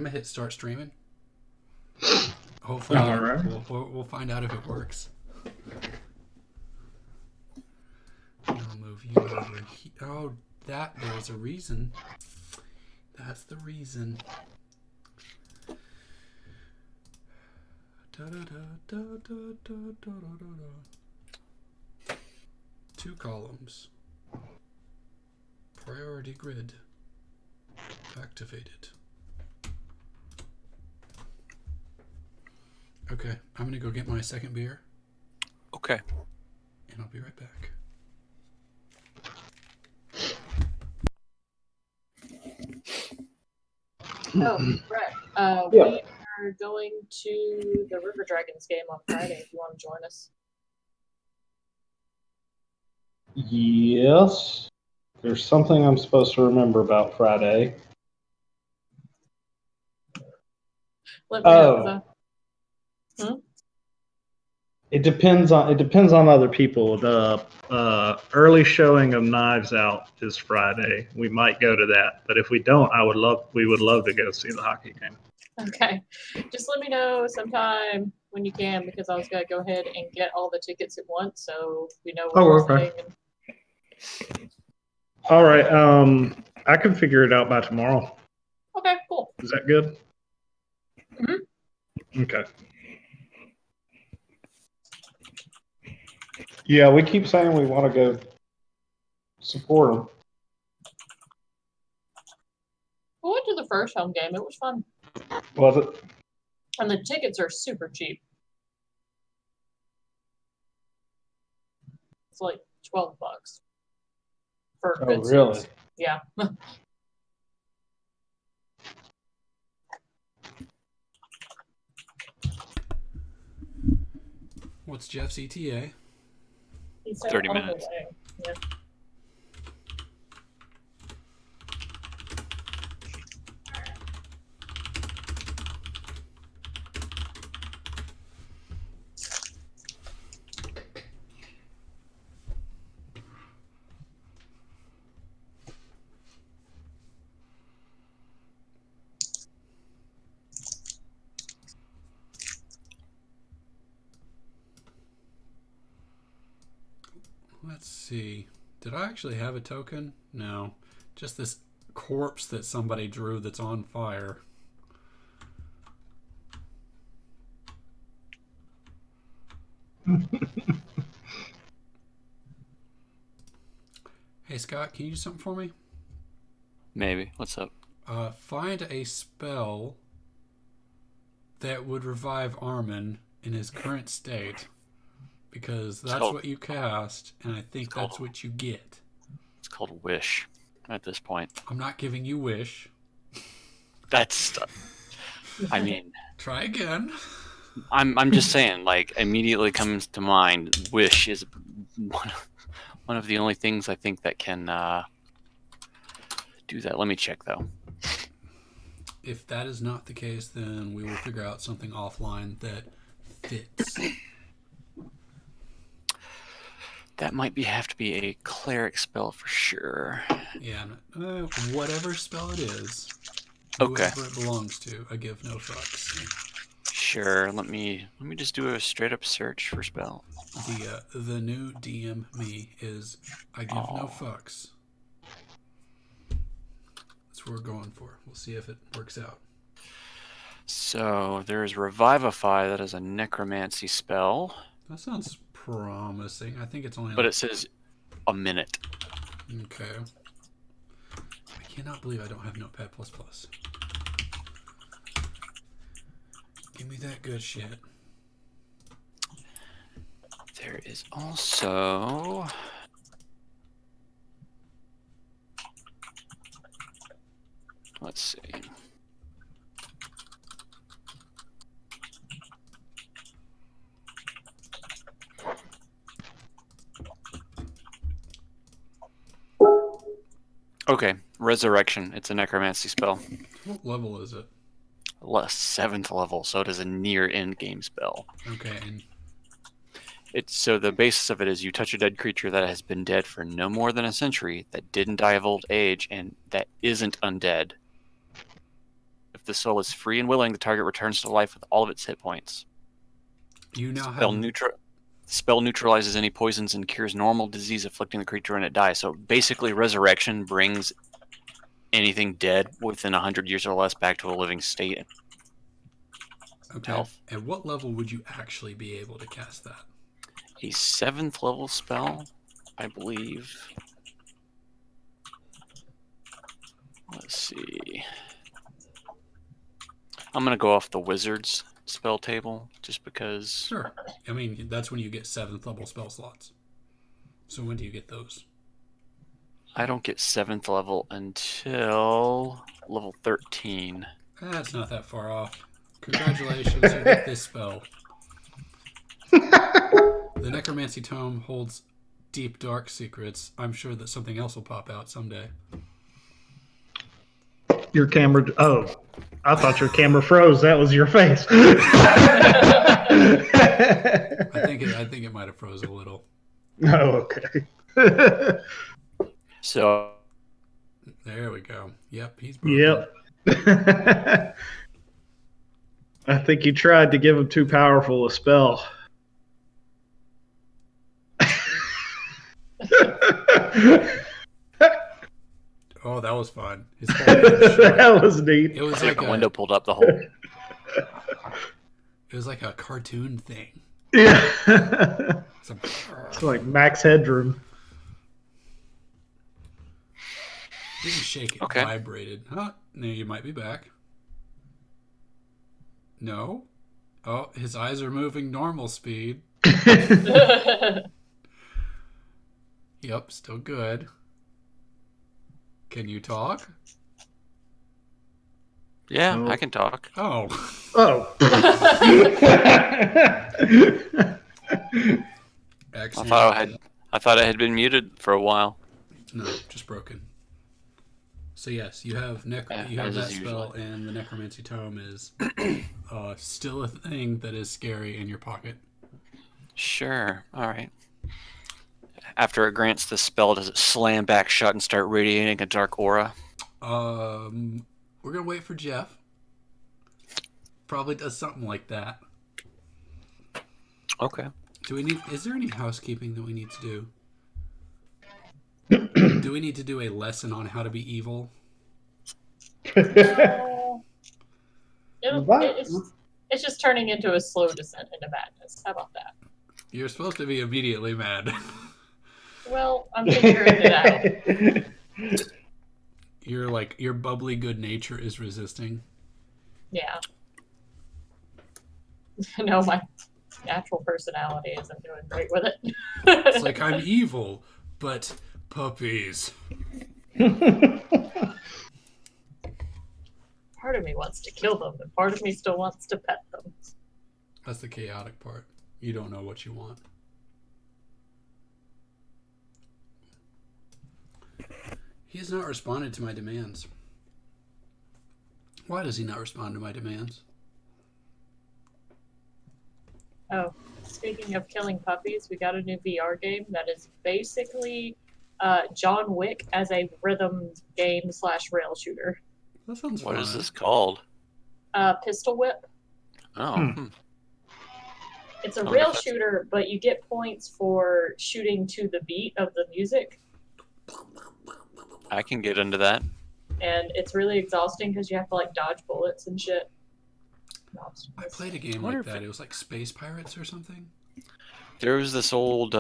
I'm gonna hit start streaming. Hopefully, All right. we'll find out if it works. I'll move you over here. Oh, there's a reason. That's the reason. Da, da, da, da, da, da, da, da. 2 columns. Priority grid activated. Okay, I'm gonna go get my second beer. Okay. And I'll be right back. Oh, Brett, Yeah. we are going to the River Dragons game on Friday if you want to join us. Yes. There's something I'm supposed to remember about Friday. Let me know. 'Cause It depends on other people. The early showing of Knives Out is Friday. We might go to that, but if we don't, we would love to go see the hockey game. Okay. Just let me know sometime when you can because I was going to go ahead and get all the tickets at once so we know where we're okay. sitting. All right. I can figure it out by tomorrow. Okay, cool. Is that good? Mm-hmm. Okay. Yeah, we keep saying we want to go support them. We went to the first home game. It was fun. Was it? And the tickets are super cheap. It's like $12 for good really? seats. Yeah. What's Jeff's ETA? He said 30 all the minutes. way. Yeah. Let's see. Did I actually have a token? No. Just this corpse that somebody drew that's on fire. Hey, Scott, can you do something for me? Maybe. What's up? Find a spell that would revive Armin in his current state. Because that's what you cast, and I think that's what you get. It's called Wish at this point. I'm not giving you Wish. That's... I mean... Try again. I'm just saying, like, immediately comes to mind, Wish is one of the only things I think that can do that. Let me check, though. If that is not the case, then we will figure out something offline that fits. That might have to be a cleric spell for sure. Yeah, whatever spell it is, okay, whoever it belongs to, I give no fucks. Sure. Let me just do a straight up search for spell. The new DM me is I give no fucks. That's what we're going for. We'll see if it works out. So there's Revivify. That is a necromancy spell. That sounds promising. I think it's only. But it says a minute. Okay. I cannot believe I don't have Notepad++. Give me that good shit. There is also... Let's see. Okay, Resurrection. It's a necromancy spell. What level is it? 7th level, so it is a near end game spell. Okay, and so the basis of it is you touch a dead creature that has been dead for no more than a century, that didn't die of old age, and that isn't undead. If the soul is free and willing, the target returns to life with all of its hit points. You now Spell, have spell neutralizes any poisons and cures normal disease afflicting the creature when it dies. So basically, resurrection brings anything dead within 100 years or less back to a living state. okay. Health. At what level would you actually be able to cast that? A 7th level spell, I believe. Let's see. I'm going to go off the wizard's spell table just because. Sure. I mean, that's when you get 7th level spell slots. So when do you get those? I don't get 7th level until level 13. That's not that far off. Congratulations, you get this spell. The Necromancy Tome holds deep, dark secrets. I'm sure that something else will pop out someday. Your camera. Oh, I thought your camera froze. That was your face. I think it might have froze a little. Oh, okay. So. There we go. Yep, he's broken. Yep. I think you tried to give him too powerful a spell. Oh, that was fun. His whole head shook. That was neat. It was I like got a the window pulled up the whole. It was like a cartoon thing. Yeah. It's a, It's like Max Headroom. didn't shake it. Okay. Vibrated. Huh? No, you might be back. No. Oh, his eyes are moving normal speed. Yep, still good. Can you talk? Yeah, Oh. I can talk. Oh. Oh. Excellent. I thought I had been muted for a while. No, just broken. So yes, you have Yeah, you have as that is spell, usually. and the Necromancy Tome is still a thing that is scary in your pocket. Sure. All right. After it grants the spell, does it slam back shut and start radiating a dark aura? We're gonna wait for Jeff. Probably does something like that. Okay. Is there any housekeeping that we need to do? Do we need to do a lesson on how to be evil? It's just turning into a slow descent into madness. How about that? You're supposed to be immediately mad. Well, I'm figuring it out. Your bubbly good nature is resisting. Yeah. No, my natural personality isn't doing great with it. It's like I'm evil, but puppies. Part of me wants to kill them, but part of me still wants to pet them. That's the chaotic part. You don't know what you want. He has not responded to my demands. Why does he not respond to my demands? Oh, speaking of killing puppies, we got a new VR game that is basically John Wick as a rhythm game / rail shooter. That sounds What fun. is this called? Pistol Whip. Oh. It's a Oh, rail that's- shooter, but you get points for shooting to the beat of the music. I can get into that. And it's really exhausting because you have to like dodge bullets and shit. I played a game Wonder like if that. It was like Space Pirates or something. There was this old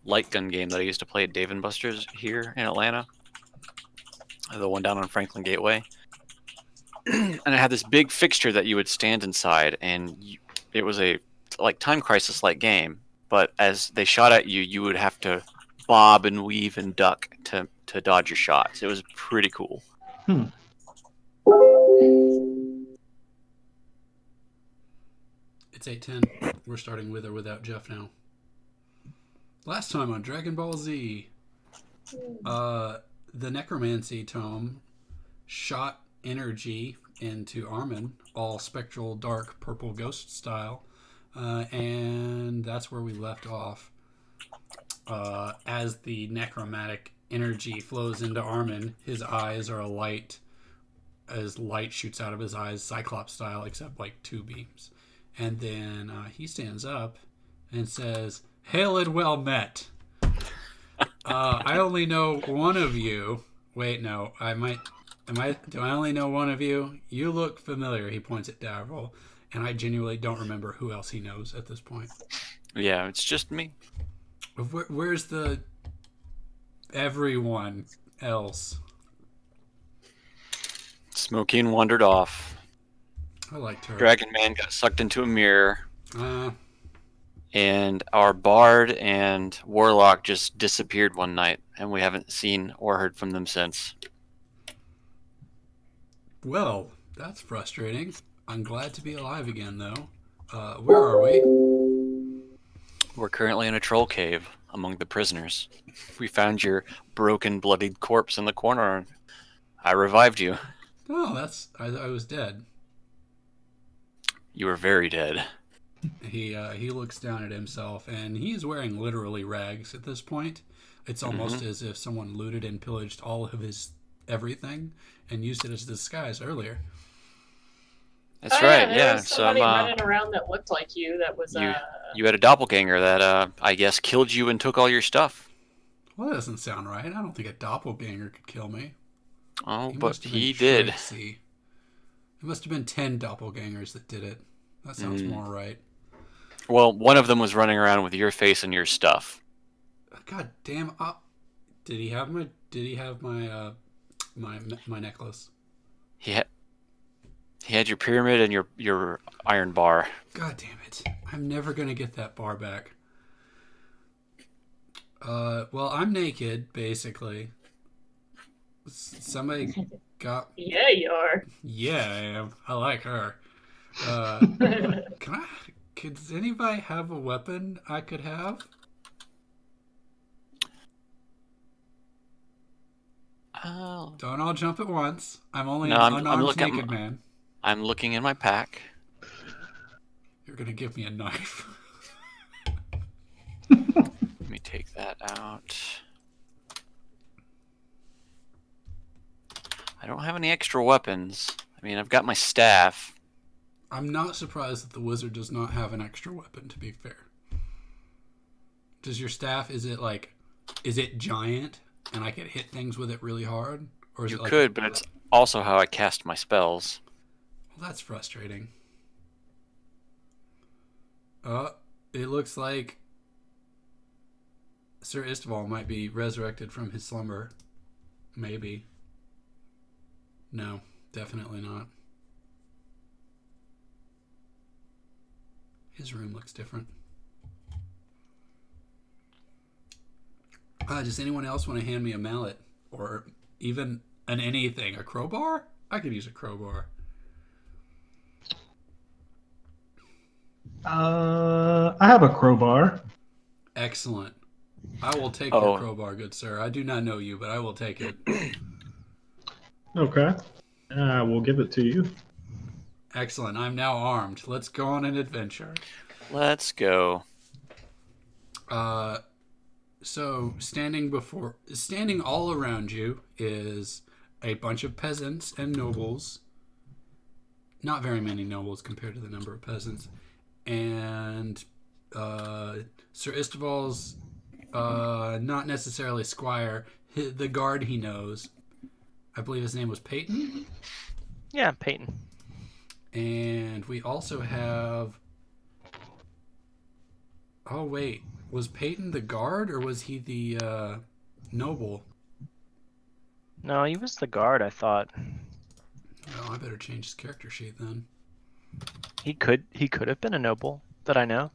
light gun game that I used to play at Dave & Buster's here in Atlanta. The one down on Franklin Gateway. And it had this big fixture that you would stand inside, and it was a like Time Crisis-like game. But as they shot at you, you would have to bob and weave and duck to dodge your shots. It was pretty cool. It's 8:10. We're starting with or without Jeff now. Last time on Dragon Ball Z, the Necromancy Tome shot energy into Armin, all spectral, dark, purple ghost style, and that's where we left off. As the necromantic energy flows into Armin, his eyes are alight as light shoots out of his eyes, Cyclops style, except like 2 beams. And then he stands up and says, "Hail and well met. I only know one of you. Wait, no, do I only know one of you? You look familiar." He points at Davil, and I genuinely don't remember who else he knows at this point. Yeah, it's just me. Where's the everyone else? Smokine wandered off. I liked her. Dragon Man got sucked into a mirror. Uh, And our bard and warlock just disappeared one night, and we haven't seen or heard from them since. well, that's frustrating. I'm glad to be alive again, though. Where are we? We're currently in a troll cave among the prisoners. We found your broken, bloodied corpse in the corner, and I revived you. Oh, I was dead. You were very dead. He looks down at himself, and he is wearing literally rags at this point. It's almost as if someone looted and pillaged all of his everything and used it as a disguise earlier. That's right, there yeah. was So somebody running around that looked like you. That was you had a doppelganger that I guess killed you and took all your stuff. Well, that doesn't sound right. I don't think a doppelganger could kill me. Oh, He but must have been he did. Trixie. It must have been 10 doppelgangers that did it. That sounds more right. Well, one of them was running around with your face and your stuff. God damn! Did he have my my necklace? He had your pyramid and your iron bar. God damn it! I'm never gonna get that bar back. Well, I'm naked, basically. Somebody got. Yeah, you are. Yeah, I am. I like her. Does anybody have a weapon I could have? Oh. Don't all jump at once. I'm only No, an I'm unarmed looking- naked man. I'm looking in my pack. You're gonna give me a knife. Let me take that out. I don't have any extra weapons. I mean, I've got my staff. I'm not surprised that the wizard does not have an extra weapon, to be fair. Does your staff, is it giant and I could hit things with it really hard? Or is You it like, could, but it's also how I cast my spells. well, that's frustrating. It looks like Sir Istval might be resurrected from his slumber. Maybe. No, definitely not. His room looks different. Does anyone else want to hand me a mallet? Or even an anything? A crowbar? I could use a crowbar. I have a crowbar. Excellent. I will take Oh. your crowbar, good sir. I do not know you, but I will take it. Okay. We'll give it to you. Excellent. I'm now armed. Let's go on an adventure. Let's go. So standing all around you is a bunch of peasants and nobles. Not very many nobles compared to the number of peasants. And Sir Istval's not necessarily squire, the guard he knows. I believe his name was Peyton. Yeah, Peyton. And we also have... Oh, wait. Was Peyton the guard, or was he the noble? No, he was the guard, I thought. Oh, I better change his character sheet then. He could have been a noble that I know.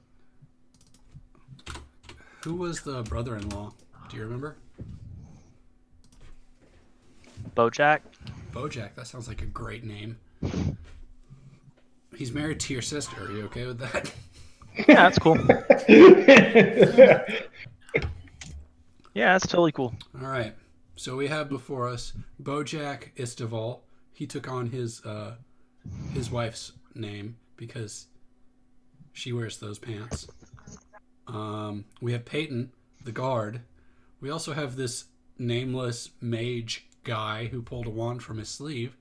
Who was the brother-in-law? Do you remember? Bojack. Bojack. That sounds like a great name. He's married to your sister. Are you okay with that? Yeah, that's cool. Yeah, that's totally cool. All right. So we have before us Bojack Istval. He took on his wife's name because she wears those pants. We have Peyton, the guard. We also have this nameless mage guy who pulled a wand from his sleeve.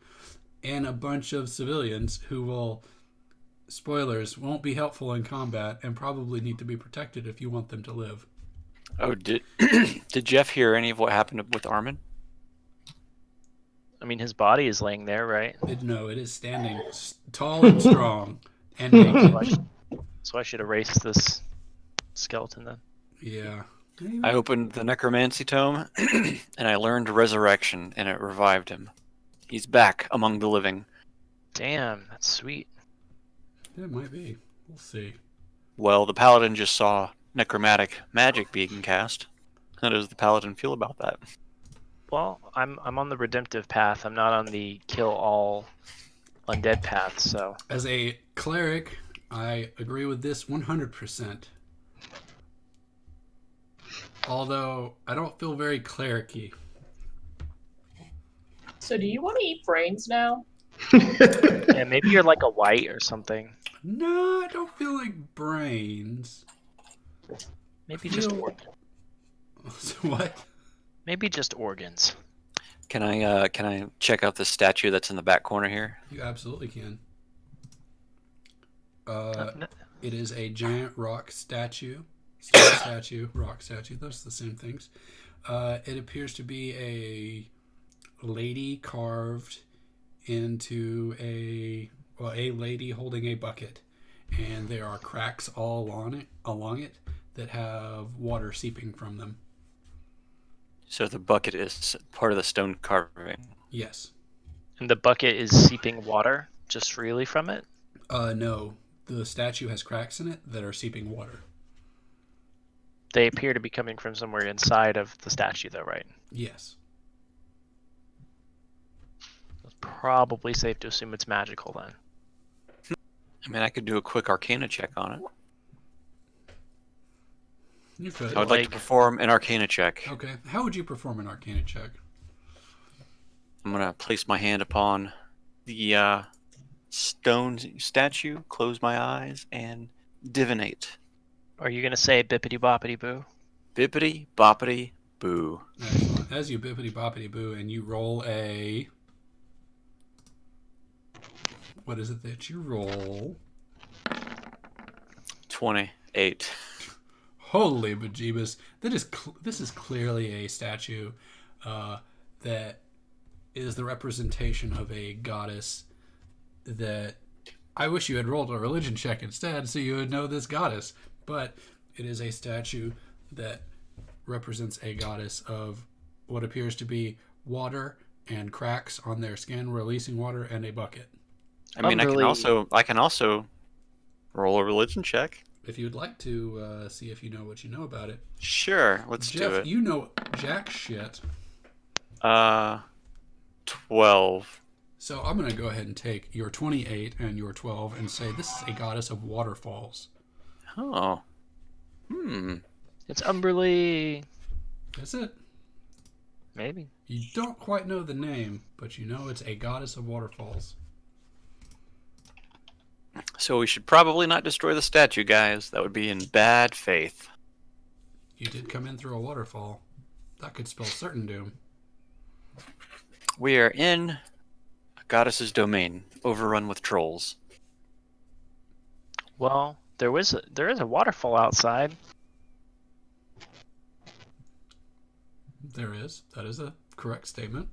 and a bunch of civilians who will, spoilers, won't be helpful in combat and probably need to be protected if you want them to live. Oh, did Jeff hear any of what happened with Armin? I mean, his body is laying there, right? No, it is standing tall and strong and naked. So I should erase this skeleton then. Yeah. I opened the necromancy tome, and I learned resurrection, and it revived him. He's back among the living. Damn, that's sweet. It might be. We'll see. Well, the paladin just saw necromantic magic being cast. How does the paladin feel about that? Well, I'm on the redemptive path. I'm not on the kill all undead path. So As a cleric, I agree with this 100%. Although, I don't feel very cleric-y. So do you want to eat brains now? yeah, maybe you're like a white or something. No, I don't feel like brains. Maybe just feel- What? maybe just organs. Can I check out the statue that's in the back corner here? You absolutely can. No- It is a giant rock statue. Stone statue, rock statue. Those are the same things. It appears to be a lady carved into a lady holding a bucket, and there are cracks all along it that have water seeping from them. So the bucket is part of the stone carving. Yes. And the bucket is seeping water just freely from it. No. The statue has cracks in it that are seeping water. They appear to be coming from somewhere inside of the statue, though, right? Yes. It's probably safe to assume it's magical then. I mean, I could do a quick Arcana check on it. You could. I would like to perform an Arcana check. Okay. How would you perform an Arcana check? I'm gonna place my hand upon the stone statue, close my eyes, and divinate. Are you gonna say bippity boppity boo? Bippity boppity boo. Excellent. As you bippity boppity boo, and you roll a. What is it that you roll? 28. Holy bejeebus! This is clearly a statue that is the representation of a goddess. That I wish you had rolled a religion check instead, so you would know this goddess. But it is a statue that represents a goddess of what appears to be water and cracks on their skin, releasing water, and a bucket. I mean, I can also roll a religion check. If you'd like to see if you know what you know about it. Sure, let's Jeff, do it. you know jack shit. 12. So I'm going to go ahead and take your 28 and your 12 and say this is a goddess of waterfalls. Oh. It's Umberly. That's it. Maybe. You don't quite know the name, but you know it's a goddess of waterfalls. So we should probably not destroy the statue, guys. That would be in bad faith. You did come in through a waterfall. That could spell certain doom. We are in a goddess's domain, overrun with trolls. Well, there is a waterfall outside. There is. That is a correct statement.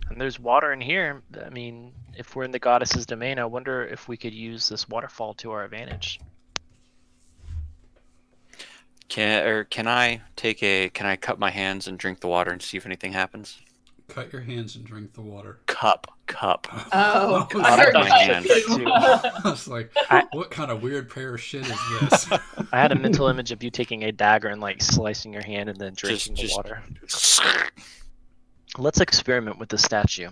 And there's water in here. I mean, if we're in the goddess's domain, I wonder if we could use this waterfall to our advantage. Can I cut my hands and drink the water and see if anything happens? Cut your hands and drink the water. Cup. Oh, I Cut my God. hand. was like, what kind of weird pair of shit is this? I had a mental image of you taking a dagger and like slicing your hand and then drinking the Just- water. Let's experiment with the statue.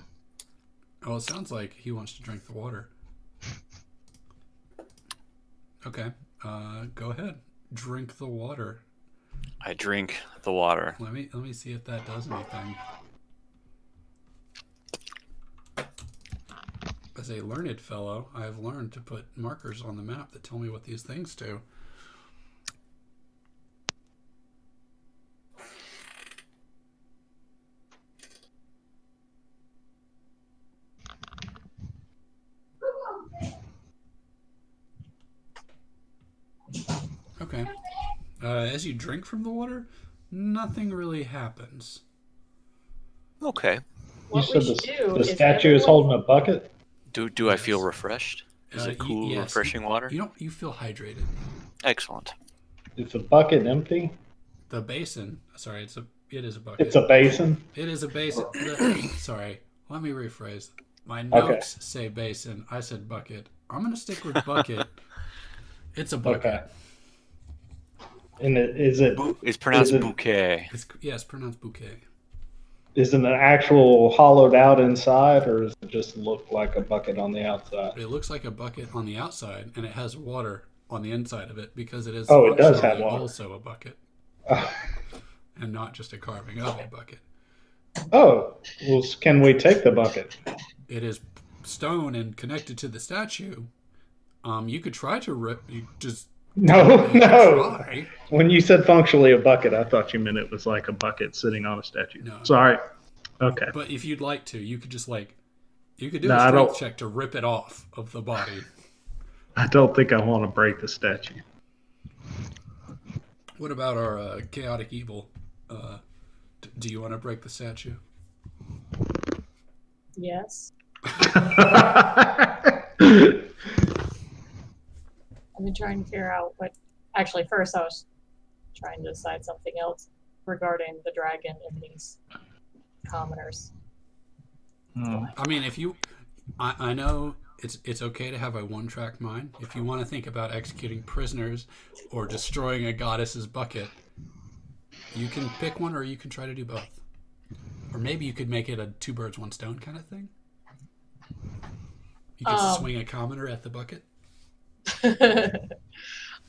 Oh, it sounds like he wants to drink the water. Okay, go ahead. Drink the water. I drink the water. Let me see if that does anything. As a learned fellow, I have learned to put markers on the map that tell me what these things do. Okay. As you drink from the water, nothing really happens. Okay. What You we said should do the is statue is everyone- holding a bucket? Do I feel Yes. refreshed? Is it cool, Yes, refreshing water? You feel hydrated. Excellent. Is the bucket empty? The basin. Sorry, it is a bucket. It's a basin? It is a basin. Sorry, let me rephrase. My notes say basin. I said bucket. I'm gonna stick with bucket. It's a bucket. Okay. And is it It's pronounced Is it- bouquet. It's pronounced bouquet. is it an actual hollowed out inside, or does it just look like a bucket on the outside? It looks like a bucket on the outside, and it has water on the inside of it because it is. Oh, it does have functionally water. Also a bucket, Oh, and not just a carving of a bucket. well, can we take the bucket? It is stone and connected to the statue. You could try to rip. You just No, you could no. try. When you said functionally a bucket, I thought you meant it was like a bucket sitting on a statue. No. Sorry. Okay. But if you'd like to, you could just you could do No, a I strength don't- check to rip it off of the body. I don't think I want to break the statue. What about our chaotic evil? Do you want to break the statue? Yes. I've been trying to figure out what. Actually, first I was trying to decide something else regarding the dragon and these commoners. Hmm. I mean, I know it's okay to have a one-track mind. If you want to think about executing prisoners or destroying a goddess's bucket, you can pick one, or you can try to do both. Or maybe you could make it a two birds, one stone kind of thing. You could swing a commoner at the bucket.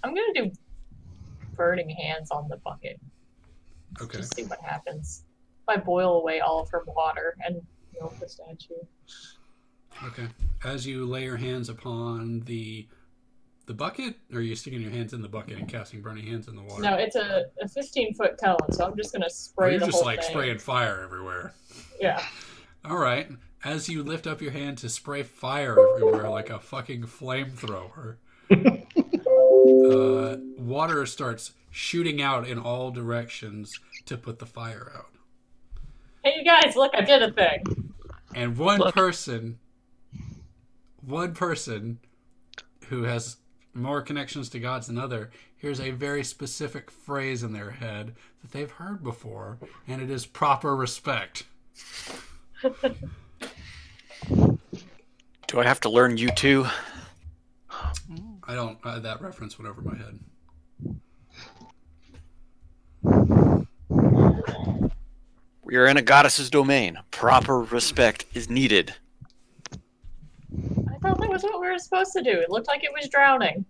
I'm gonna do burning hands on the bucket. Okay. Just see what happens. If I boil away all of her water and melt the statue. Okay. As you lay your hands upon the bucket, or are you sticking your hands in the bucket and casting burning hands in the water? No, it's a 15-foot cone, so I'm just gonna Or spray you're the just whole like thing. spraying fire everywhere. Yeah. All right. As you lift up your hand to spray fire everywhere like a fucking flamethrower, water starts shooting out in all directions to put the fire out. Hey, you guys, look, I did a thing. And one person who has more connections to gods than other hears a very specific phrase in their head that they've heard before, and it is proper respect. Do I have to learn you too? I don't. That reference went over my head. We are in a goddess's domain. Proper respect is needed. I thought that was what we were supposed to do. It looked like it was drowning.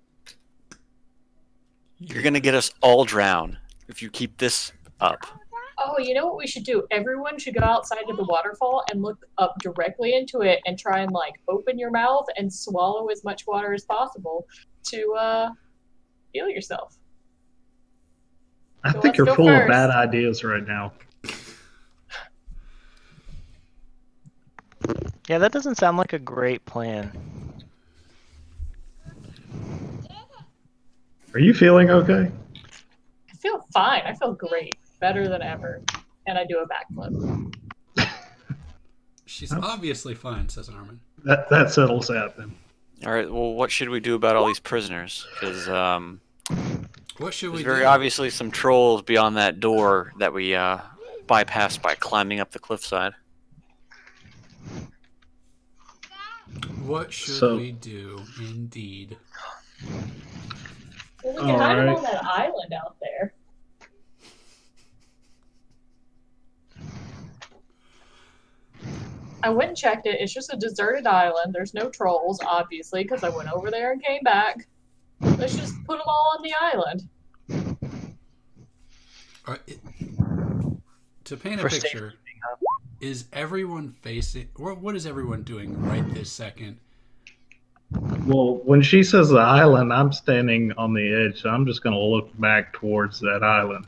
You're gonna get us all drowned if you keep this up. Oh, you know what we should do? Everyone should go outside to the waterfall and look up directly into it and try and like open your mouth and swallow as much water as possible to heal yourself. I So think let's you're go full of first. bad ideas right now. Yeah, that doesn't sound like a great plan. Are you feeling okay? I feel fine. I feel great. Better than ever. And I do a backflip. She's obviously fine, says Armin. That settles that then. All right. Well, what should we do about all these prisoners? Because What should we there's very do? obviously some trolls beyond that door that we bypassed by climbing up the cliffside. What should So- we do? Indeed. Well, we can hide them Alright. on that island out there. I went and checked it. It's just a deserted island. There's no trolls, obviously, because I went over there and came back. Let's just put them all on the island. All right, to paint a For picture, safekeeping, huh? is everyone facing? What is everyone doing right this second? Well, when she says the island, I'm standing on the edge, so I'm just going to look back towards that island.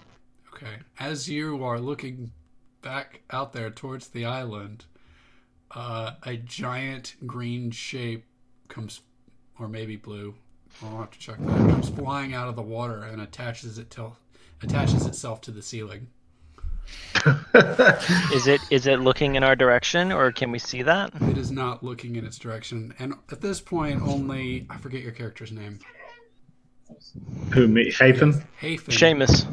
Okay, as you are looking back out there towards the island, a giant green shape comes, or maybe blue, I'll have to check that. It comes flying out of the water and attaches itself to the ceiling. Is it looking in our direction, or can we see that? It is not looking in its direction. And at this point, only... I forget your character's name. Who, me? Hafen? Hafen. Seamus.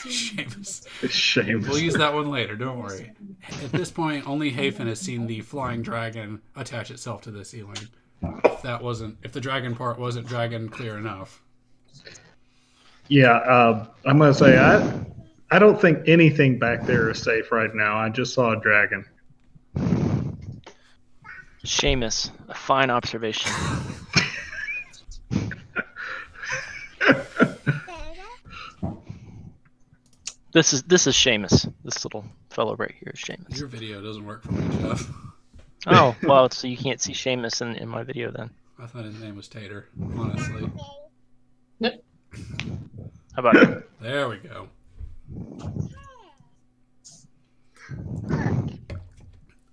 Seamus. Seamus. We'll use that one later, don't worry. At this point, only Hafen has seen the flying dragon attach itself to the ceiling. If the dragon part wasn't dragon clear enough. Yeah, I'm going to say, I don't think anything back there is safe right now. I just saw a dragon. Seamus, a fine observation. This is Seamus. This little fellow right here is Seamus. Your video doesn't work for me, Jeff. Oh, well, so you can't see Seamus in my video then. I thought his name was Tater, honestly. How about it? There we go.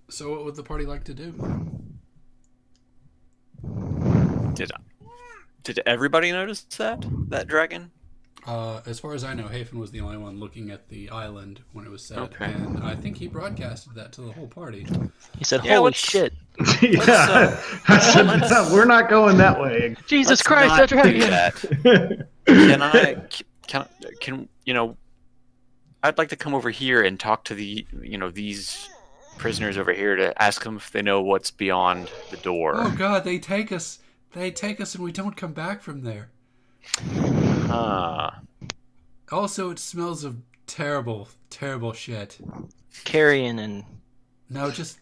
So what would the party like to do? Did everybody notice that dragon? As far as I know, Hafen was the only one looking at the island when it was set, Okay. and I think he broadcasted that to the whole party. He said, Yeah, "Holy let's- shit! Yeah, I said, "No, we're not going that way." Jesus Let's Christ, not that do dragon!" that. Can I'd like to come over here and talk to these prisoners over here to ask them if they know what's beyond the door. Oh God, they take us and we don't come back from there. Also, it smells of terrible, terrible shit. Carrion and No, just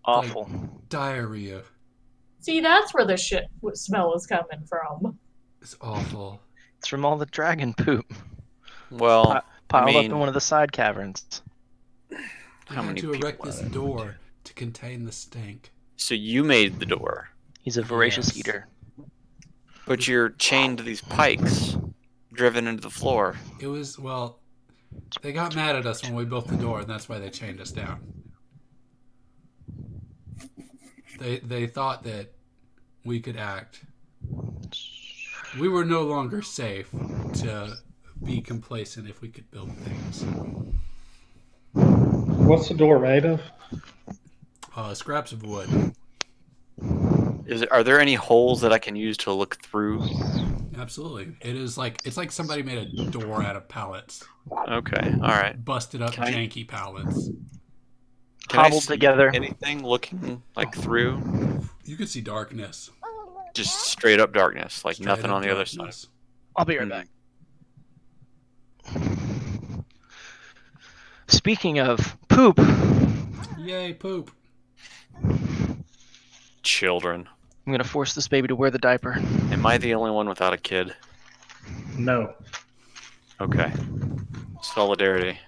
awful. like, diarrhea. See, that's where the shit smell is coming from. It's awful. It's from all the dragon poop Well, piled I up mean, in one of the side caverns. We how had many to erect people this are there? door to contain the stink. So you made the door, He's a voracious Yes. eater. but you're chained to these pikes, driven into the floor. It was, well, they got mad at us when we built the door, and that's why they chained us down. They thought that we could act. We were no longer safe to be complacent if we could build things. What's the door made of? Scraps of wood. Are there any holes that I can use to look through? Absolutely. It's like somebody made a door out of pallets. Okay, all right. Busted up Can I- janky pallets. Can I Hobbled see together. anything looking like through? You could see darkness. Just straight up darkness, like Straight nothing up on the other side. darkness. I'll be right back. Speaking of poop, Yay, poop. Children. I'm gonna force this baby to wear the diaper. Am I the only one without a kid? No. Okay. Solidarity.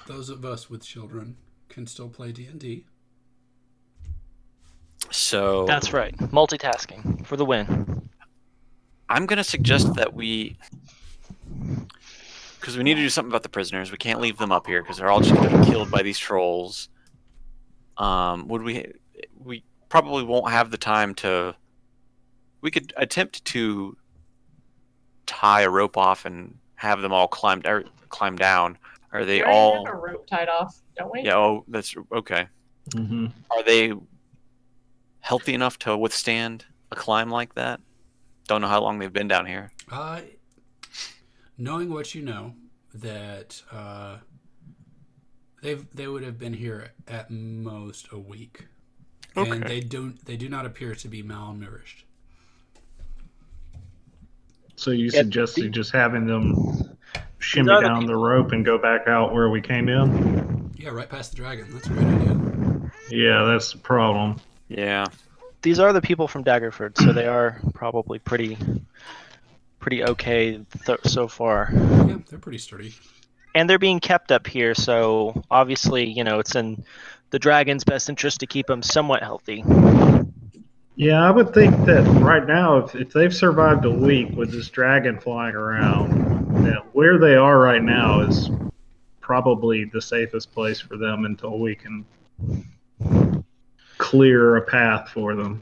Those of us with children can still play D&D. So That's right. Multitasking for the win. I'm gonna suggest that because we need to do something about the prisoners. We can't leave them up here because they're all just gonna be killed by these trolls. We probably won't have the time to. We could attempt to tie a rope off and have them all climb down. Are they We already all? have a rope tied off, don't we? Yeah. Oh, that's okay. hmm Are they healthy enough to withstand a climb like that? Don't know how long they've been down here. Knowing what you know, that they would have been here at most a week, and Okay. they do not appear to be malnourished. So you Yeah, suggested just having them shimmy are the down the rope and go back out where we came in? Yeah, right past the dragon. That's a great idea. Yeah, that's the problem. Yeah. These are the people from Daggerford, so they are probably pretty okay so far. Yeah, they're pretty sturdy. And they're being kept up here, so obviously, it's in the dragon's best interest to keep them somewhat healthy. Yeah, I would think that right now, if they've survived a week with this dragon flying around, that where they are right now is probably the safest place for them until we can clear a path for them.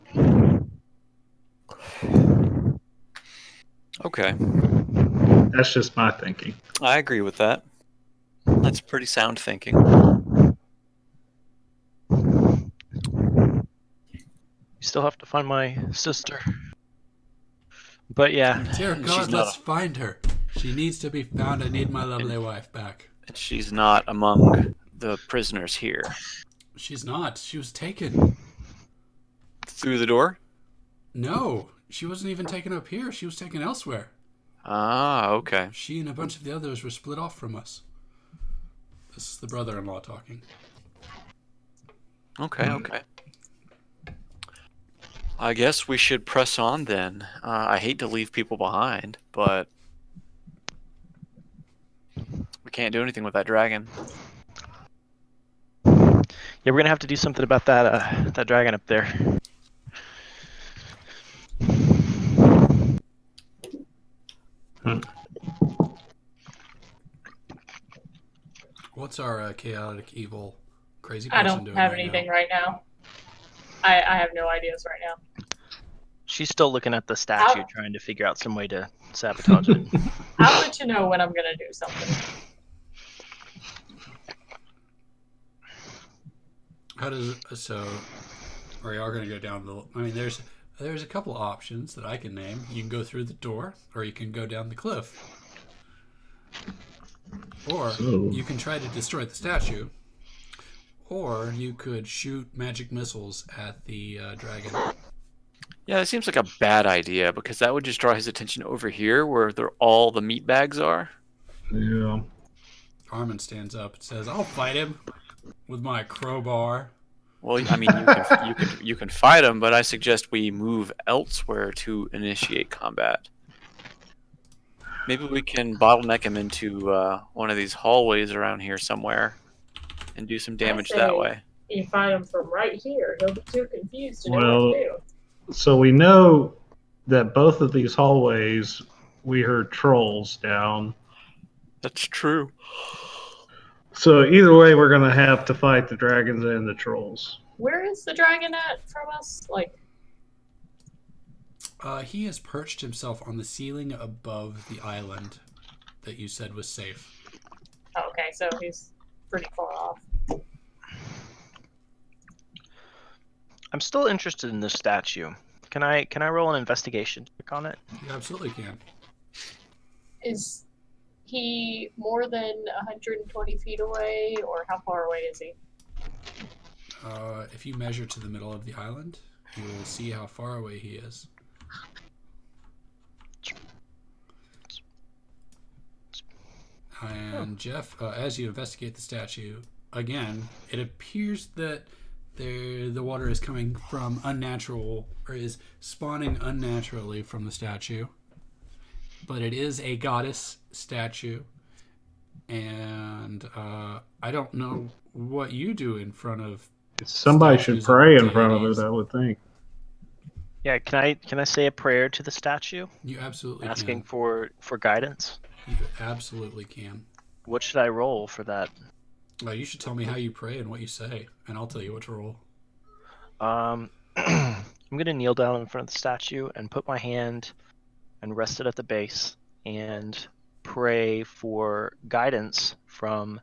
Okay, That's just my thinking. I agree with that. That's pretty sound thinking. Still have to find my sister. But yeah, Dear She's God, not let's find her. She needs to be found. I need my lovely wife back. She's not among the prisoners here. She's not. She was taken. Through the door? No, she wasn't even taken up here. She was taken elsewhere. Ah, okay. She and a bunch of the others were split off from us. This is the brother-in-law talking. Okay. I guess we should press on then. I hate to leave people behind, but we can't do anything with that dragon. yeah, we're gonna have to do something about that dragon up there. What's our chaotic, evil, crazy I person don't doing have right anything now? right now. I have no ideas right now. She's still looking at the statue, trying to figure out some way to sabotage it. I'll let you know when I'm gonna do something. How does so? Are y'all gonna go down the? I mean, there's a couple options that I can name. You can go through the door, or you can go down the cliff, or So- you can try to destroy the statue, or you could shoot magic missiles at the dragon. Yeah, it seems like a bad idea because that would just draw his attention over here where all the meat bags are. Yeah. Armin stands up and says, "I'll fight him with my crowbar." Well, I mean, you can fight him, but I suggest we move elsewhere to initiate combat. Maybe we can bottleneck him into one of these hallways around here somewhere and do some damage that way. You find him from right here. He'll be too confused to know Well- what to do. So we know that both of these hallways, we heard trolls down. That's true. So either way, we're going to have to fight the dragons and the trolls. Where is the dragon at from us? Like, He has perched himself on the ceiling above the island that you said was safe. okay, so he's pretty far off. I'm still interested in this statue. Can I roll an investigation check on it? You absolutely can. Is he more than 120 feet away, or how far away is he? If you measure to the middle of the island, you will see how far away he is. And Jeff, as you investigate the statue, again, it appears that the water is coming from unnatural, or is spawning unnaturally from the statue. But it is a goddess statue, and I don't know what you do in front of. Somebody should Statues of pray in front of deities. it, I would think. Yeah, can I say a prayer to the statue, You absolutely asking can. for guidance? You absolutely can. What should I roll for that? Well, you should tell me how you pray and what you say, and I'll tell you what to roll. I'm gonna kneel down in front of the statue and put my hand and rest it at the base and pray for guidance from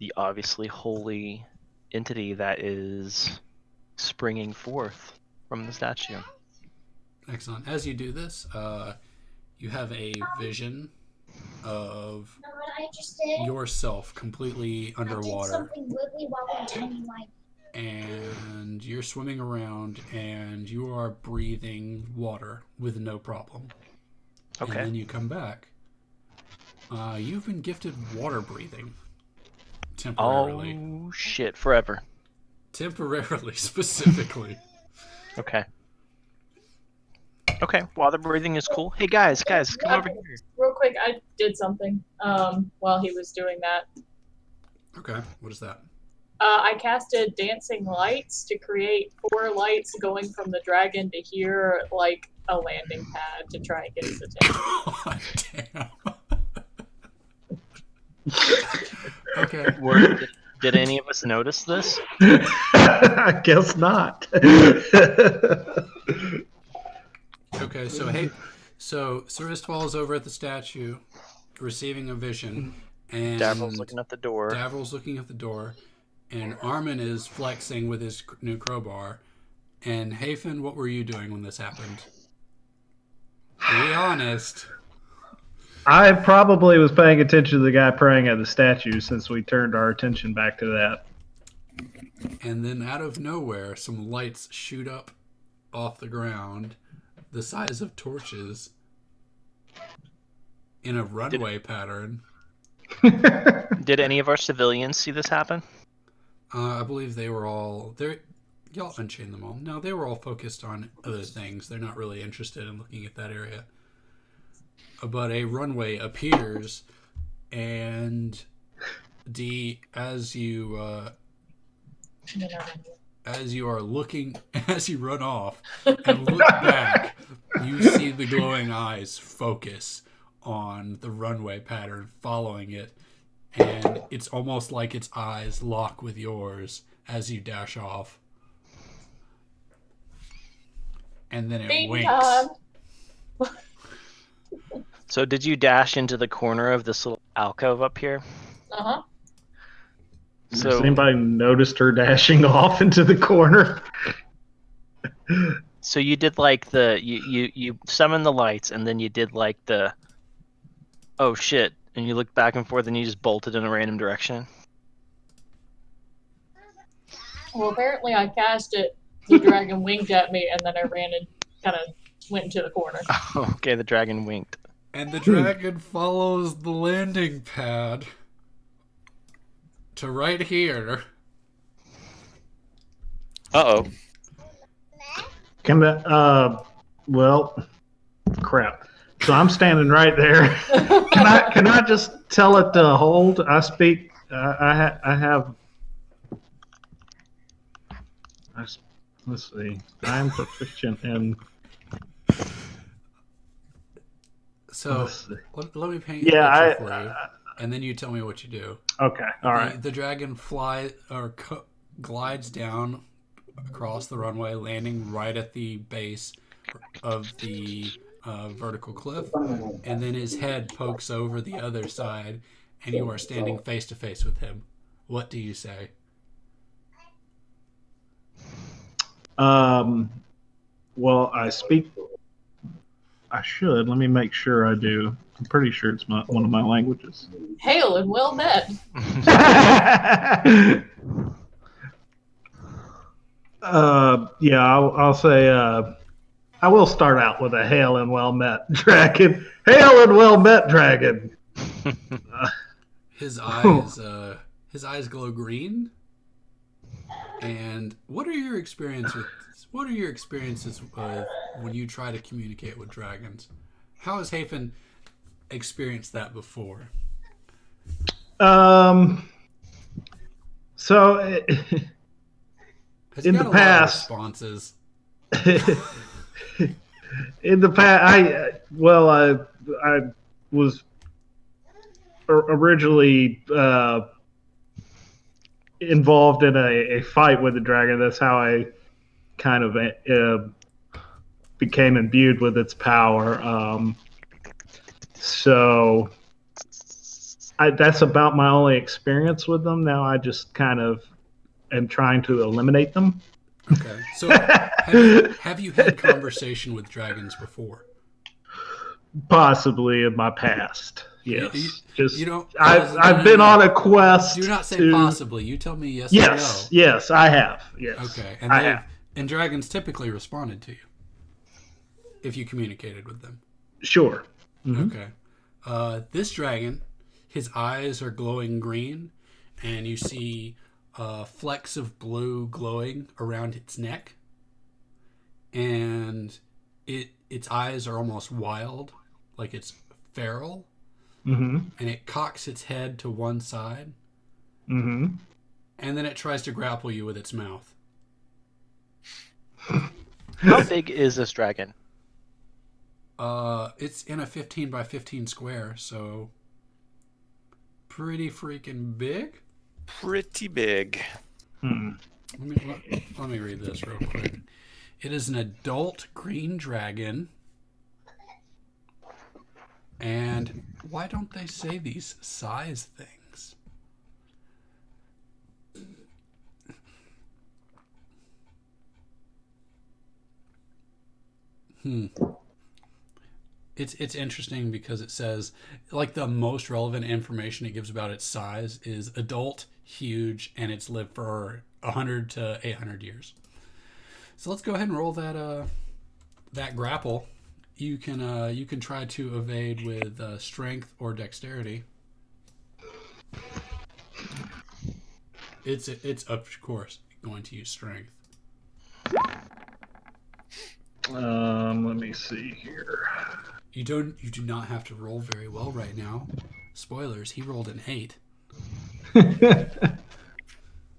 the obviously holy entity that is springing forth from the statue. Excellent. As you do this, you have a vision of know what I just did? yourself completely I did underwater, something wiggly while we tiny like. and you're swimming around, and you are breathing water with no problem. Okay. And then you come back. You've been gifted water breathing. Temporarily. Oh shit! Forever. Temporarily, specifically. Okay. Okay. Water breathing is cool. Hey guys, come over here. Real quick, I did something while he was doing that. Okay, what is that? I casted dancing lights to create 4 lights going from the dragon to here, like a landing pad to try and get his attention. God damn. Okay. Did any of us notice this? I guess not. Okay, so Suristval is over at the statue, receiving a vision, and Davril's looking at the door. Davril's looking at the door, and Armin is flexing with his new crowbar. And Hafen, what were you doing when this happened? Be honest. I probably was paying attention to the guy praying at the statue since we turned our attention back to that. And then out of nowhere, some lights shoot up off the ground, the size of torches, in a runway pattern. Did any of our civilians see this happen? I believe they were all there. Y'all unchain them all. No, they were all focused on other things. They're not really interested in looking at that area. But a runway appears, and as you are looking, as you run off and look back, you see the glowing eyes focus on the runway pattern, following it, and it's almost like its eyes lock with yours as you dash off. And then it Big winks. time. So did you dash into the corner of this little alcove up here? Uh-huh. So Has anybody noticed her dashing off into the corner? So you did like you summoned the lights, and then you did like the oh shit, and you looked back and forth, and you just bolted in a random direction. Well, apparently I cast it, the dragon winked at me, and then I ran and kind of went into the corner. Oh, okay, the dragon winked. And the dragon follows the landing pad to right here. Uh-oh. Well, crap. So I'm standing right there. Can I just tell it to hold? I speak. Let's see. I am proficient in. So Let's see. let me paint a picture for you, and then you tell me what you do. Okay. All right. The dragon glides down across the runway, landing right at the base of the vertical cliff, and then his head pokes over the other side, and you are standing face to face with him. What do you say? Well, I speak. I should. Let me make sure I do. I'm pretty sure it's one of my languages. Hail and well met. Yeah, I'll say. I will start out with a hail and well met, dragon. Hail and well met, dragon. His eyes glow green. And what are your experiences when you try to communicate with dragons? How has Hafen experienced that before? So Has in he got the a lot of past, responses. in the past, I was originally involved in a fight with the dragon. That's how I kind of became imbued with its power. So that's about my only experience with them. Now I just kind of am trying to eliminate them. Okay. So have you had conversation with dragons before? Possibly in my past. Yes. You don't. I've been on a quest. Do not say to... possibly. You tell me yes, Yes. or no. Yes, I have. Yes. Okay. I have. And dragons typically responded to you if you communicated with them. Sure. Mm-hmm. Okay. This dragon, his eyes are glowing green, and you see flecks of blue glowing around its neck, and its eyes are almost wild, like it's feral. Mm-hmm. And it cocks its head to one side, Mm-hmm. and then it tries to grapple you with its mouth. How big is this dragon? It's in a 15 by 15 square, so pretty freaking big. pretty big. Let me read this real quick. It is an adult green dragon. And why don't they say these size things? It's interesting because it says, like, the most relevant information it gives about its size is adult, huge, and it's lived for 100 to 800 years. So let's go ahead and roll that grapple. You can try to evade with strength or dexterity. It's of course going to use strength. Let me see here. You do not have to roll very well right now. Spoilers, he rolled an 8.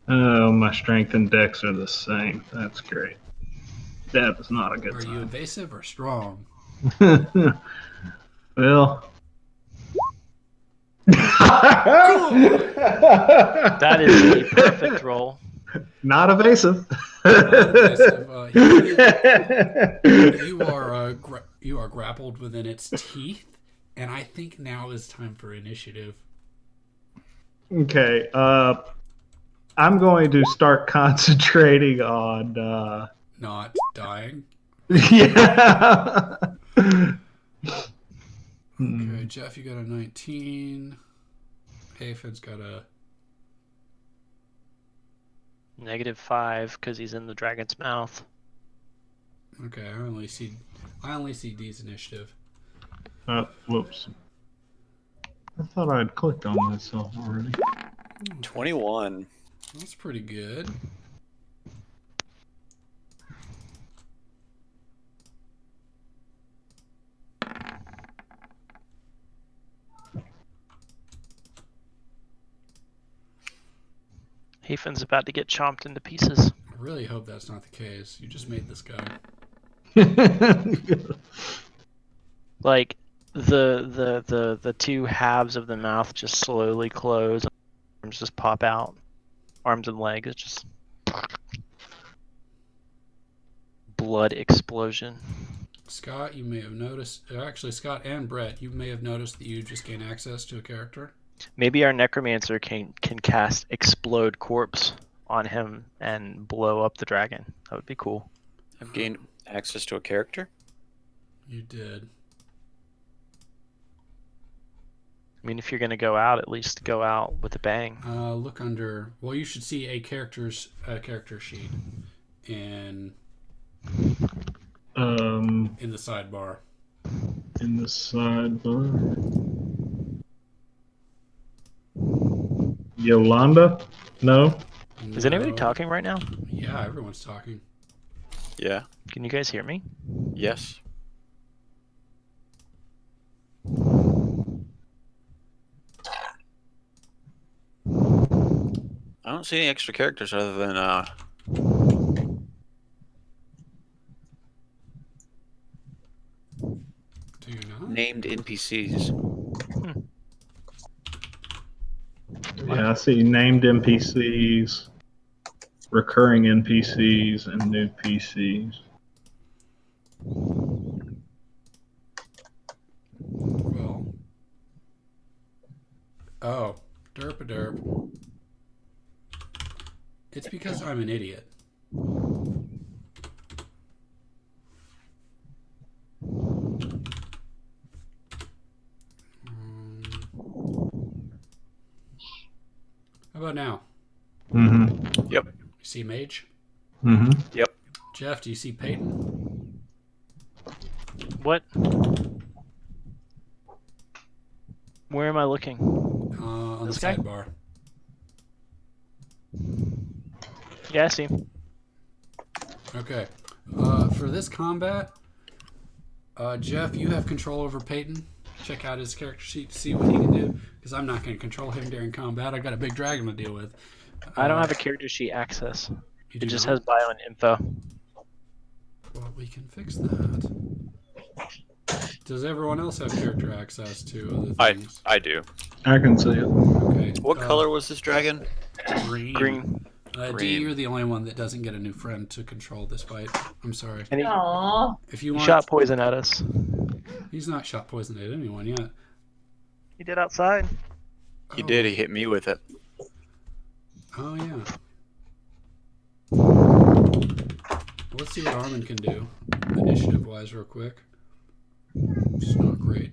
Oh, my strength and dex are the same. That's great. That is not a good Are sign. you evasive or strong? Well. That is a perfect roll. Not evasive. Evasive, you are grappled within its teeth, and I think now is time for initiative. Okay. I'm going to start concentrating on. Not dying. Yeah. Okay, Jeff, you got a 19. Haven's got a -5 because he's in the dragon's mouth. Okay. I only see D's initiative. Whoops. I thought I had clicked on myself already. 21. That's pretty good. Haven's about to get chomped into pieces. I really hope that's not the case. You just made this guy. Like the two halves of the mouth just slowly close, arms just pop out, arms and legs. It's just blood explosion. Scott, you may have noticed. Actually, Scott and Brett, you may have noticed that you just gain access to a character. Maybe our necromancer can cast explode corpse on him and blow up the dragon. That would be cool. I've gained access to a character. You did. I mean, if you're gonna go out, at least go out with a bang. Look under. Well, you should see a character sheet in the sidebar. In the sidebar. Yolanda? No. Is anybody No. talking right now? Yeah, everyone's talking. Yeah. Can you guys hear me? Yes. I don't see any extra characters other than Do you not? named NPCs. Yeah, I see named NPCs, recurring NPCs, and new PCs. Well. Oh, derp-a-derp. It's because I'm an idiot. How about now? Mm-hmm. Yep. You see Mage? Mm-hmm. Yep. Jeff, do you see Peyton? What? Where am I looking? On This the guy? sidebar. Yeah, I see him. Okay. For this combat, Jeff, you have control over Peyton. Check out his character sheet to see what he can do, because I'm not going to control him during combat. I got a big dragon to deal with. I don't have a character sheet access. You It do just not? has bio and info. Well, we can fix that. Does everyone else have character access to other things? I do. I can see it. Okay. What color was this dragon? Green. Green. D, Green. you're the only one that doesn't get a new friend to control this fight. I'm sorry. And he Aww. If you he want, shot poison at us. he's not shot poison at anyone yet. He did outside. He did. He hit me with it. Oh yeah. Let's see what Armin can do, initiative-wise, real quick. It's not great.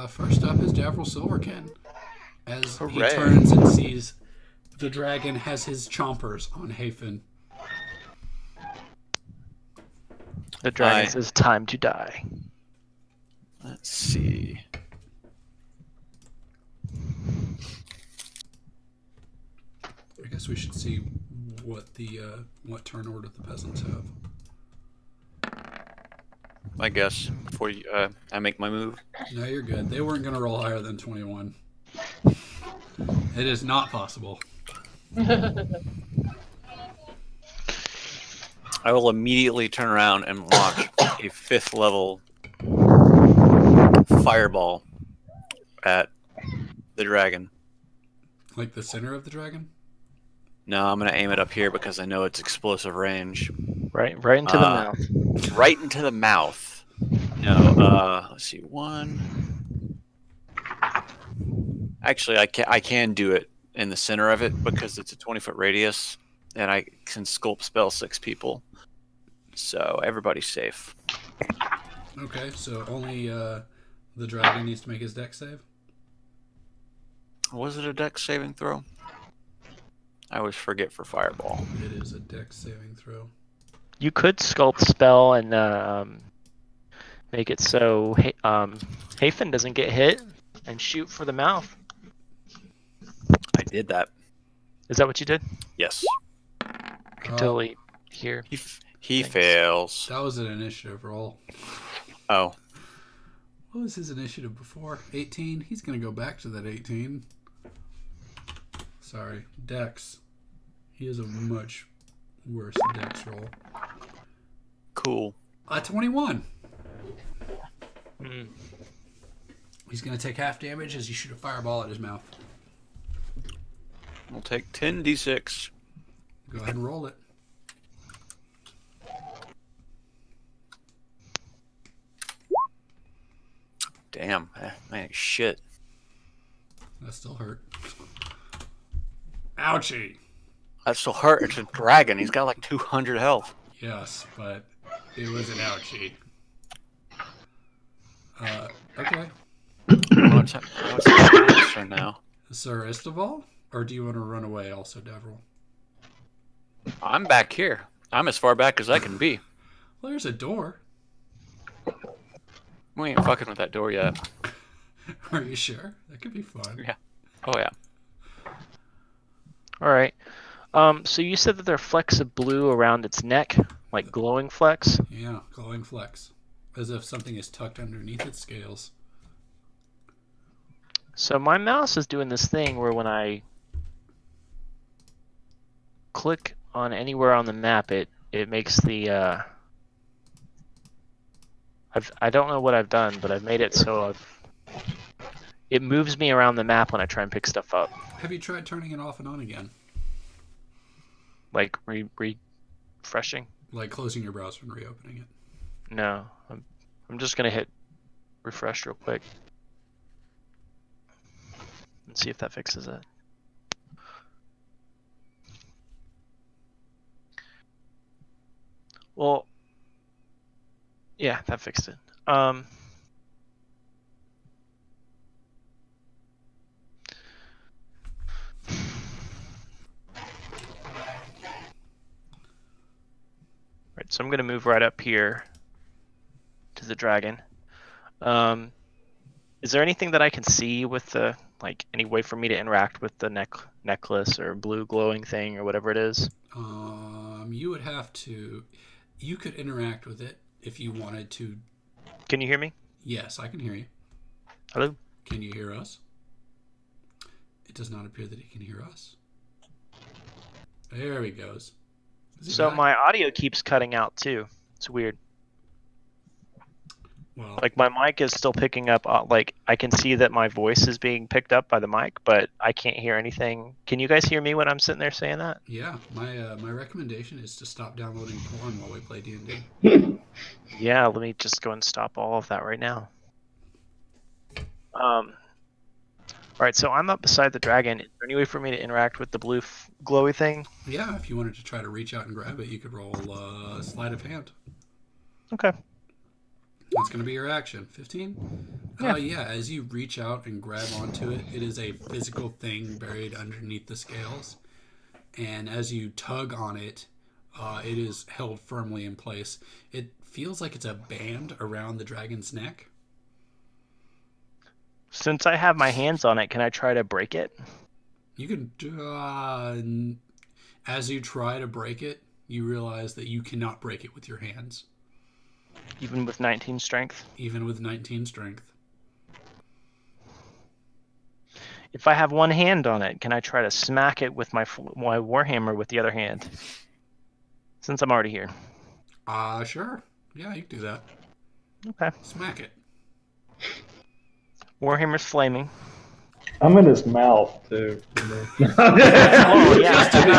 First up is Davril Silverkin, as he Hooray. turns and sees the dragon has his chompers on Hafen. The dragon Aye. says, "Time to die." Let's see. I guess we should see what the what turn order the peasants have. I guess before I make my move. No, you're good. They weren't going to roll higher than 21. It is not possible. I will immediately turn around and launch a 5th level fireball at the dragon. Like the center of the dragon? No, I'm gonna aim it up here because I know it's explosive range. Right into the mouth. Right into the mouth. No, let's see, 1. Actually, I can do it in the center of it because it's a 20-foot radius, and I can sculpt spell 6 people, so everybody's safe. Okay, so only the dragon needs to make his dex save? Was it a dex saving throw? I always forget for fireball. It is a dex saving throw. You could sculpt spell and make it so Hafen doesn't get hit and shoot for the mouth. I did that. Is that what you did? Yes. I can totally hear. He Thanks. fails. That was an initiative roll. Oh, What was his initiative before? 18? He's going to go back to that 18. Sorry. Dex. He has a much worse dex roll. cool. 21. Mm. He's going to take half damage as you shoot a fireball at his mouth. We'll take 10d6. Go ahead and roll it. Damn, man, shit. That still hurt. Ouchie. That's so hurt. It's a dragon. He's got like 200 health. Yes, but it was an ouchie. Okay. What's the turn now? Sir Istival? Or do you want to run away also, Devril? I'm back here. I'm as far back as I can be. Well, there's a door. We ain't fucking with that door yet. Are you sure? That could be fun. Yeah. Oh, yeah. All right. So you said that there are flecks of blue around its neck, like glowing flecks. Yeah, glowing flecks. As if something is tucked underneath its scales. So my mouse is doing this thing where when I click on anywhere on the map, it makes the I don't know what I've done, but I've made it so it moves me around the map when I try and pick stuff up, Have you tried turning it off and on again? like refreshing. Like closing your browser and reopening it? No, I'm just gonna hit refresh real quick and see if that fixes it. Well, yeah, that fixed it. Right, so I'm gonna move right up here to the dragon. Is there anything that I can see with the, like, any way for me to interact with the necklace or blue glowing thing or whatever it is? You would have to... You could interact with it if you wanted to. Can you hear me? Yes, I can hear you. Hello? Can you hear us? It does not appear that he can hear us. There he goes. Is he So back? my audio keeps cutting out too. It's weird. Well, Like my mic is still picking up. Like I can see that my voice is being picked up by the mic, but I can't hear anything. Can you guys hear me when I'm sitting there saying that? yeah. My recommendation is to stop downloading porn while we play D&D. Yeah. Let me just go and stop all of that right now. All right. So I'm up beside the dragon. Is there any way for me to interact with the blue glowy thing? Yeah, if you wanted to try to reach out and grab it, you could roll sleight of hand. Okay. That's going to be your action. 15? Yeah. Yeah, as you reach out and grab onto it, it is a physical thing buried underneath the scales. And as you tug on it, it is held firmly in place. It feels like it's a band around the dragon's neck. Since I have my hands on it, can I try to break it? You can, as you try to break it, you realize that you cannot break it with your hands, Even with 19 strength? even with 19 strength. If I have one hand on it, can I try to smack it with my warhammer with the other hand? Since I'm already here. Sure. Yeah, you can do that. Okay. Smack it. Warhammer's flaming. I'm in his mouth too. Oh yeah. Just to be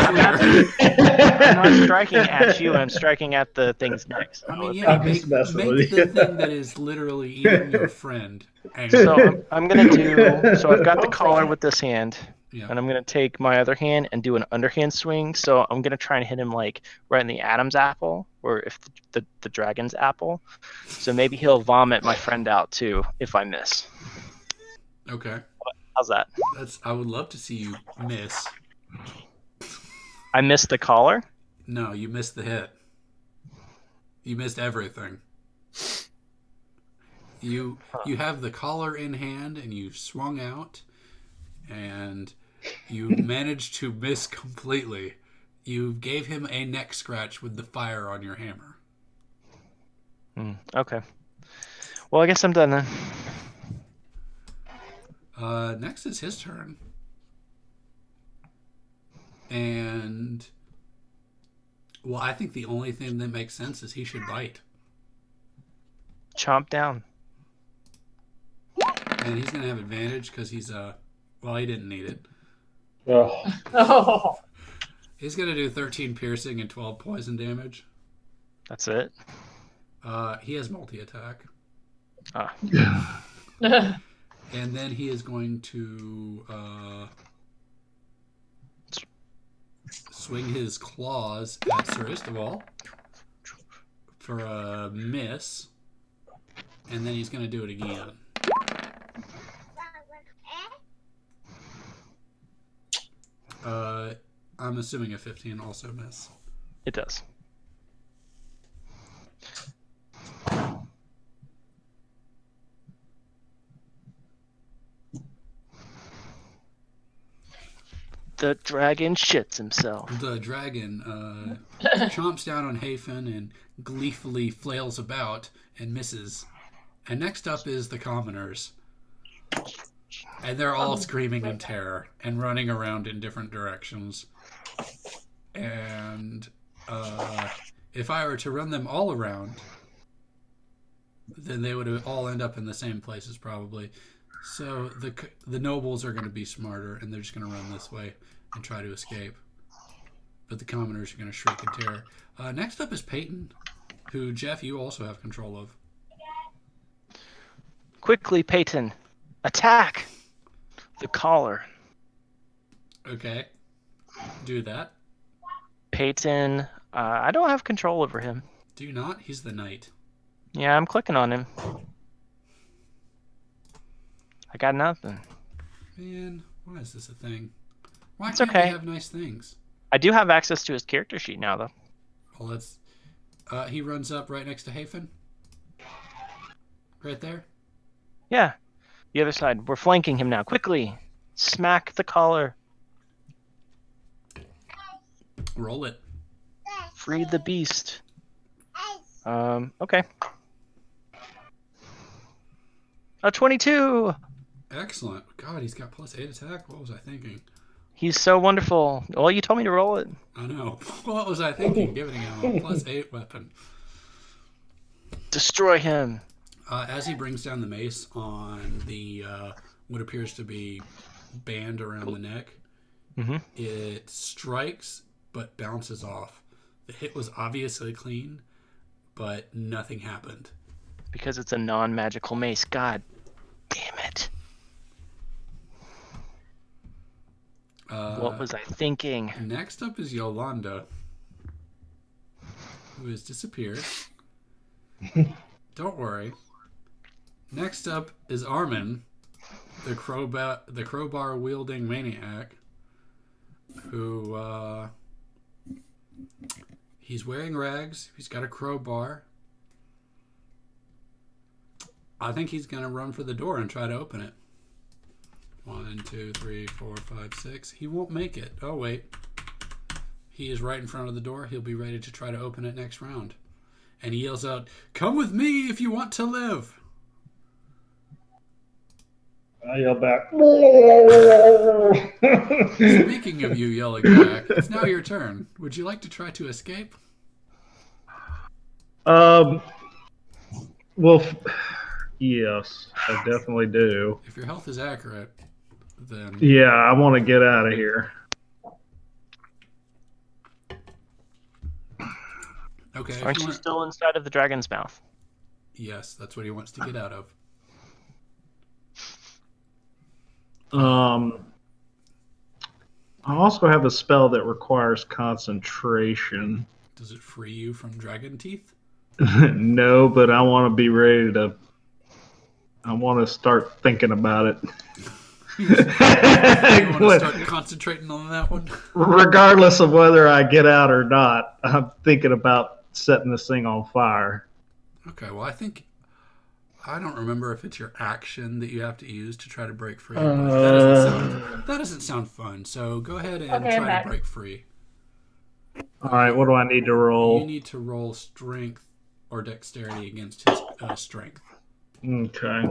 I'm not striking at you. I'm striking at the thing's neck. I mean, So yeah, I'm just messing make with the you. thing that is literally eating your friend angry. So I'm gonna do. So I've got the collar with this hand, Yeah. and I'm gonna take my other hand and do an underhand swing. So I'm gonna try and hit him like right in the Adam's apple, or if the dragon's apple. So maybe he'll vomit my friend out too if I miss. Okay. How's that? I would love to see you miss. I missed the collar. No, you missed the hit. You missed everything. You have the collar in hand and you swung out and you managed to miss completely. You gave him a neck scratch with the fire on your hammer. Okay. Well, I guess I'm done then. Next is his turn. And well, I think the only thing that makes sense is he should bite. Chomp down. And he's going to have advantage because he's well, he didn't need it. Oh, Oh, He's going to do 13 piercing and 12 poison damage. That's it. He has multi-attack. Ah. And then he is going to swing his claws at Sir Istaval for a miss. And then he's going to do it again. I'm assuming a 15 also miss. It does. The dragon shits himself. The dragon chomps down on Hafen and gleefully flails about and misses. And next up is the commoners. And they're all screaming in terror and running around in different directions. And if I were to run them all around, then they would all end up in the same places probably. So the nobles are going to be smarter, and they're just going to run this way and try to escape. But the commoners are going to shriek in terror. Next up is Peyton, who, Jeff, you also have control of. Quickly, Peyton. Attack! The collar. Okay. Do that. Peyton, I don't have control over him. Do you not? He's the knight. Yeah, I'm clicking on him. I got nothing. Man, why is this a thing? Why It's can't okay. we have nice things? I do have access to his character sheet now, though. Well, let's... he runs up right next to Hafen. Right there. Yeah. The other side. We're flanking him now. Quickly! Smack the collar. Roll it. Free the beast. Okay. A 22! Excellent. God, he's got +8 attack. What was I thinking? He's so wonderful. Well, you told me to roll it. I know. What was I thinking? Giving him a +8 weapon. Destroy him. As he brings down the mace on the what appears to be band around the neck, it strikes but bounces off. The hit was obviously clean, but nothing happened. Because it's a non-magical mace. God damn it. What was I thinking? Next up is Yolanda, who has disappeared. Don't worry. Next up is Armin, the crowbar wielding maniac, who he's wearing rags. He's got a crowbar. I think he's gonna run for the door and try to open it. 1, 2, 3, 4, 5, 6. He won't make it. Oh wait, he is right in front of the door. He'll be ready to try to open it next round. And he yells out, "Come with me if you want to live." I yell back. Speaking of you yelling back, it's now your turn. Would you like to try to escape? Well, yes, I definitely do. If your health is accurate, then Yeah, I want to get out of here. okay. if Aren't you you want- still inside of the dragon's mouth? Yes, that's what he wants to get out of. I also have a spell that requires concentration. Does it free you from dragon teeth? No, but I want to be ready to. I want to start thinking about it. You want to start concentrating on that one? Regardless of whether I get out or not, I'm thinking about setting this thing on fire. Okay, well, I don't remember if it's your action that you have to use to try to break free. But that doesn't sound fun. So go ahead and Okay, I'm try back. to break free. All right, what do I need to You roll? need to roll strength or dexterity against his strength. Okay.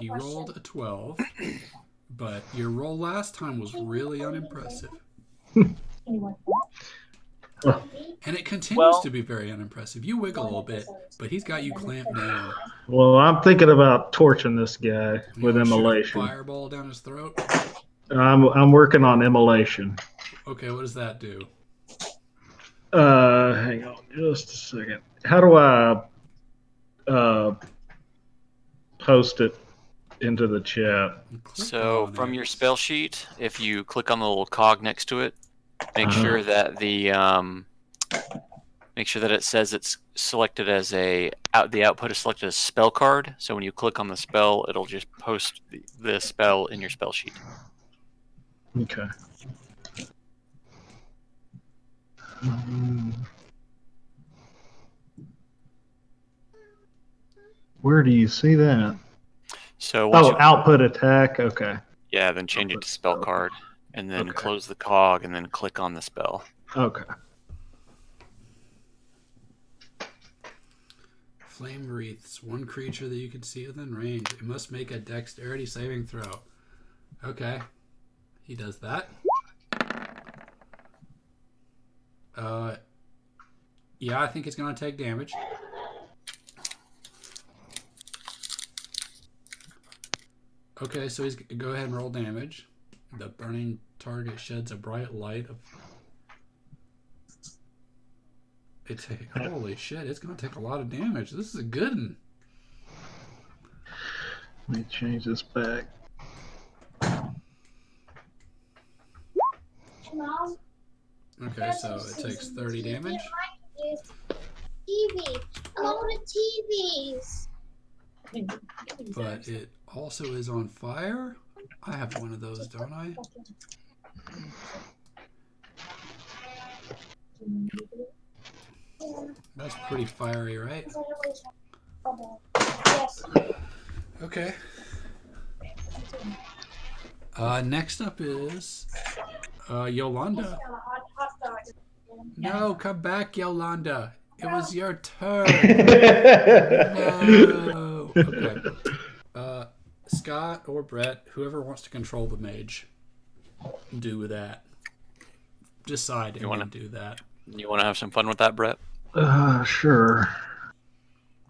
He rolled a 12, but your roll last time was really unimpressive. And it continues to be very unimpressive. You wiggle a little bit, but he's got you clamped down. Well, I'm thinking about torching this guy You with wanna shoot a immolation. fireball down his throat. I'm working on immolation. Okay, what does that do? Hang on just a second. How do I post it into the chat? Click So on from it. your spell sheet, if you click on the little cog next to it, make Uh-huh. sure that it says it's selected as the output is selected as spell card. So when you click on the spell, it'll just post the spell in your spell sheet. Okay. Where do you see that? So once you, Output attack. Okay. yeah, then change it to spell card, and then Okay. close the cog, and then click on the spell. Okay. Flame wreaths. One creature that you can see within range. It must make a dexterity saving throw. Okay. He does that. Yeah, I think it's going to take damage. Okay, so he's go ahead and roll damage. The burning target sheds a bright light of. Holy shit! It's gonna take a lot of damage. This is a good one. Let me change this back. Mom, Okay, so it takes 30 damage. TV. A lot of TVs. But it also is on fire. I have one of those, don't I? That's pretty fiery, right? Yes. Okay. Next up is Yolanda. No, come back, Yolanda. It was your turn. No. Okay. Scott or Brett, whoever wants to control the mage, do that. Decide and then do that. You want to have some fun with that, Brett? Sure.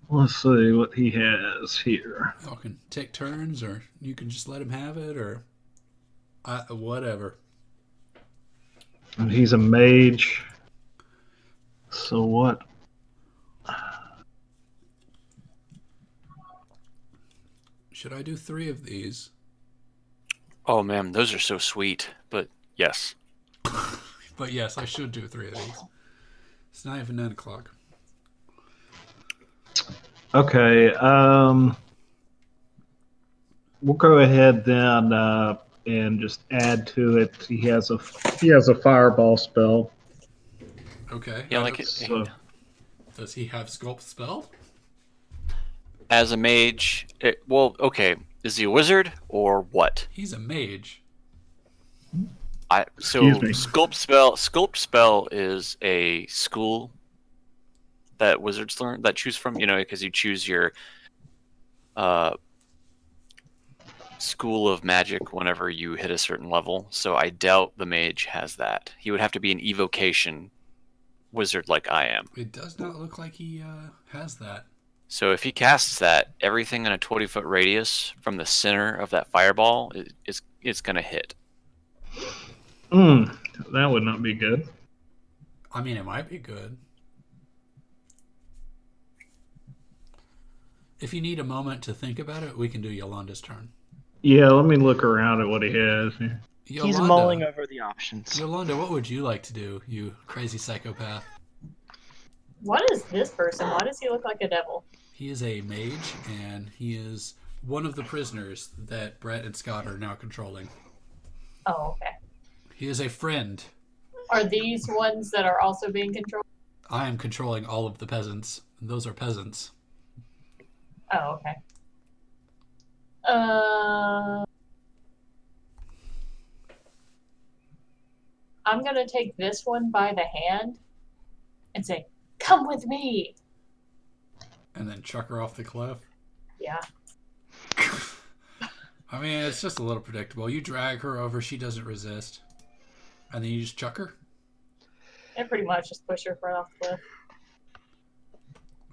Let's see what he has here. Y'all can take turns, or you can just let him have it, or whatever. And he's a mage. So what? Should I do 3 of these? Oh man, those are so sweet. But yes. But yes, I should do 3 of these. It's not even 9 o'clock. Okay. We'll go ahead then and just add to it. He has a fireball spell. Okay. Yeah, like So, Does he have sculpt spell? as a mage. Okay. Is he a wizard or what? He's a mage. Excuse me. Sculpt spell is a school that wizards learn that choose from. Because you choose your school of magic whenever you hit a certain level. So I doubt the mage has that. He would have to be an evocation wizard like I am. It does not look like he has that. So if he casts that, everything in a 20-foot radius from the center of that fireball is going to hit. that would not be good. I mean, it might be good. If you need a moment to think about it, we can do Yolanda's turn. Yeah, let me look around at what he has here. He's mulling over the options. Yolanda, what would you like to do, you crazy psychopath? What is this person? Why does he look like a devil? He is a mage, and he is one of the prisoners that Brett and Scott are now controlling. Oh, okay. He is a friend. Are these ones that are also being controlled? I am controlling all of the peasants. Those are peasants. Oh, okay. I'm gonna take this one by the hand and say, "Come with me." And then chuck her off the cliff. Yeah. I mean, it's just a little predictable. You drag her over, she doesn't resist. And then you just chuck her? And pretty much just push her right off the cliff.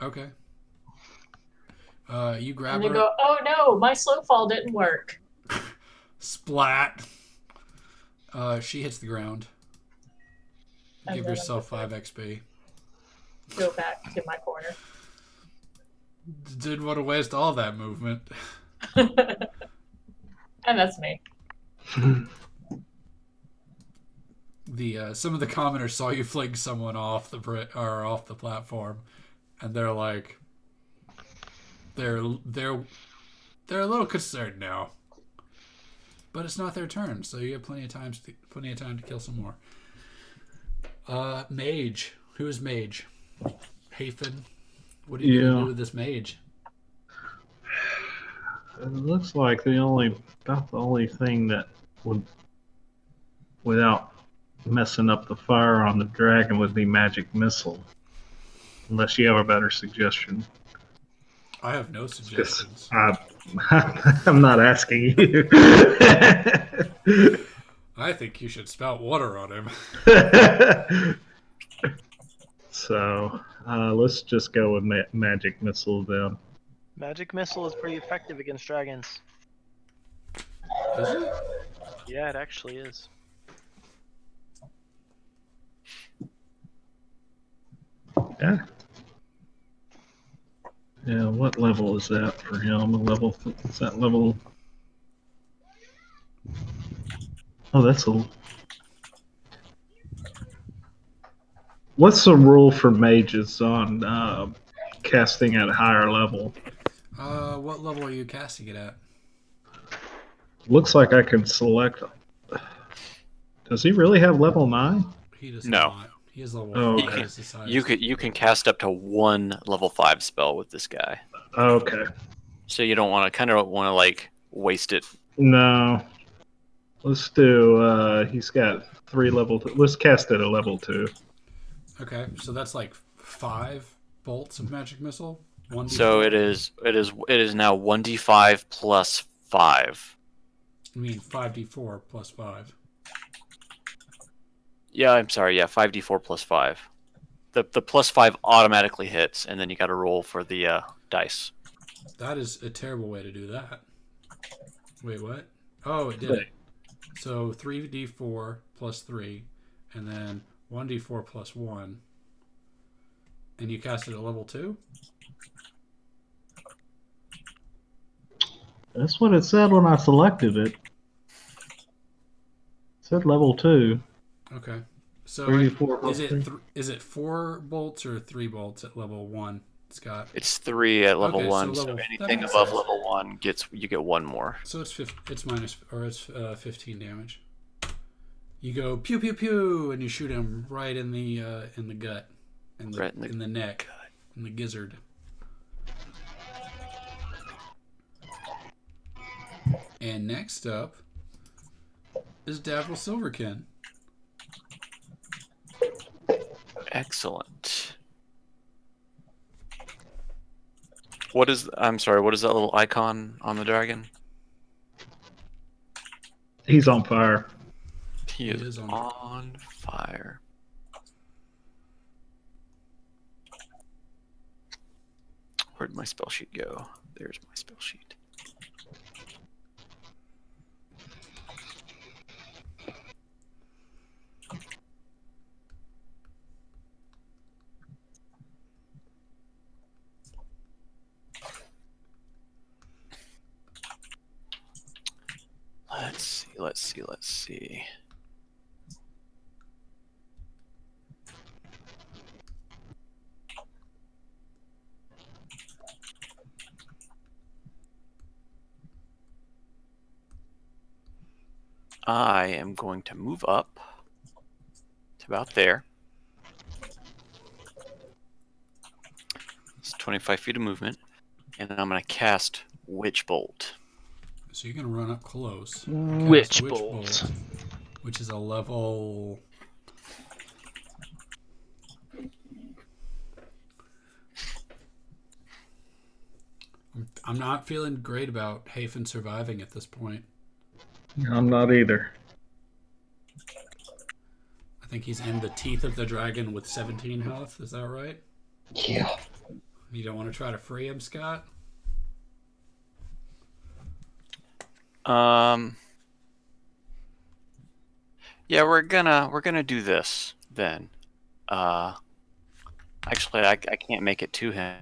Okay. You grab And her. they go, "Oh no, my slow fall didn't work." Splat. She hits the ground. And Give then yourself 5 XP. Go back to my corner. Didn't want to waste all that movement. And that's me. Some of the commoners saw you fling someone off off the platform, and they're like, they're a little concerned now. But it's not their turn, so you have plenty of time to kill some more. Mage. Who is mage? Hafen. What are you gonna do with this mage? It looks like about the only thing that would, without messing up the fire on the dragon, would be magic missile. Unless you have a better suggestion. I have no suggestions. I'm not asking you. I think you should spout water on him. So let's just go with magic missile then. Magic missile is pretty effective against dragons. Is it? Yeah, it actually is. Yeah. Yeah, what level is that for him? Is that level? Oh, that's a. What's the rule for mages on casting at a higher level? What level are you casting it at? Looks like I can select. Does he really have level 9? He does No. not. He has level Oh, 5 okay. as his highest. You can cast up to 1 level 5 spell with this guy. Okay. So you don't want to like waste it. No. Let's do. He's got 3 level. Let's cast it at level 2. Okay, so that's like 5 bolts of magic missile. 1d4. So it is now 1d5 plus 5. I mean 5d4 plus 5. Yeah, I'm sorry. Yeah, 5d4 plus 5. The plus 5 automatically hits, and then you got to roll for the dice. That is a terrible way to do that. Wait, what? Oh, it did But- it. So 3d4 plus 3, and then 1d4 plus 1. And you cast it at level 2? That's what it said when I selected it. It said level 2. Okay. So 3d4 plus is it 3. is it 4 bolts or 3 bolts at level 1, Scott? It's 3 at level Okay, so 1, so, level- that anything makes above sense. level 1 you get 1 more. So it's minus, or it's 15 damage. You go pew pew pew, and you shoot him right in the gut, Right in the neck, in the gizzard. And next up is Davril Silverkin. Excellent. I'm sorry, what is that little icon on the dragon? He's on fire. He He is is on- on fire. Where'd my spell sheet go? There's my spell sheet. Let's see. I am going to move up to about there. It's 25 feet of movement, and then I'm going to cast Witch Bolt. So you're gonna run up close. Witch Cast Bolt. which is a level. I'm not feeling great about Hafen surviving at this point. I'm not either. I think he's in the teeth of the dragon with 17 health. Is that right? Yeah. You don't want to try to free him, Scott? Yeah, we're gonna do this then. Actually, I can't make it to him.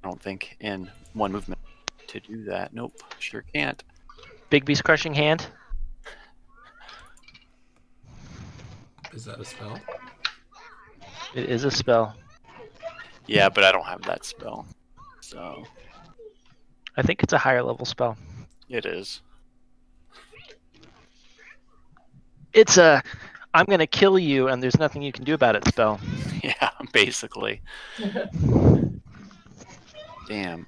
I don't think in one movement to do that. Nope, sure can't. Big Beast Crushing Hand. Is that a spell? It is a spell. Yeah, but I don't have that spell, so I think it's a higher level spell. it is. It's a I'm gonna kill you and there's nothing you can do about it spell. Yeah, basically. Damn.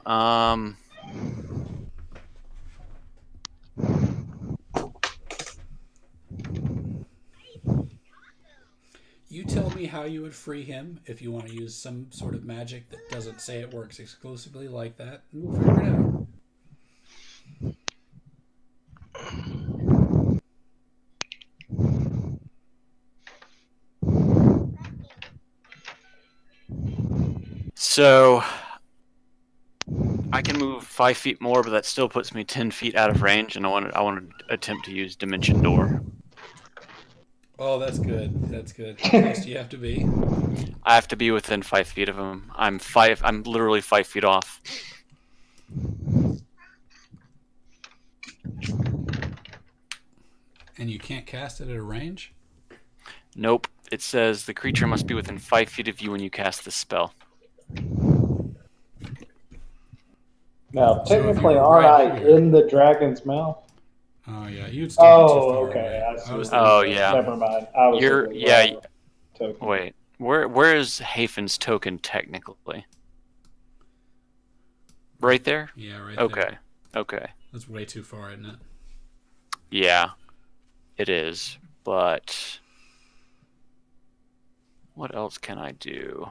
You tell me how you would free him if you want to use some sort of magic that doesn't say it works exclusively like that, and we'll figure it out. So I can move 5 feet more, but that still puts me 10 feet out of range, and I want to attempt to use Dimension Door. Oh, that's good. That's good. How close do you have to be? I have to be within 5 feet of him. I'm literally 5 feet off. And you can't cast it at a range? Nope. It says the creature must be within 5 feet of you when you cast this spell. Now, So if technically, you're aren't right I here- in the dragon's mouth? Oh, yeah. You'd still be too Oh, far okay. away. I see. was Oh, thinking- yeah. Never mind. I was You're thinking yeah. wrong token. Wait. Where is Hafen's token technically? Right there. Yeah, right Okay. there. Okay. That's way too far, isn't it? Yeah, it is. But what else can I do?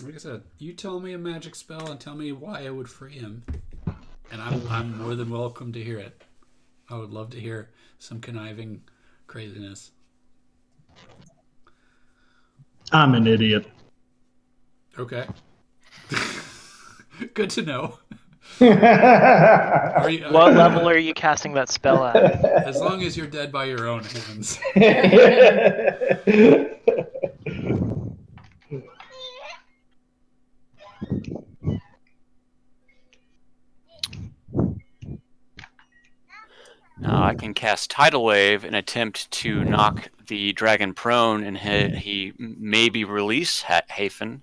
Like I said, you tell me a magic spell and tell me why I would free him. And I'm more than welcome to hear it. I would love to hear some conniving craziness. I'm an idiot. Okay. Good to know. Are you, What level are you casting that spell at? as long as you're dead by your own hands. Now I can cast Tidal Wave and attempt to knock the dragon prone, and he maybe release Hafen.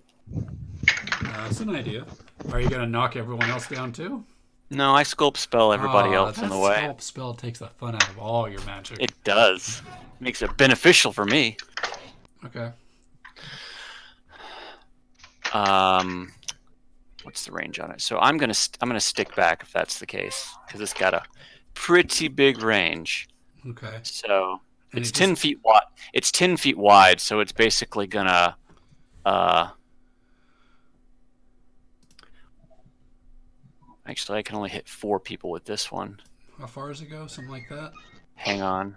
That's an idea. Are you going to knock everyone else down too? No, I sculpt spell everybody else in the way. That sculpt spell takes the fun out of all your magic. It does. Makes it beneficial for me. Okay. What's the range on it? So I'm gonna stick back if that's the case, because it's got a pretty big range. Okay. So And it's it 10 just- feet wide. It's 10 feet wide, so it's basically gonna actually I can only hit 4 people with this one. How far does it go? Something like that? Hang on.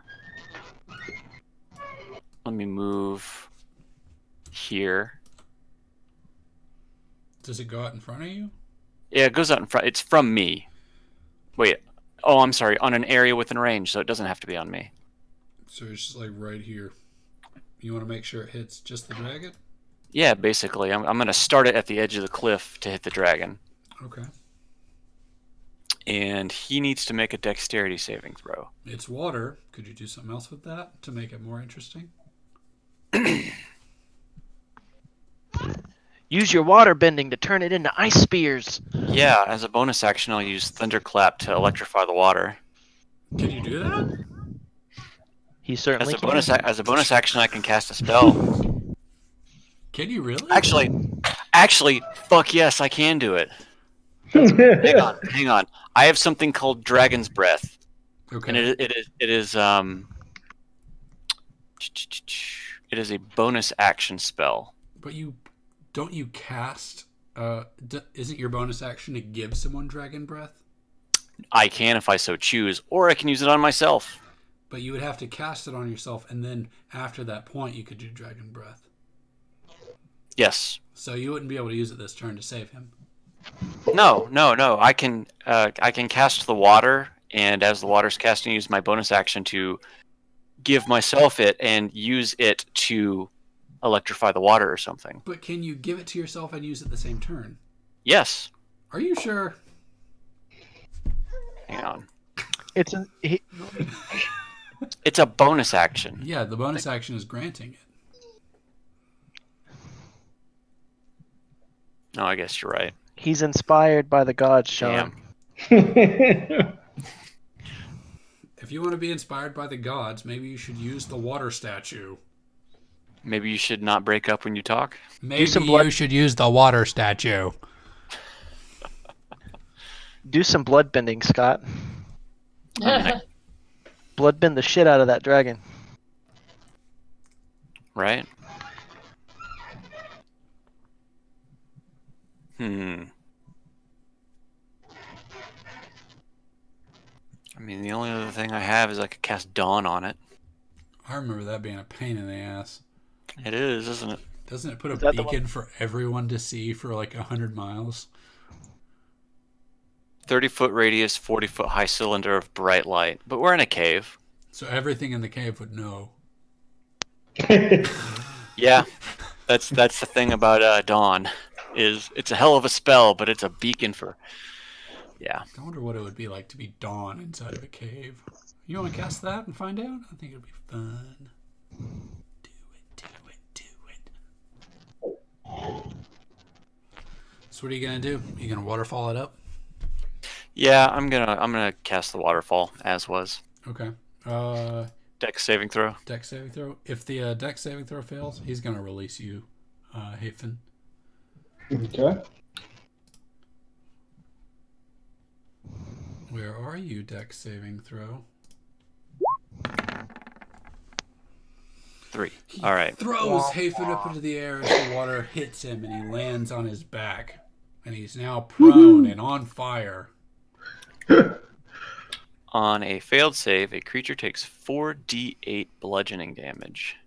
Let me move here. Does it go out in front of you? Yeah, it goes out in front. It's from me. Wait. Oh, I'm sorry. On an area within range, so it doesn't have to be on me. So it's just like right here. You want to make sure it hits just the dragon? Yeah, basically. I'm going to start it at the edge of the cliff to hit the dragon. Okay. And he needs to make a dexterity saving throw. It's water. Could you do something else with that to make it more interesting? Use your water bending to turn it into ice spears. Yeah, as a bonus action, I'll use Thunderclap to electrify the water. Can you do that? He certainly As a can. as a bonus action, I can cast a spell. Can you really? Actually, fuck yes, I can do it. Hang on. I have something called Dragon's Breath, Okay. and it is a bonus action spell. But don't you cast? Isn't your bonus action to give someone dragon breath? I can if I so choose, or I can use it on myself. But you would have to cast it on yourself, and then after that point, you could do dragon breath. Yes. So you wouldn't be able to use it this turn to save him. No. I can cast the water, and as the water's casting, use my bonus action to give myself it and use it to electrify the water or something. But can you give it to yourself and use it the same turn? Yes. Are you sure? Hang on. It's It's a bonus action. Yeah, the bonus action is granting it. No, I guess you're right. he's inspired by the gods, Sean. Damn. If you want to be inspired by the gods, maybe you should use the water statue. Maybe you should not break up when you talk. Maybe some blood- you should use the water statue. Do some blood bending, Scott. Okay. Blood bend the shit out of that dragon. Right? I mean, the only other thing I have is I could cast Dawn on it. I remember that being a pain in the ass. It is, isn't it? Doesn't it put a Is that the beacon for everyone to see for like 100 miles? 30-foot radius, 40-foot high cylinder of bright light. But we're in a cave. So everything in the cave would know. Yeah, that's the thing about Dawn. Is it's a hell of a spell, but it's a beacon for. Yeah. I wonder what it would be like to be Dawn inside of a cave. You want to cast that and find out? I think it'd be fun. Do it. So what are you gonna do? You gonna waterfall it up? Yeah, I'm gonna cast the waterfall as was. Okay. Dex saving throw. Dex saving throw. If the dex saving throw fails, he's gonna release you, Hafen. Okay. Where are you, dex saving throw? 3. All right. Throws Hafen up into the air as the water hits him, and he lands on his back, and he's now prone and on fire. On a failed save, a creature takes 4d8 bludgeoning damage.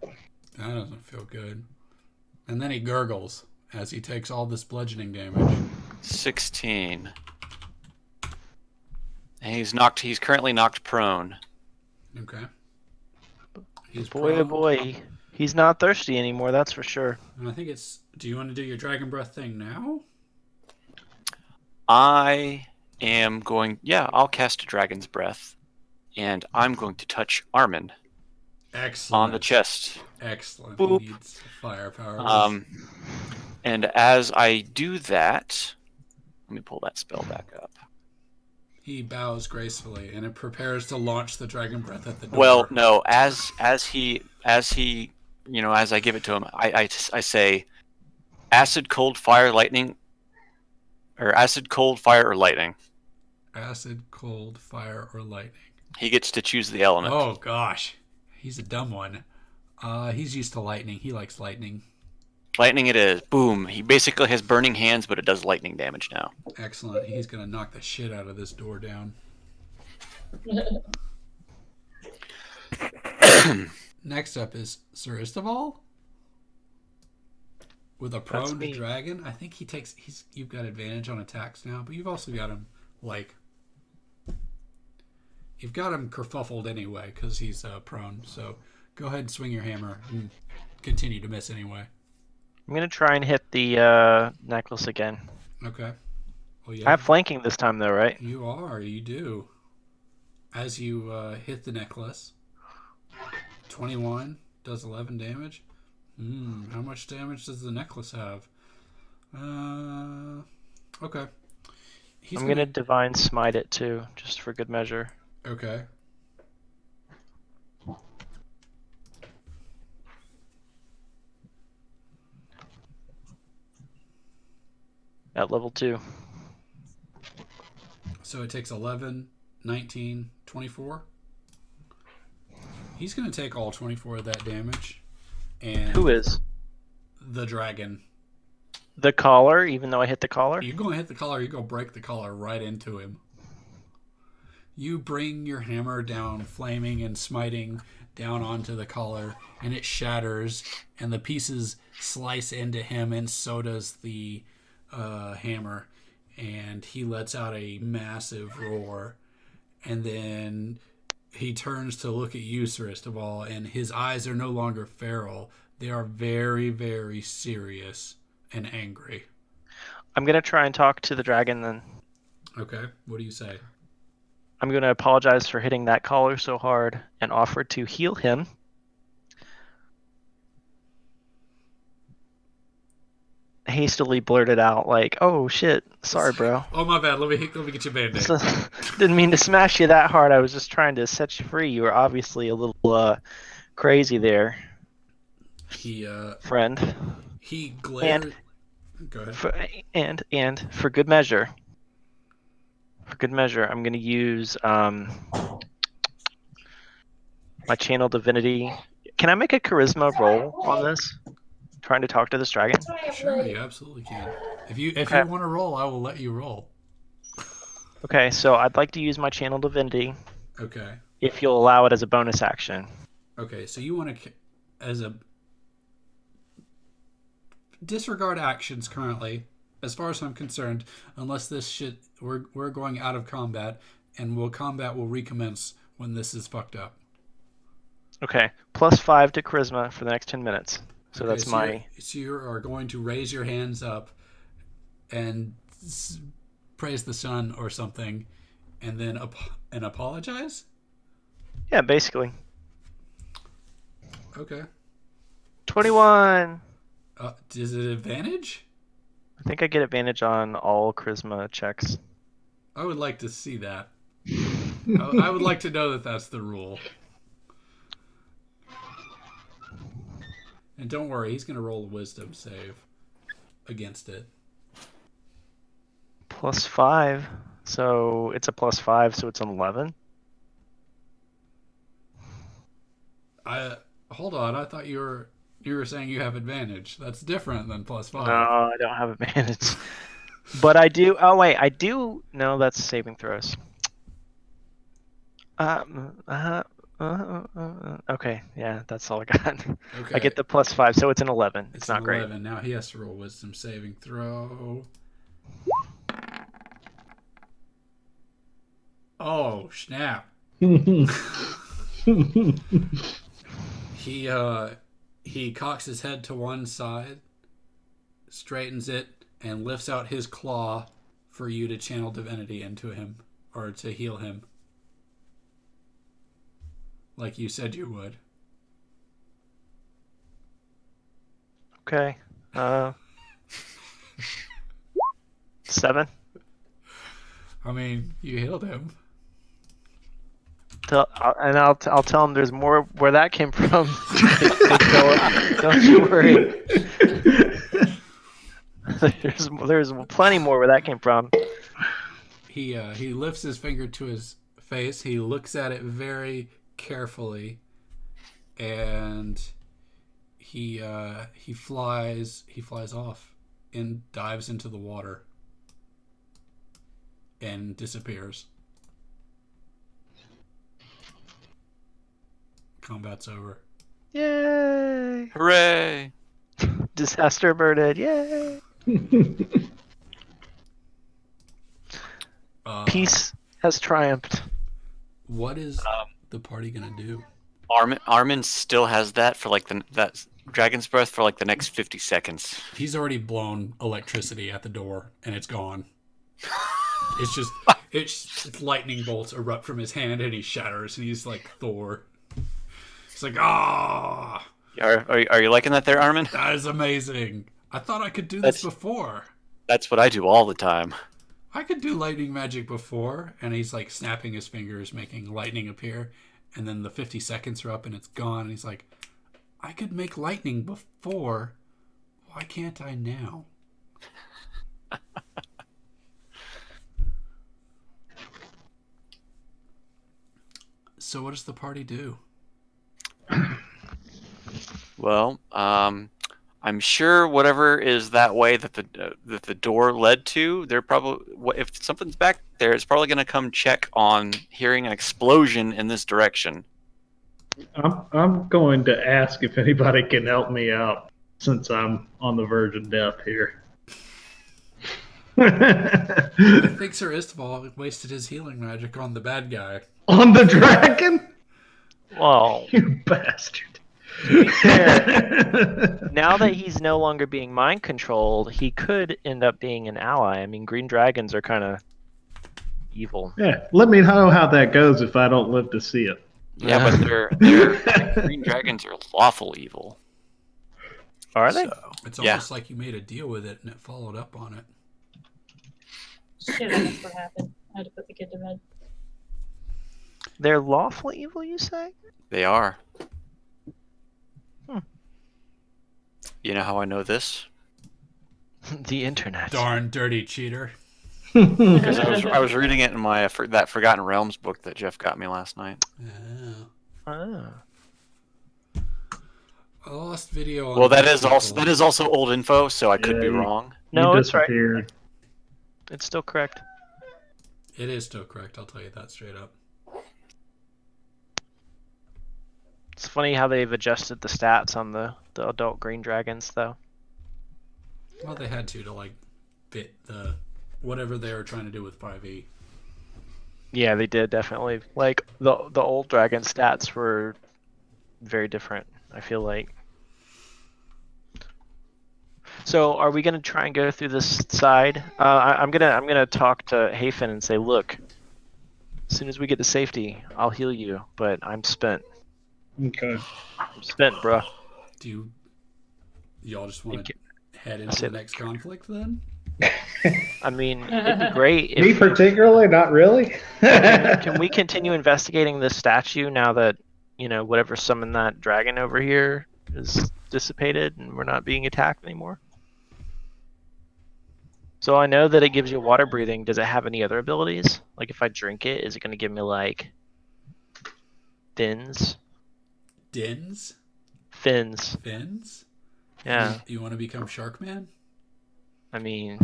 That doesn't feel good. And then he gurgles as he takes all this bludgeoning damage. 16. And he's currently knocked prone. Okay. He's Boy, oh prone. boy. He's not thirsty anymore, that's for sure. And I think it's... Do you want to do your Dragon Breath thing now? I am going... Yeah, I'll cast a Dragon's Breath. And I'm going to touch Armin Excellent. on the chest. Excellent. Boop. He needs firepower. And as I do that... Let me pull that spell back up. He bows gracefully and it prepares to launch the Dragon Breath at the door. Well, no, as he, as I give it to him, I say, acid, cold, fire, lightning, or acid, cold, fire, or lightning. Acid, cold, fire, or lightning. He gets to choose the element. Oh gosh, he's a dumb one. He's used to lightning. He likes lightning. Lightning it is. Boom. He basically has burning hands, but it does lightning damage now. Excellent. He's gonna knock the shit out of this door down. Next up is Sir Istaval with a prone to me. dragon. I think you've got advantage on attacks now, but you've also got him you've got him kerfuffled anyway because he's prone. So go ahead and swing your hammer and continue to miss anyway. I'm going to try and hit the necklace again. Okay. Well, yeah. I have flanking this time, though, right? You do. As you hit the necklace, 21 does 11 damage. How much damage does the necklace have? Okay. I'm going to Divine Smite it, too, just for good measure. Okay. At level 2. So it takes 11, 19, 24. He's going to take all 24 of that damage. And Who is? the dragon. The collar, even though I hit the collar? You go hit the collar, you go break the collar right into him. You bring your hammer down, flaming and smiting down onto the collar, and it shatters, and the pieces slice into him, and so does the hammer. And he lets out a massive roar, and then he turns to look at you, Sir Istaval, and his eyes are no longer feral. They are very, very serious and angry. I'm going to try and talk to the dragon then. Okay, what do you say? I'm going to apologize for hitting that collar so hard and offer to heal him. Hastily blurted out like, "Oh shit, sorry, bro. Oh my bad. Let me get you a band-aid. Didn't mean to smash you that hard. I was just trying to set you free. You were obviously a little crazy there, friend." He glared. Go ahead. And for good measure, I'm going to use my channel divinity. Can I make a charisma roll on this? Trying to talk to this dragon? Sure, you absolutely can. If you Okay. want to roll, I will let you roll. Okay, so I'd like to use my channel divinity Okay. if you'll allow it as a bonus action. Okay, so you want to, as a disregard actions currently, as far as I'm concerned, unless this shit we're going out of combat, and combat will recommence when this is fucked up. Okay, +5 to charisma for the next 10 minutes. So Okay, that's my. So you are going to raise your hands up and praise the sun or something, and then apologize. Yeah, basically. Okay. 21. Is it advantage? I think I get advantage on all charisma checks. I would like to see that. I would like to know that that's the rule. And don't worry, he's going to roll a wisdom save against it. +5. So it's a +5, so it's an 11. Hold on, I thought you were saying you have advantage. That's different than +5. No, I don't have advantage. But I do. Oh wait, I do. No, that's saving throws. Okay, yeah, that's all I got. Okay. I get the +5, so it's an 11. It's not an great. 11. Now he has to roll wisdom saving throw. Oh, snap. He cocks his head to one side, straightens it, and lifts out his claw for you to channel divinity into him, or to heal him. Like you said you would. Okay. 7. I mean, you healed him. I'll tell him there's more where that came from. Don't you worry. There's plenty more where that came from. He lifts his finger to his face. He looks at it very carefully, and he flies off and dives into the water and disappears. Combat's over. Yay! Hooray! Disaster averted. Yay! Peace has triumphed. What is the party gonna do? Armin still has that for like that dragon's breath for like the next 50 seconds. He's already blown electricity at the door, and it's gone. It's just it's lightning bolts erupt from his hand, and he shatters, and he's like Thor. It's like, ah! Are you liking that there, Armin? That is amazing. I thought I could do this before. That's what I do all the time. I could do lightning magic before, and he's like snapping his fingers, making lightning appear, and then the 50 seconds are up and it's gone, and he's like, I could make lightning before. Why can't I now? So what does the party do? Well, I'm sure whatever is that way that the door led to, they're probably, if something's back there, it's probably going to come check on hearing an explosion in this direction. I'm going to ask if anybody can help me out since I'm on the verge of death here. I think Sir Istval wasted his healing magic on the bad guy. On the dragon? Well, You bastard. to be fair, now that he's no longer being mind controlled, he could end up being an ally. I mean, green dragons are kind of evil. Yeah, let me know how that goes if I don't live to see it. Yeah, but they're green dragons are lawful evil. Are they? So, It's yeah. almost like you made a deal with it and it followed up on it. Shit, that's what happened. I had to put the kid to bed. They're lawful evil, you say? They are. Hmm. You know how I know this? The internet. Darn dirty cheater. Because I was reading it in my that Forgotten Realms book that Jeff got me last night. Yeah. Ah. I lost video on Well, that people. is also old info, so I could Yeah, be you- wrong. No, You it's right. disappeared. It's still correct. It is still correct, I'll tell you that straight up. It's funny how they've adjusted the stats on the adult green dragons, though. Well, they had to like fit the whatever they were trying to do with 5e. Yeah, they did definitely. Like the old dragon stats were very different, I feel like. So, are we gonna try and go through this side? I'm gonna talk to Hafen and say, look, as soon as we get to safety, I'll heal you, but I'm spent. Okay. I'm spent, bruh. Do y'all just want to head into That's the it. next conflict then? I mean, it'd be great Me if particularly? Not really. can we continue investigating this statue now that, whatever summoned that dragon over here is dissipated and we're not being attacked anymore? So I know that it gives you water breathing. Does it have any other abilities? Like if I drink it, is it going to give me like fins? Dins? Fins. Fins? Yeah. You want to become Shark Man? I mean,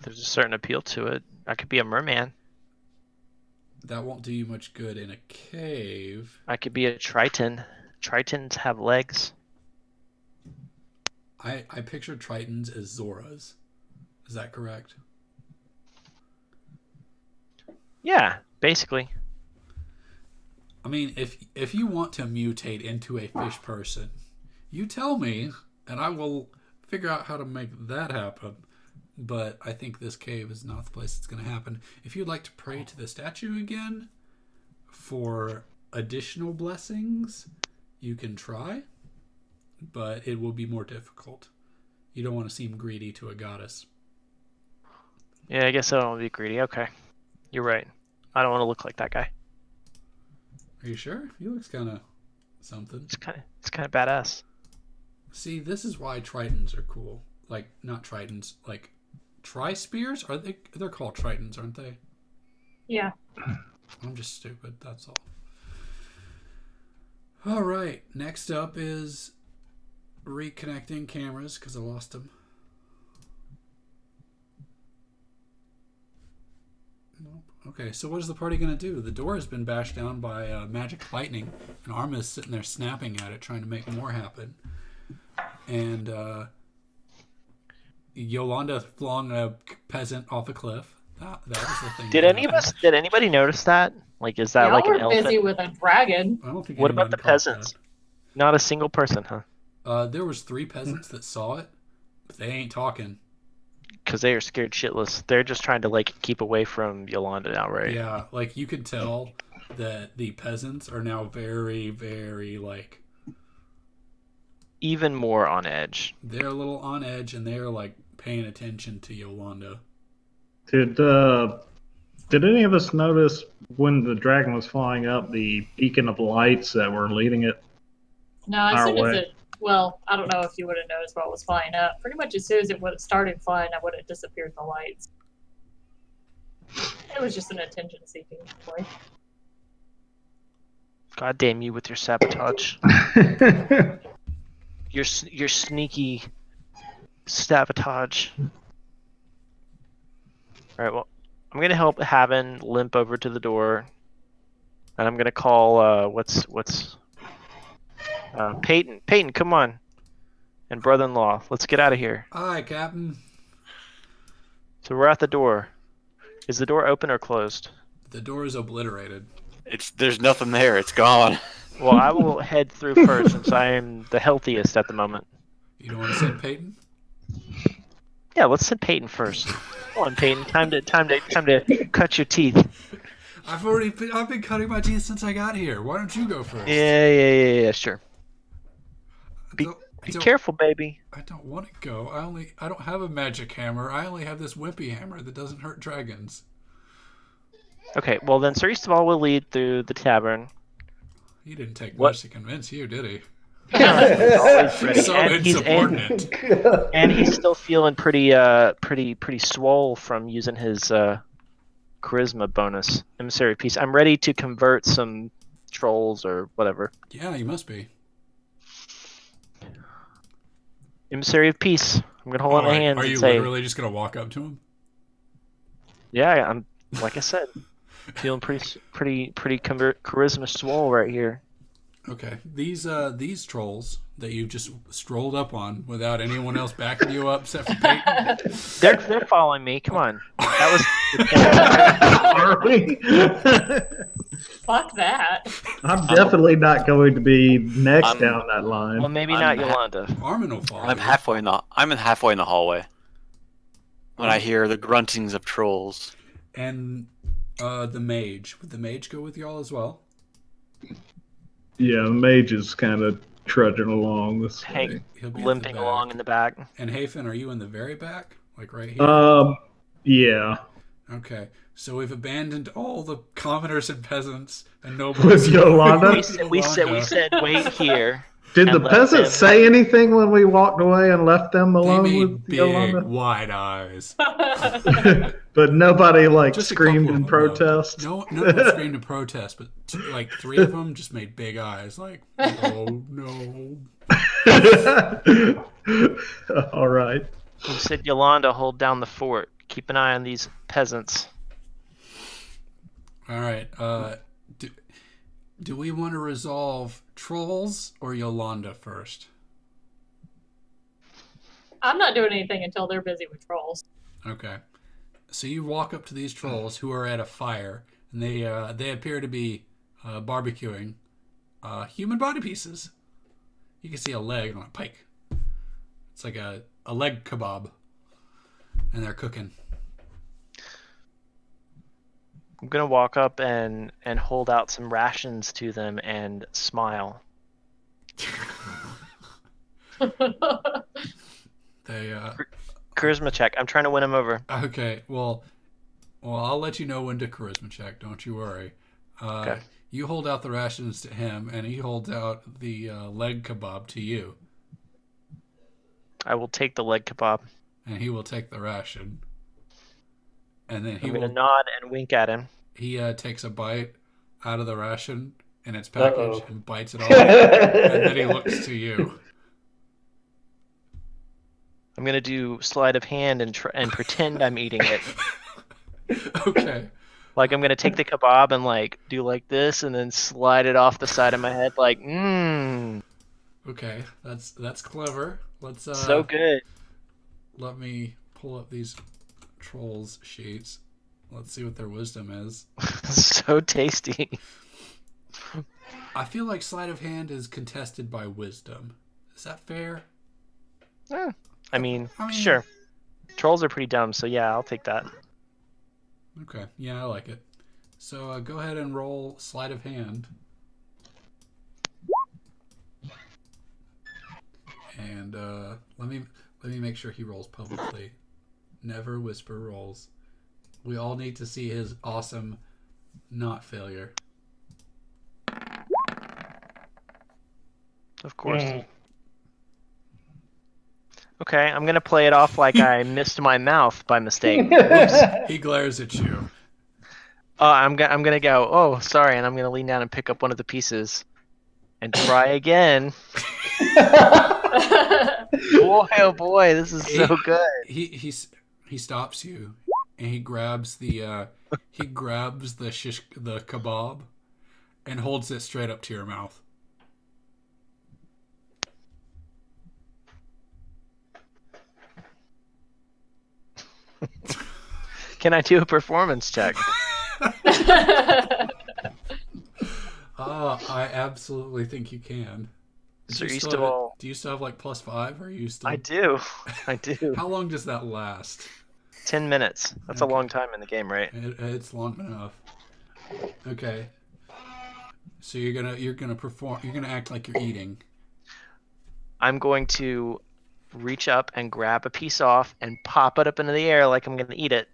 There's a certain appeal to it. I could be a merman. That won't do you much good in a cave. I could be a Triton. Tritons have legs. I picture Tritons as Zoras. Is that correct? Yeah, basically. I mean, if you want to mutate into a fish person, you tell me, and I will figure out how to make that happen. But I think this cave is not the place it's going to happen. If you'd like to pray to the statue again for additional blessings, you can try, but it will be more difficult. You don't want to seem greedy to a goddess. Yeah, I guess I don't want to be greedy. Okay. You're right. I don't want to look like that guy. Are you sure? He looks kind of something. It's kind of badass. See, this is why Tritons are cool. Like, not Tritons, like Tri-Spears? They're called Tritons, aren't they? Yeah. I'm just stupid, that's all. All right, next up is reconnecting cameras because I lost them. Okay, so what is the party going to do? The door has been bashed down by magic lightning, and Arma is sitting there snapping at it, trying to make more happen. And Yolanda flung a peasant off a cliff. That was the thing. Did anybody notice that? Like, is that Y'all like an were elephant? busy with a dragon. I don't think What anyone about the caught peasants? Not a single person, huh? that. There was 3 peasants that saw it, but they ain't talking. Because they are scared shitless. They're just trying to like keep away from Yolanda now, right? Yeah, like you could tell that the peasants are now very, very like Even more on edge. they're a little on edge, and they're like paying attention to Yolanda. Did any of us notice when the dragon was flying up the beacon of lights that were leading it? No, as Our soon as way. it, well, I don't know if you would have noticed what was flying up. Pretty much as soon as it would have started flying, I would have disappeared in the lights. It was just an attention-seeking play. God damn you with your sabotage. Your sneaky sabotage. All right, well, I'm gonna help Haven limp over to the door, and I'm gonna call Peyton. Peyton, come on, and brother-in-law, let's get out of here. Aye, Captain. So we're at the door. Is the door open or closed? The door is obliterated. There's nothing there. It's gone. Well, I will head through first since I am the healthiest at the moment. You don't want to send Peyton? Yeah, let's send Peyton first. Come on, Peyton. Time to cut your teeth. I've been cutting my teeth since I got here. Why don't you go first? Yeah, sure. Be I don't- careful, baby. I don't want to go. I don't have a magic hammer. I only have this wimpy hammer that doesn't hurt dragons. Okay, well then Sir Eastaval will lead through the tavern. He didn't take What? much to convince you, did he? He's always ready. So and insubordinate. and he's still feeling pretty swole from using his charisma bonus. Emissary of Peace. I'm ready to convert some trolls or whatever. Yeah, you must be. Emissary of Peace. I'm gonna hold out my Alright, hands are and you say, literally just gonna walk up to him? yeah, I'm like I said, feeling pretty charisma swole right here. Okay. These trolls that you just strolled up on without anyone else backing you up except for Peyton. They're following me. Come on. That Are we? Fuck that. I'm definitely not going to be next I'm- down that line. well, maybe I'm not Yolanda. Armin will follow I'm you. halfway in the hallway when I hear the gruntings of trolls. And the mage. Would the mage go with y'all as well? Yeah, the mage is kind of trudging along this Hank way. He'll be at the limping back. along in the back. And Hafen, are you in the very back? Like right here? Yeah. Okay. So we've abandoned all the commoners and peasants and With nobles. Yolanda? We said wait here. Did And the let peasants them- say anything when we walked away and left them They alone made with big, Yolanda? wide eyes. But nobody Just a screamed couple in of them, though. protest. No one screamed in protest, but like 3 of them just made big eyes, like, oh no. All right. We said Yolanda hold down the fort. keep an eye on these peasants. All right. Do we want to resolve trolls or Yolanda first? I'm not doing anything until they're busy with trolls. Okay. So you walk up to these trolls who are at a fire, and they appear to be barbecuing human body pieces. You can see a leg on a pike. It's like a leg kebab, and they're cooking. I'm gonna walk up and hold out some rations to them and smile. They Charisma check. I'm trying to win them over. okay. Well, I'll let you know when to charisma check. Don't you worry. Okay. You hold out the rations to him, and he holds out the leg kebab to you, I will take the leg kebab. and he will take the ration. And then I'm gonna nod and wink at him. he takes a bite out of the ration in its package Uh-oh. and bites it off, and then he looks to you. I'm gonna do sleight of hand and pretend I'm eating it. Okay. Like I'm gonna take the kebab and like do like this and then slide it off the side of my head like Okay. That's clever. Let's so good. let me pull up these trolls sheets. Let's see what their wisdom is. So tasty. I feel like sleight of hand is contested by wisdom. Is that fair? I mean, I mean- sure. Trolls are pretty dumb, so yeah, I'll take that. Okay. Yeah, I like it. So go ahead and roll sleight of hand. And let me make sure he rolls publicly. Never whisper rolls. We all need to see his awesome not failure. Of course. Okay, I'm gonna play it off like I missed my mouth by mistake. Oops. He glares at you. I'm gonna go. Oh, sorry, and I'm gonna lean down and pick up one of the pieces, and try again. Boy, oh boy, this is so good. He stops you, and he grabs the the kebab, and holds it straight up to your mouth. Can I do a performance check? I absolutely think you can. So Do you still still- have, do you still have like +5? Or are you still? I do. I do. How long does that last? 10 minutes. That's Okay. a long time in the game, right? It's long enough. Okay. So you're gonna perform. You're gonna act like you're eating. I'm going to reach up and grab a piece off and pop it up into the air like I'm going to eat it.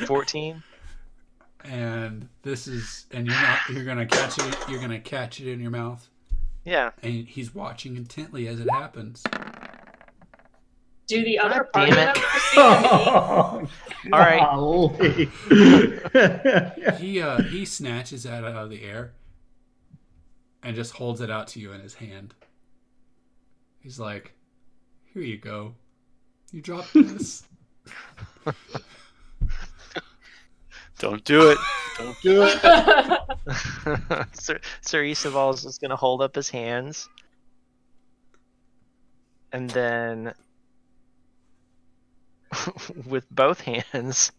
14. And you're gonna catch it in your mouth. Yeah. And he's watching intently as it happens. Do the other God party damn it. members see him eat? All right. Golly. He snatches it out of the air and just holds it out to you in his hand. He's like, "Here you go. You dropped this." Don't do it. Don't do it. Sir Isaval is just going to hold up his hands. And then, with both hands,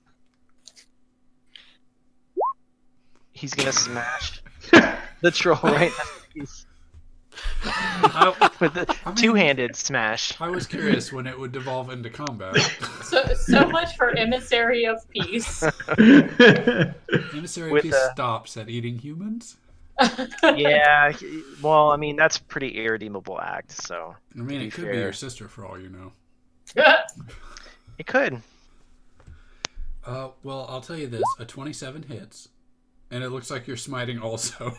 he's going to smash the troll right in the face. With the I mean- two-handed smash. I was curious when it would devolve into combat. So much for emissary of peace. Emissary With Peace a- stops at eating humans. Yeah, well, I mean, that's a pretty irredeemable act, so I mean, be it could be fair. your sister for all you know. it could. Well, I'll tell you this: a 27 hits, and it looks like you're smiting also.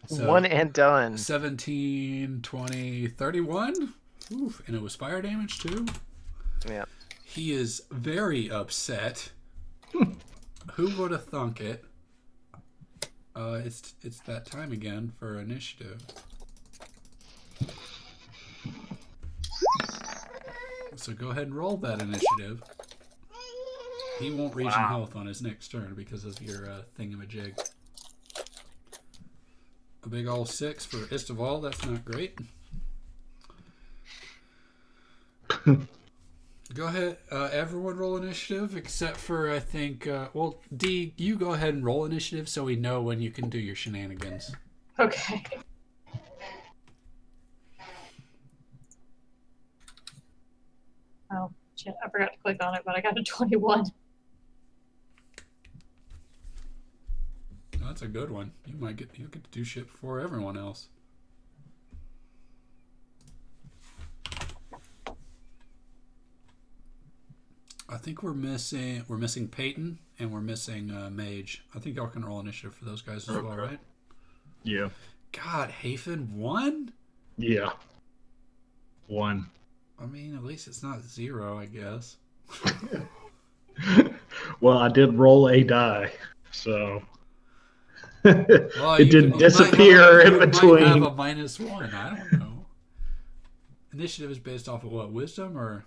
So, One and done. 17, 20, 31. Oof, and it was fire damage too. Yeah. He is very upset. Who would have thunk it? It's that time again for initiative. So go ahead and roll that initiative. He won't reach in health on his next turn because of your thingamajig. A big ol' 6 for Istival. That's not great. Go ahead. Everyone roll initiative except for, I think... well, D, you go ahead and roll initiative so we know when you can do your shenanigans. Okay. Oh, shit. I forgot to click on it, but I got a 21. That's a good one. You get to do shit before everyone else. I think we're missing Peyton and we're missing Mage. I think y'all can roll initiative for those guys as well, right? Yeah. God, Hafen 1? Yeah. 1. I mean, at least it's not 0, I guess. Well, I did roll a die, so Well, it didn't disappear in between. You might have a -1. I don't know. Initiative is based off of what? Wisdom or?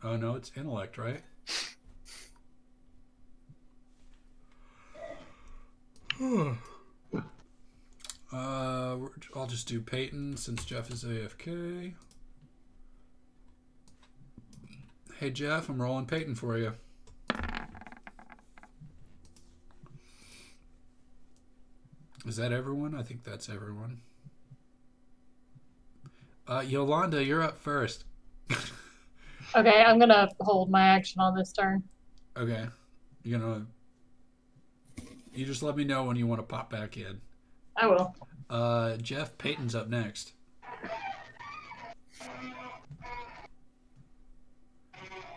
Oh no, it's intellect, right? I'll just do Peyton since Jeff is AFK. Hey Jeff, I'm rolling Peyton for you. Is that everyone? I think that's everyone. Yolanda, you're up first. Okay, I'm gonna hold my action on this turn. Okay. You just let me know when you want to pop back in. I will. Jeff, Peyton's up next.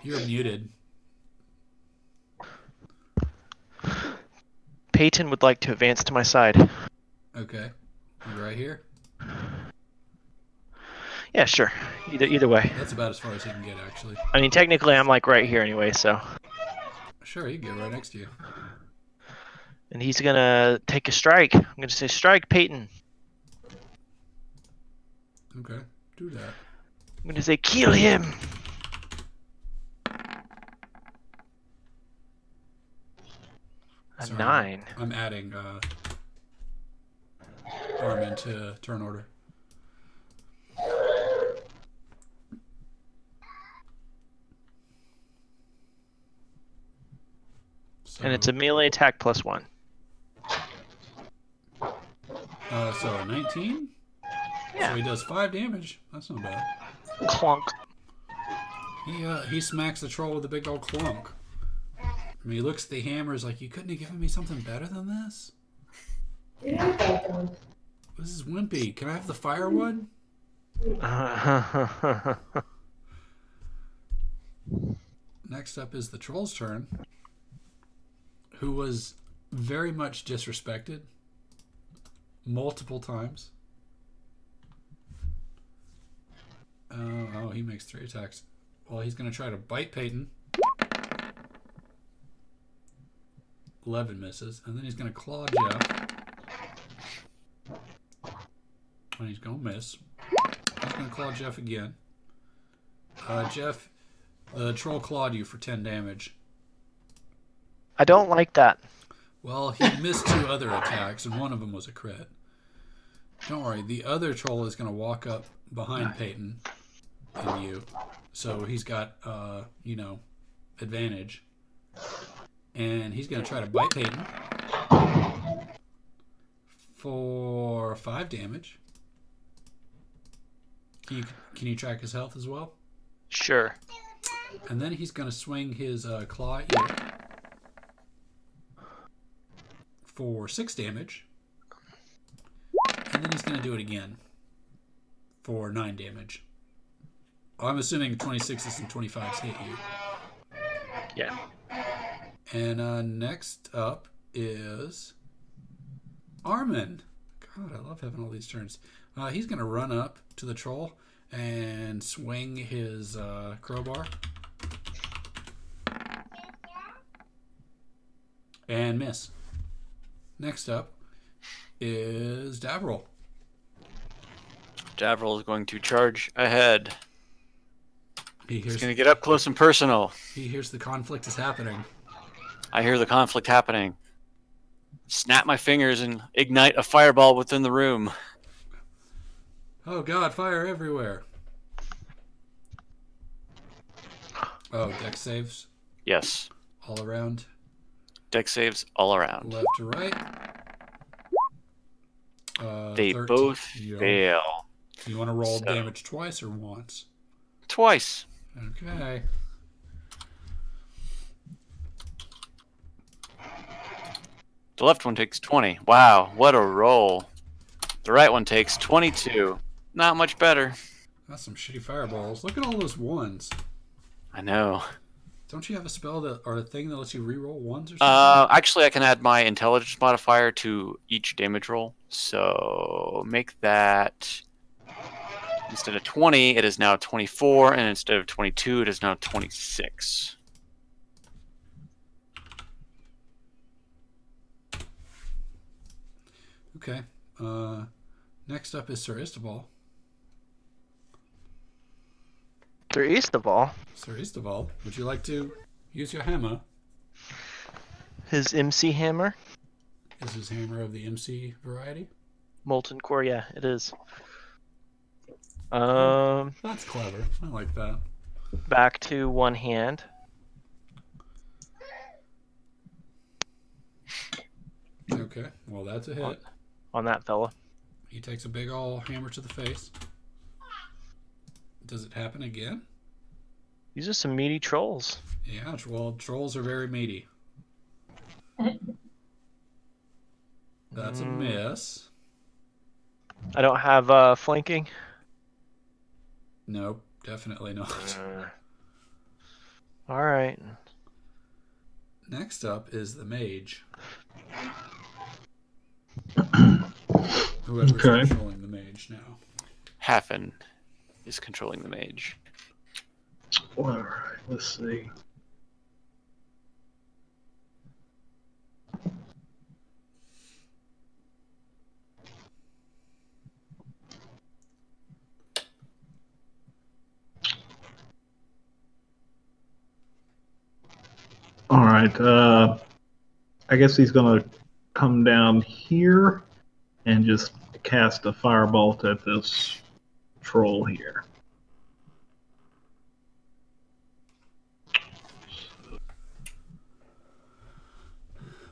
You're muted. Peyton would like to advance to my side. Okay. You right here? Yeah, sure. Either way. That's about as far as he can get, actually. I mean, technically, I'm like right here anyway, so. Sure, he can get right next to you. And he's gonna take a strike. I'm gonna say, strike, Peyton. Okay, do that. I'm gonna say, kill him. A Sorry, 9. I'm adding Armin to turn order. So, And it's a melee attack +1. so a 19? Yeah. So he does 5 damage. That's not bad. Clunk. He smacks the troll with a big old clunk. I mean, he looks at the hammers like, you couldn't have given me something better than this? This is wimpy. Can I have the fire one? Next up is the troll's turn, who was very much disrespected multiple times. Oh, he makes 3 attacks. Well, he's going to try to bite Peyton. 11 misses. And then he's going to claw Jeff. And he's going to miss. He's going to claw Jeff again. Jeff, the troll clawed you for 10 damage. I don't like that. Well, he missed 2 other attacks, and one of them was a crit. Don't worry, the other troll is going to walk up behind Peyton and you. So he's got, advantage. And he's going to try to bite Peyton for 5 damage. Can you track his health as well? Sure. And then he's going to swing his claw at you for 6 damage. And then he's going to do it again for 9 damage. I'm assuming 26s and 25s hit you. Yeah. And next up is Armin. God, I love having all these turns. He's going to run up to the troll and swing his crowbar. And miss. Next up is Davril. Davril is going to charge ahead. He's going to get up close and personal. He hears the conflict is happening. I hear the conflict happening. Snap my fingers and ignite a fireball within the room. Oh God, fire everywhere. Oh, dex saves Yes. all around. Dex saves all around. Left to right. They 13. both You fail. You want to roll So- damage twice or once? Twice. Okay. The left one takes 20. Wow, what a roll. The right one takes 22. Not much better. That's some shitty fireballs. Look at all those ones. I know. Don't you have a spell that or a thing that lets you reroll ones or something? Actually, I can add my intelligence modifier to each damage roll. So make that, instead of 20, it is now 24, and instead of 22, it is now 26. Okay. Next up is Sir Istobal. Sir Istobal, Sir Istobal, would you like to use your hammer? his MC hammer, Is his hammer of the MC variety? molten core. Yeah, it is. That's clever. I like that. Back to one hand. Okay. Well, that's a hit. On that fella. He takes a big ol' hammer to the face. Does it happen again? These are some meaty trolls. Yeah, well, trolls are very meaty. That's a miss. I don't have flanking. Nope, definitely not. All right. Next up is the mage. Whoever's Okay. controlling the mage now. Hafen is controlling the mage. All right, let's see. All right. I guess he's gonna come down here and just cast a firebolt at this troll here.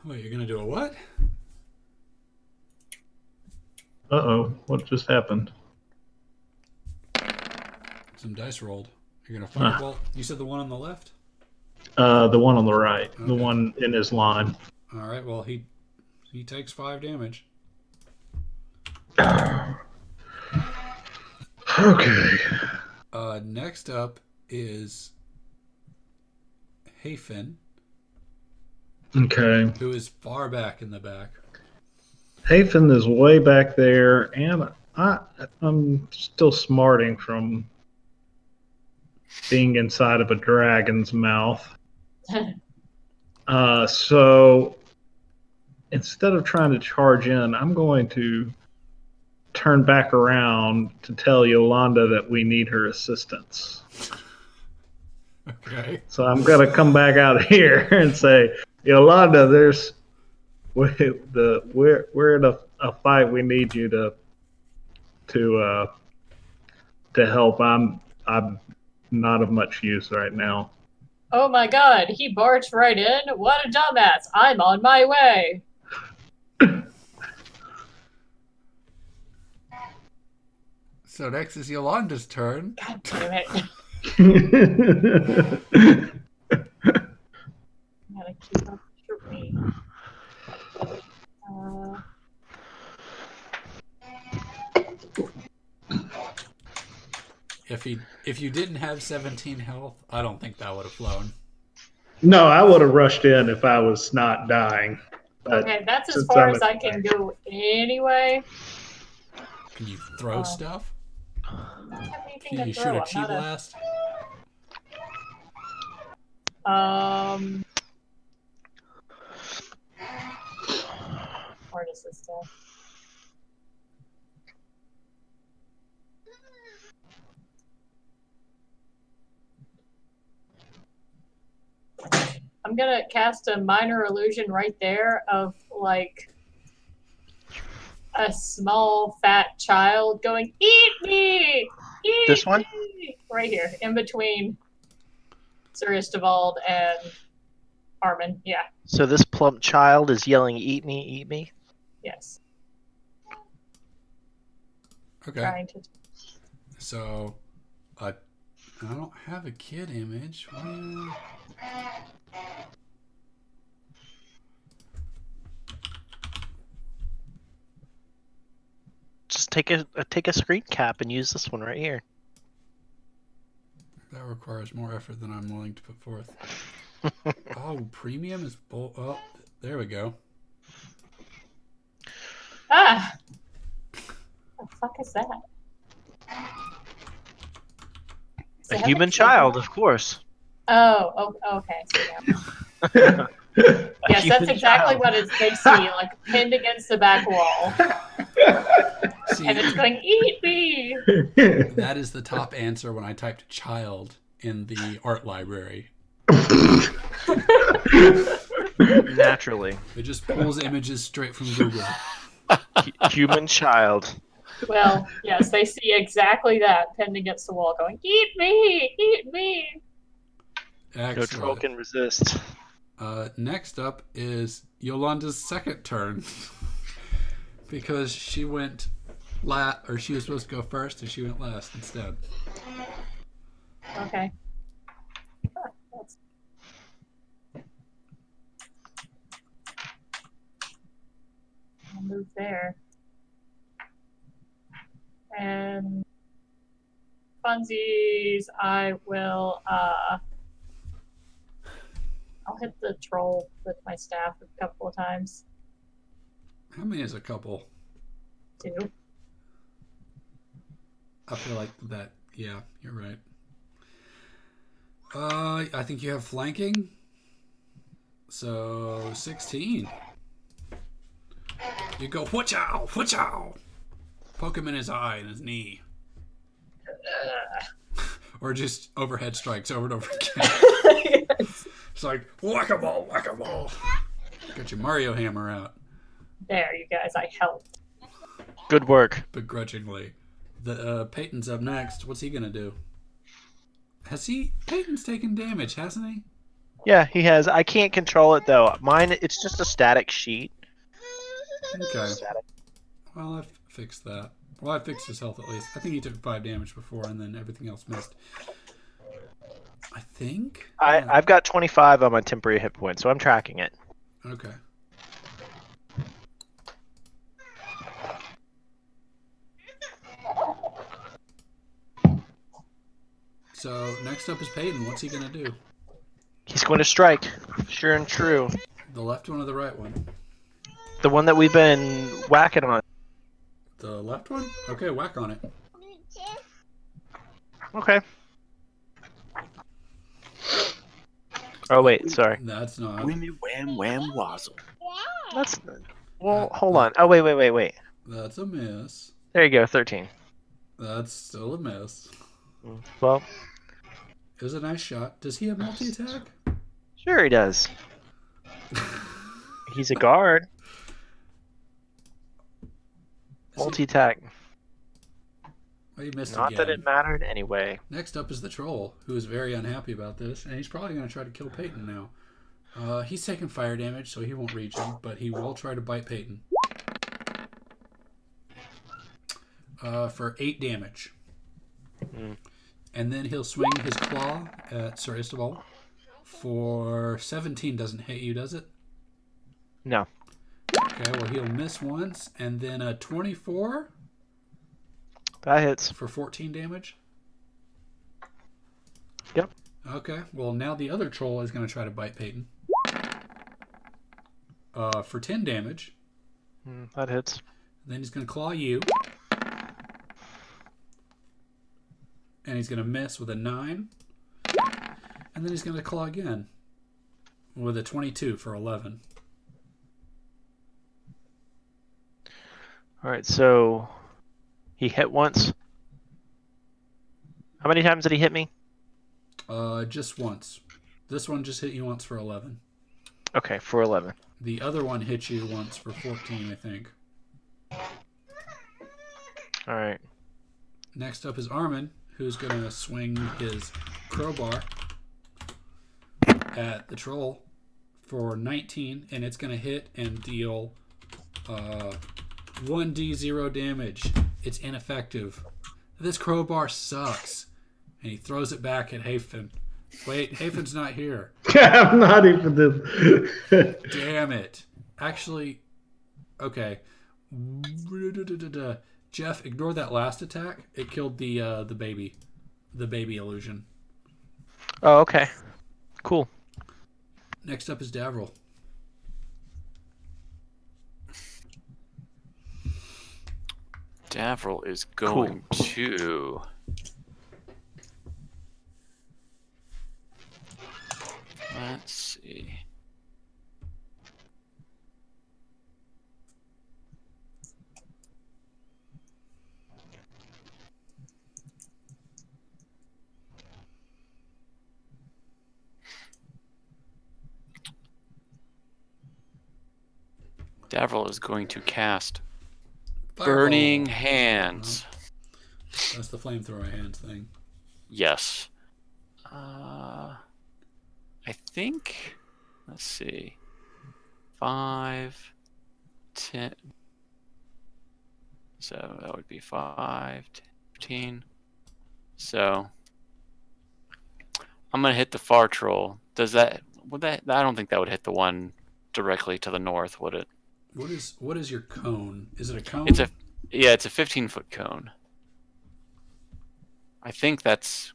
Wait, you're gonna do a what? Uh-oh, what just happened? Some dice rolled. You're gonna firebolt. You said the one on the left? The one on the right, the Okay. one in his line. All right. Well, he takes 5 damage. Okay. Next up is Hafen, Okay. who is far back in the back. Hafen is way back there, and I'm still smarting from being inside of a dragon's mouth. So instead of trying to charge in, I'm going to turn back around to tell Yolanda that we need her assistance. Okay. So I'm gonna come back out here and say, Yolanda, we're in a fight. We need you to help. I'm not of much use right now. Oh my god, he barged right in? What a dumbass! I'm on my way! So next is Yolanda's turn. God damn it. Gotta keep up with me. If you didn't have 17 health, I don't think that would have flown. No, I would have rushed in if I was not dying. But Okay, that's as since far I'm as I can go anyway. Can you throw stuff? I don't have anything Can to you throw. shoot a I'm chi not blast? Hard is this stuff? I'm gonna cast a minor illusion right there of like a small fat child going, "Eat me! Eat This one? me!" Right here, in between Sir Istivald and Armin. Yeah, So this plump child is yelling, "Eat me, eat me." yes. Okay. Trying to. So, I don't have a kid image. Well, Just take a screen cap and use this one right here. that requires more effort than I'm willing to put forth. Oh, premium is oh, there we go. Ah! What the fuck is that? Does A it have human kid on child, it? of course. Oh, okay. So, yeah. A Yes, that's human exactly child. what they see, like pinned against the back wall. See, And it's going, "Eat me!" that is the top answer when I typed child in the art library. Naturally. It just pulls images straight from Google. Human child. Well, yes, they see exactly that pinned against the wall going, "Eat me! Eat me!" No troll Excellent. can resist. Next up is Yolanda's second turn. Because she went she was supposed to go first and she went last instead. Okay. That's- I'll move there. And funsies, I will I'll hit the troll with my staff a couple of times. How many is a couple? 2. I feel like that. Yeah, you're right. I think you have flanking. So 16. You go whatchow, whatchow. Poke him in his eye and his knee. Or just overhead strikes over and over again. Yes. It's like whack-a-mole, whack-a-mole. Got your Mario hammer out. There, you guys, I helped. Good work. Begrudgingly. The Peyton's up next. What's he gonna do? Peyton's taken damage, hasn't he? Yeah, he has. I can't control it though. Mine, it's just a static sheet. Okay. Static. Well, I fixed that. Well, I fixed his health at least. I think he took 5 damage before, and then everything else missed. I think. I've got 25 on my temporary hit point, so I'm tracking it. Okay. So next up is Peyton. What's he gonna do? He's going to strike. Sure and true. The left one or the right one? The one that we've been whacking on. The left one? Okay, whack on it. Okay. Oh wait, sorry. That's not. Whammy wham wham wazzle. That's well. Hold on. Oh wait. That's a miss. There you go. 13. That's still a miss. Well, It was a nice shot. Does he have multi-attack? sure he does. He's a guard. Multi-attack. Well, he missed Not again. that it mattered anyway. Next up is the troll, who is very unhappy about this, and he's probably going to try to kill Peyton now. He's taking fire damage, so he won't reach him, but he will try to bite Peyton. For 8 damage. Mm. And then he'll swing his claw at Sir Istibal for 17. Doesn't hit you, does it? No. Okay, well, he'll miss once, and then a 24 That hits. for 14 damage. Yep. Okay, well, now the other troll is going to try to bite Peyton. For 10 damage. That hits. Then he's going to claw you. And he's going to miss with a 9. And then he's going to claw again with a 22 for 11. All right, so he hit once. How many times did he hit me? Just once. This one just hit you once for 11. Okay, for 11. The other one hit you once for 14, I think. All right. Next up is Armin, who's going to swing his crowbar at the troll for 19, and it's going to hit and deal 1d0 damage. It's ineffective. This crowbar sucks. And he throws it back at Hafen. Wait, Hafen's not here. I'm not even this. Damn it. Actually, okay. Jeff, ignore that last attack. It killed the baby illusion. Oh, okay. Cool. Next up is Davril. Davril is going to. Let's see. Davril is going to cast Fireball. Burning Hands. That's the flamethrower hands thing. Yes. I think. Let's see. 5, 10. So that would be 5, 10, 15. So I'm gonna hit the far troll. Does that? Would that? I don't think that would hit the one directly to the north, would it? What is your cone? Is it a cone? It's a 15-foot cone. I think that's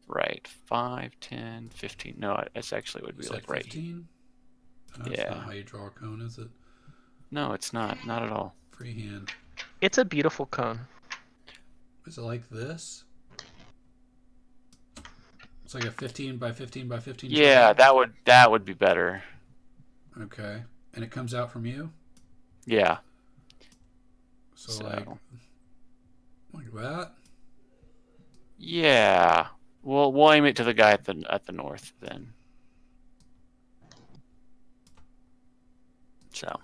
right. 5, 10, 15. No, it's actually would be Is like that right. 15? That's Yeah. not how you draw a cone, is it? No, it's not. Not at all. Freehand. It's a beautiful cone. Is it like this? It's like a 15 by 15 by 15. Yeah, triangle? that would be better. Okay. And it comes out from you? Yeah. So like that? Yeah. We'll aim it to the guy at the north then. So.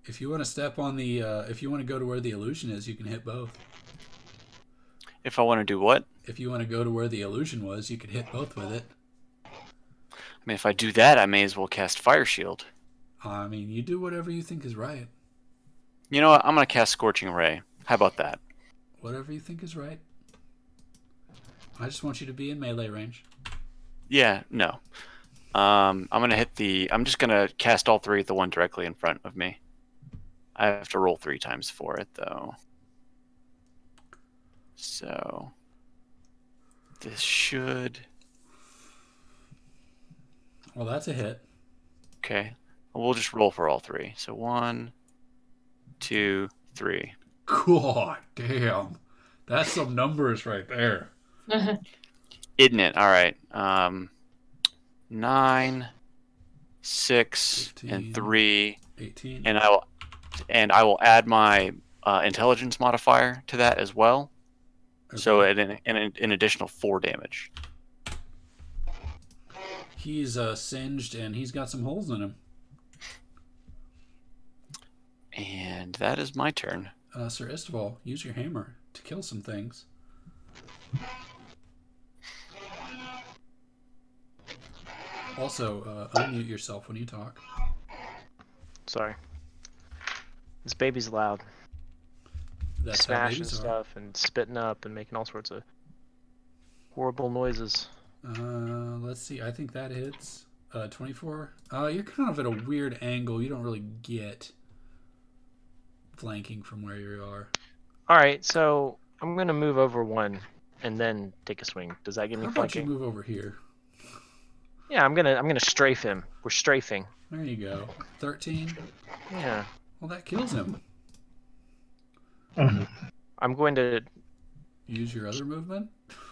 If you want to step on the, if you want to go to where the illusion is, you can hit both. If I want to do what? If you want to go to where the illusion was, you could hit both with it. I mean, if I do that, I may as well cast Fire Shield. I mean, you do whatever you think is right. You know what? I'm gonna cast Scorching Ray. How about that? Whatever you think is right. I just want you to be in melee range. Yeah. No. I'm gonna hit the. I'm just gonna cast all three at the one directly in front of me. I have to roll 3 times for it though. So this should. Well, that's a hit. Okay. We'll just roll for all 3. So 1, 2, 3. God damn. That's some numbers right there. Isn't it? All right. 9, 6, 15, and 3, 18. and I will add my intelligence modifier to that as well. Okay. So an additional 4 damage. He's singed and he's got some holes in him. And that is my turn. Sir Istval, use your hammer to kill some things. Also, unmute yourself when you talk. Sorry. This baby's loud. That's how Smashing babies are. stuff and spitting up and making all sorts of horrible noises. Let's see. I think that hits 24. You're kind of at a weird angle. You don't really get flanking from where you are. All right, so I'm gonna move over 1 and then take a swing. Does that give me How about you flanking? move over here? Yeah, I'm gonna strafe him. We're strafing. There you go. 13. Yeah. Well, that kills him. I'm going to Use your other movement.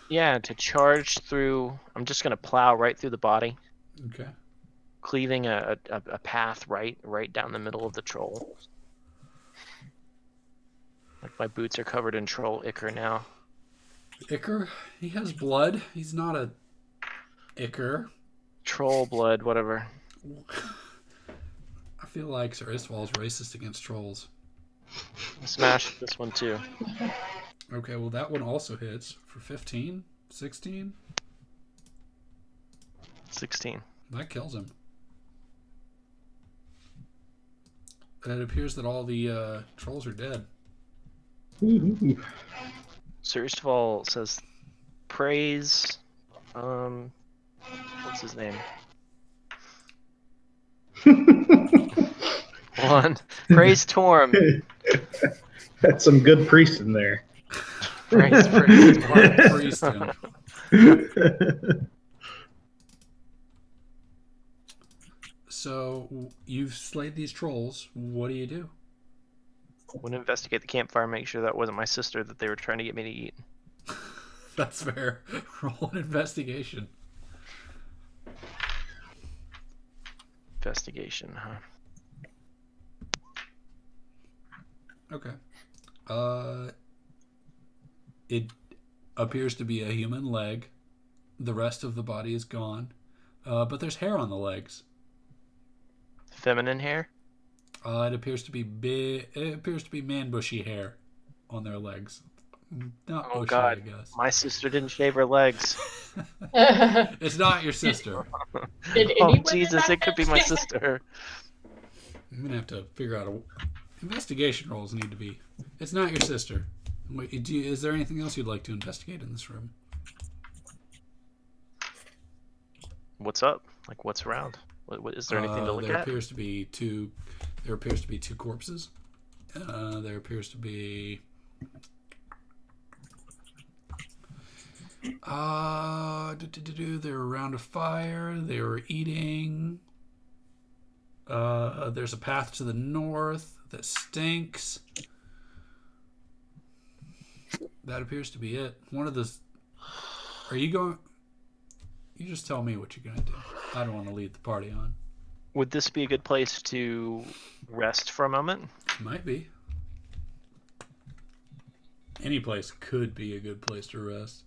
to charge through. I'm just gonna plow right through the body, Okay. cleaving a path right down the middle of the troll. Like my boots are covered in troll ichor now. Ichor, he has blood. He's not a Ichor. troll blood, whatever. I feel like Sir Istval's racist against trolls. Smash this one too. Okay, well that one also hits for 15, 16. 16. That kills him. And it appears that all the trolls are dead. Ooh. Sir Istval says, praise. What's his name? One. Praise Torm. That's some good priest in there. Praise Hard Torm. priest him. So you've slayed these trolls. What do you do? Want to investigate the campfire, make sure that wasn't my sister that they were trying to get me to eat. That's fair. Roll an investigation. Investigation, huh? Okay. It appears to be a human leg. The rest of the body is gone. But there's hair on the legs. Feminine hair? It appears to be man bushy hair on their legs. Not Oh bushy, God, I guess. my sister didn't shave her legs. It's not your sister. Did Oh anyone Jesus, it could be my sister. sister. I'm gonna have to figure out investigation rolls need to be. It's not your sister. Wait, is there anything else you'd like to investigate in this room? What's up? Like, what's around? What is there anything to look there at? appears to be two. There appears to be two corpses. There appears to be. They were around a fire. They were eating. There's a path to the north that stinks. That appears to be it. One of the. Are you going? You just tell me what you're gonna do. I don't want to lead the party on. Would this be a good place to rest for a moment? Might be. Any place could be a good place to rest.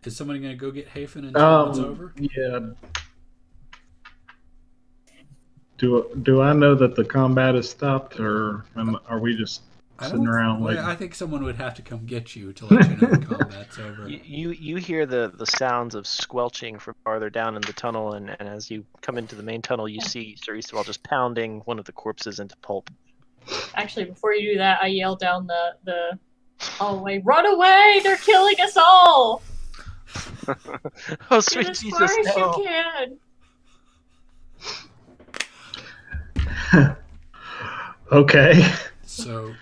Is somebody going to go get Hafen until it's over? Yeah. Do I know that the combat has stopped, or are we just sitting around waiting? I think someone would have to come get you to let you know the combat's over. You hear the sounds of squelching from farther down in the tunnel, and as you come into the main tunnel, you see Sir Istval just pounding one of the corpses into pulp. Actually, before you do that, I yell down the hallway, "Run away! They're killing us all! Oh, Get sweet as Jesus, far as no. you can!" Okay. So,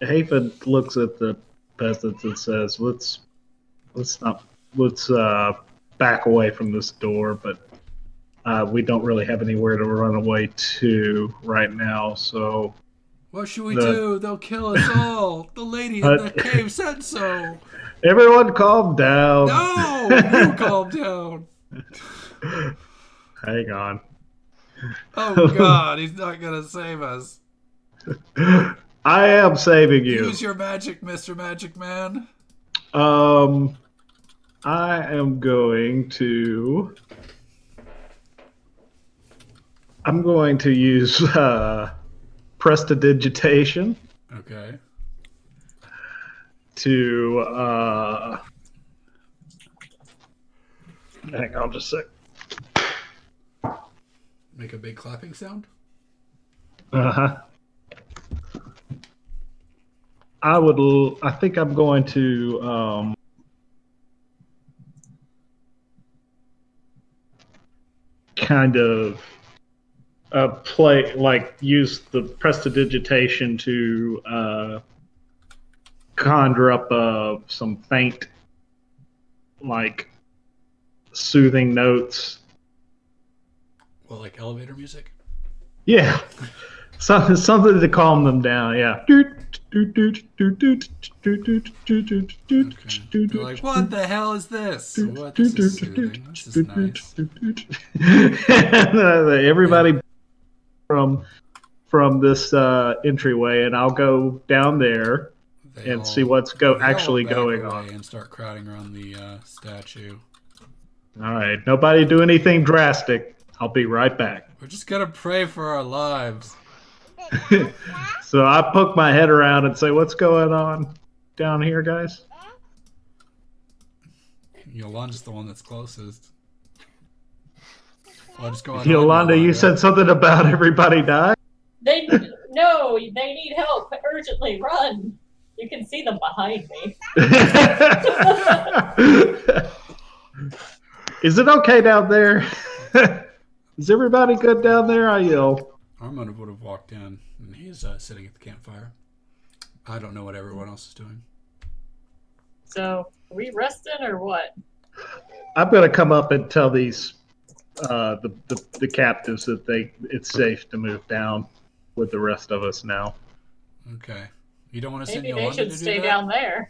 Hafen looks at the peasants and says, "Let's back away from this door, but we don't really have anywhere to run away to right now. So what should we do? They'll kill us all. The lady in the cave said so. Everyone, calm down. No, you calm down. Hang on. Oh God, he's not gonna save us. I am saving you. Use your magic, Mr. Magic Man. I am going to. I'm going to use prestidigitation Okay. to. Hang on just a sec. Make a big clapping sound. I think I'm going to. Kind of use the prestidigitation to conjure up some faint, like, soothing notes. Well, like elevator music. Yeah, something to calm them down. Yeah. Okay. They're like, what the hell is this? What? This is soothing. This is nice. Everybody from this entryway, and I'll go down there They and all- see what's they all actually back going away on. and start crowding around the statue. All right, nobody do anything drastic. I'll be right back. We're just gonna pray for our lives. So I poke my head around and say, "What's going on down here, guys?" Yolanda's the one that's closest. What's going on, Yolanda, you said something about everybody dying. They need help urgently. Run! You can see them behind me. Is it okay down there? Is everybody good down there? I yell. Armand would have walked in, and he's sitting at the campfire. I don't know what everyone else is doing. So, are we resting or what? I'm gonna come up and tell these the captives that it's safe to move down with the rest of us now. Okay. You don't want to send Maybe they Yolanda should to stay do that? down there.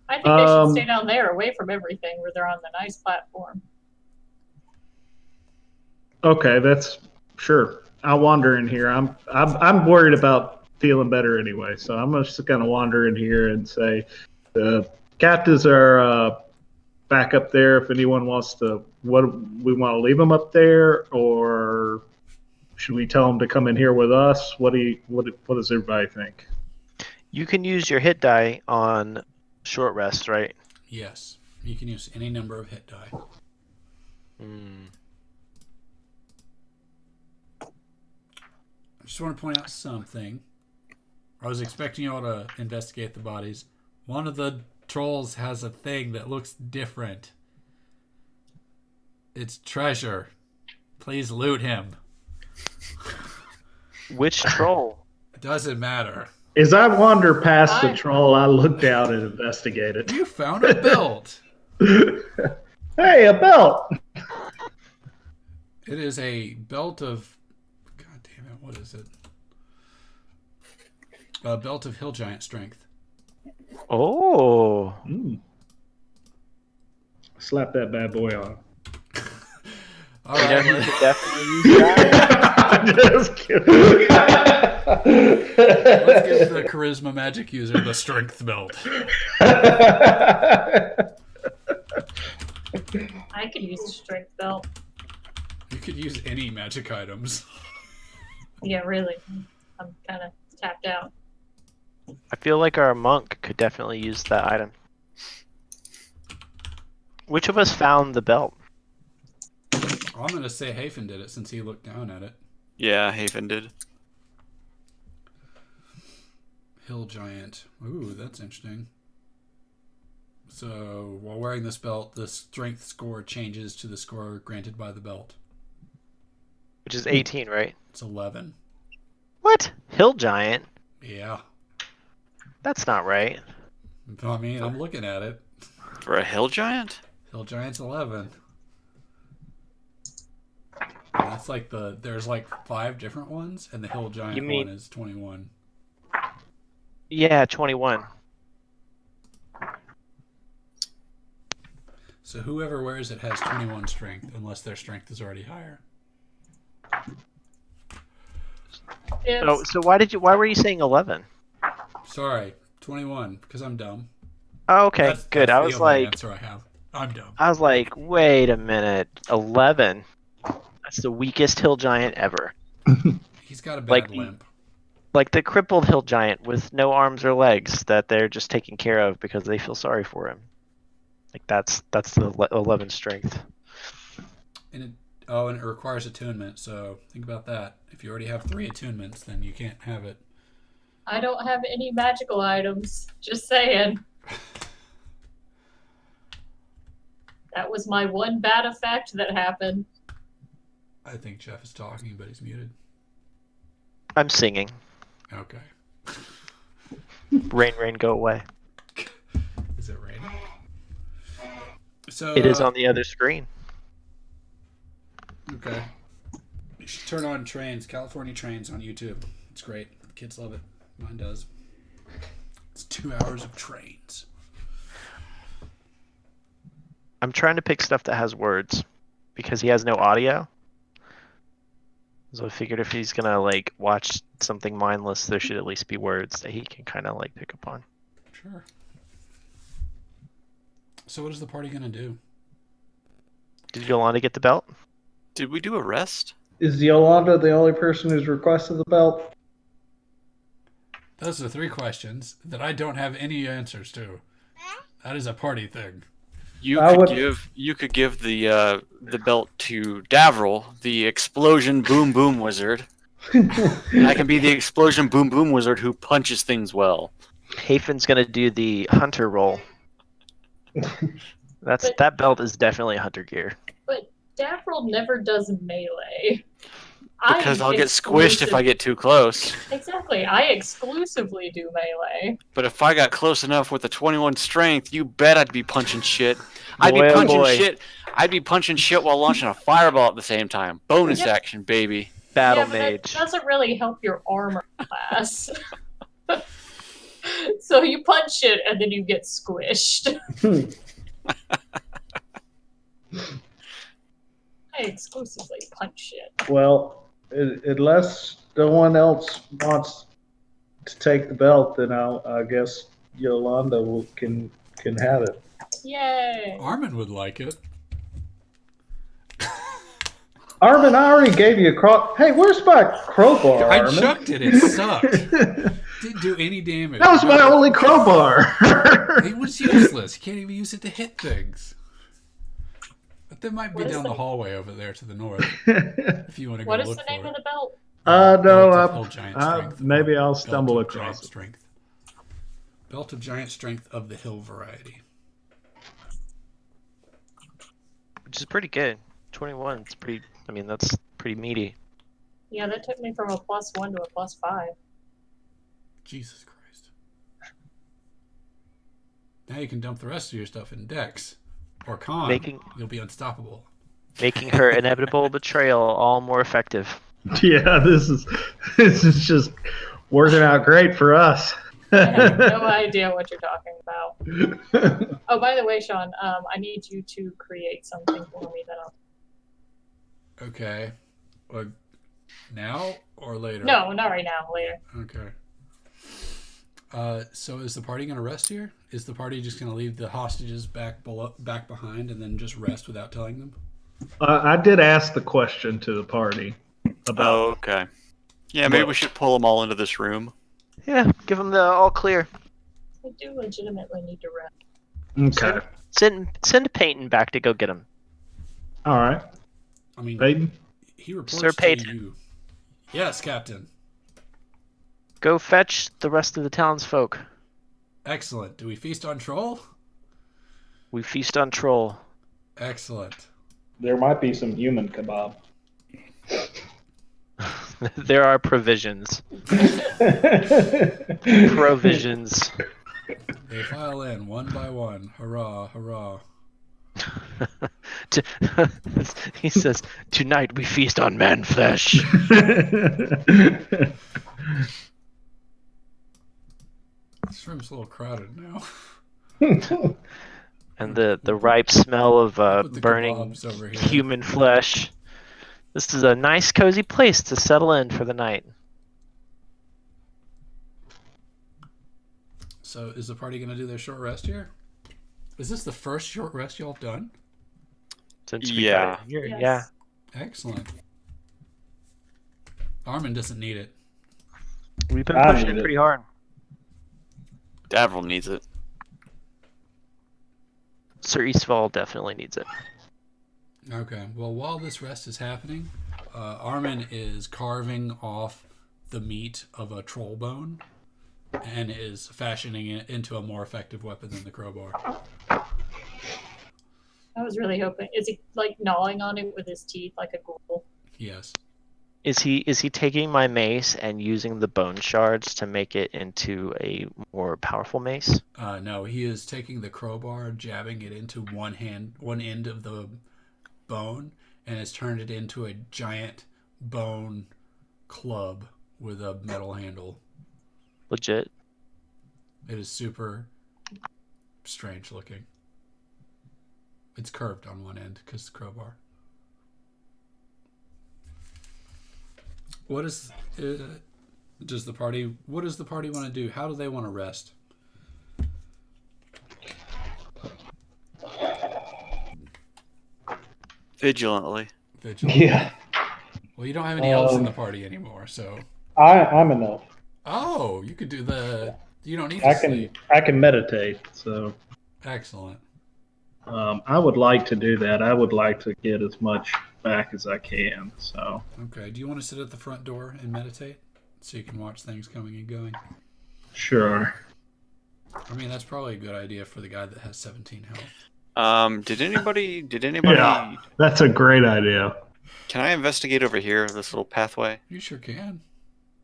I think they should stay down there, away from everything, where they're on the nice platform. Okay, that's sure. I'll wander in here. I'm worried about feeling better anyway, so I'm just gonna wander in here and say the captives are back up there. If anyone wants to, what we want to leave them up there, or should we tell them to come in here with us? What does everybody think? You can use your hit die on short rest, right? Yes. You can use any number of hit die. I just want to point out something. I was expecting y'all to investigate the bodies. One of the trolls has a thing that looks different. It's treasure. Please loot him. Which troll? It doesn't matter. As I wander past the troll, I look down and investigate it. You found a belt. Hey, a belt! It is a belt of... God damn it, what is it? A belt of hill giant strength. Oh. Slap that bad boy on. All right, You could definitely use that. Just kidding. let's give the charisma magic user the strength belt. I could use a strength belt. You could use any magic items. Yeah, really. I'm kind of tapped out. I feel like our monk could definitely use that item. Which of us found the belt? I'm going to say Hafen did it since he looked down at it. Yeah, Haven did. Hill giant. Ooh, that's interesting. So, while wearing this belt, the strength score changes to the score granted by the belt. Which is 18, right? It's 11. What? Hill giant? Yeah. That's not right. I mean, I'm looking at it. For a hill giant? Hill giant's 11. And that's like there's like 5 different ones, and the hill giant You mean- one is 21. Yeah, 21. So whoever wears it has 21 strength, unless their strength is already higher. Yes. Oh, so why were you saying 11? Sorry, 21, because I'm dumb. Oh, okay, That's good. the I was only like, answer I have. I'm dumb. wait a minute, 11. That's the weakest hill giant ever. He's got a bad like limp. Like the crippled hill giant with no arms or legs that they're just taking care of because they feel sorry for him. Like that's the 11 strength. And it requires attunement, so think about that. If you already have 3 attunements, then you can't have it. I don't have any magical items. Just saying. That was my one bad effect that happened. I think Jeff is talking, but he's muted. I'm singing. Okay. Rain, rain, go away. Is it raining? So It is on the other screen. Okay. You should turn on Trains, California Trains on YouTube. It's great. The kids love it. Mine does. It's 2 hours of trains. I'm trying to pick stuff that has words because he has no audio. So I figured if he's gonna like watch something mindless, there should at least be words that he can kind of like pick up on. Sure. So what is the party gonna do? Did Yolanda get the belt? Did we do a rest? Is Yolanda the only person who's requested the belt? Those are 3 questions that I don't have any answers to. That is a party thing. You could give the belt to Davril, the explosion boom boom wizard. And I can be the explosion boom boom wizard who punches things well. Haven's gonna do the hunter role. That belt is definitely hunter gear. But Davril never does melee. Because I'll get squished if I get too close. Exactly. I exclusively do melee. But if I got close enough with a 21 strength, you bet I'd be punching shit. I'd be Boy, oh punching boy. shit. I'd be punching shit while launching a fireball at the same time. Bonus Yep. action, baby. Battle Yeah, but mage. that doesn't really help your armor class. So you punch it and then you get squished. I exclusively punch shit. Well, unless no one else wants to take the belt, then I guess Yolanda can have it. Yay! Armin would like it. Armin, I already gave you a Hey, where's my crowbar, I Armin? chucked it. It sucked. Didn't do any damage. That was my only crowbar. It was useless. You can't even use it to hit things. But there might be What is down the the- hallway over there to the north if you want to go What is look the for name it. of the belt? No, Belt of Hill Giant Strength, maybe or I'll Belt stumble of across Giant it. Strength. Belt of Giant Strength of the Hill variety. Which is pretty good. 21. It's pretty. I mean, that's pretty meaty. Yeah, that took me from a +1 to a +5. Jesus Christ. Now you can dump the rest of your stuff in Dex. Or Con. Making- You'll be unstoppable. Making her inevitable betrayal all more effective. Yeah, this is just working out great for us. I have no idea what you're talking about. Oh, by the way, Sean, I need you to create something for me that I'll... Okay. Well, now or later? No, not right now. Later. Okay. So is the party going to rest here? Is the party just going to leave the hostages back behind and then just rest without telling them? I did ask the question to the party about. Oh, okay. Yeah, maybe we should pull them all into this room. Yeah, give them the all clear. I do legitimately need to rest. Okay. Send Peyton back to go get him. All right. I mean, Peyton? he reports Sir to Peyton. you. Yes, Captain. Go fetch the rest of the townsfolk. Excellent. Do we feast on Troll? We feast on Troll. Excellent. There might be some human kebab. There are provisions. Provisions. They file in one by one. Hurrah, hurrah. He says, "Tonight we feast on man flesh." This room's a little crowded now. And the ripe smell of Put the burning kebabs over here. human flesh. This is a nice, cozy place to settle in for the night. So is the party going to do their short rest here? Is this the first short rest y'all have done? Since Yeah. got here. Yes. Yeah. Excellent. Armin doesn't need it. We've been I pushing need it it. pretty hard. Davril needs it. Sir Eastval definitely needs it. Okay. Well, while this rest is happening, Armin is carving off the meat of a troll bone and is fashioning it into a more effective weapon than the crowbar. I was really hoping. Is he like gnawing on it with his teeth like a ghoul? Yes. Is he taking my mace and using the bone shards to make it into a more powerful mace? No, he is taking the crowbar, jabbing it into one end of the bone, and has turned it into a giant bone club with a metal handle. Legit. It is super strange looking. It's curved on one end because the crowbar. What is does the party? What does the party want to do? How do they want to rest? Vigilantly. Vigilant. Yeah, Well, you don't have any elves in the party anymore, so. I'm enough. Oh, you could do the. You don't need I to can sleep. I can meditate. So Excellent. I would like to do that. I would like to get as much back as I can. So Okay. Do you want to sit at the front door and meditate, so you can watch things coming and going? sure. I mean, that's probably a good idea for the guy that has 17 health. Did anybody? Yeah. That's a great idea. Can I investigate over here, this little pathway? You sure can.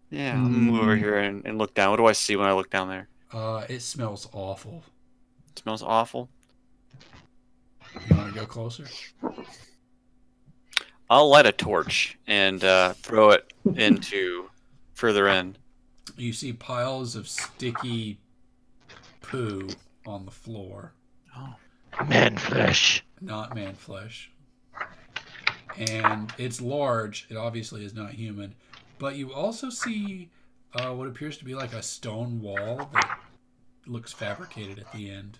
Yeah, I'll move over here and look down. What do I see when I look down there? It smells awful. It smells awful. You want to go closer? I'll light a torch and throw it into further in. You see piles of sticky poo on the floor. Man flesh. Not man flesh. And it's large. It obviously is not human. But you also see what appears to be like a stone wall that looks fabricated at the end.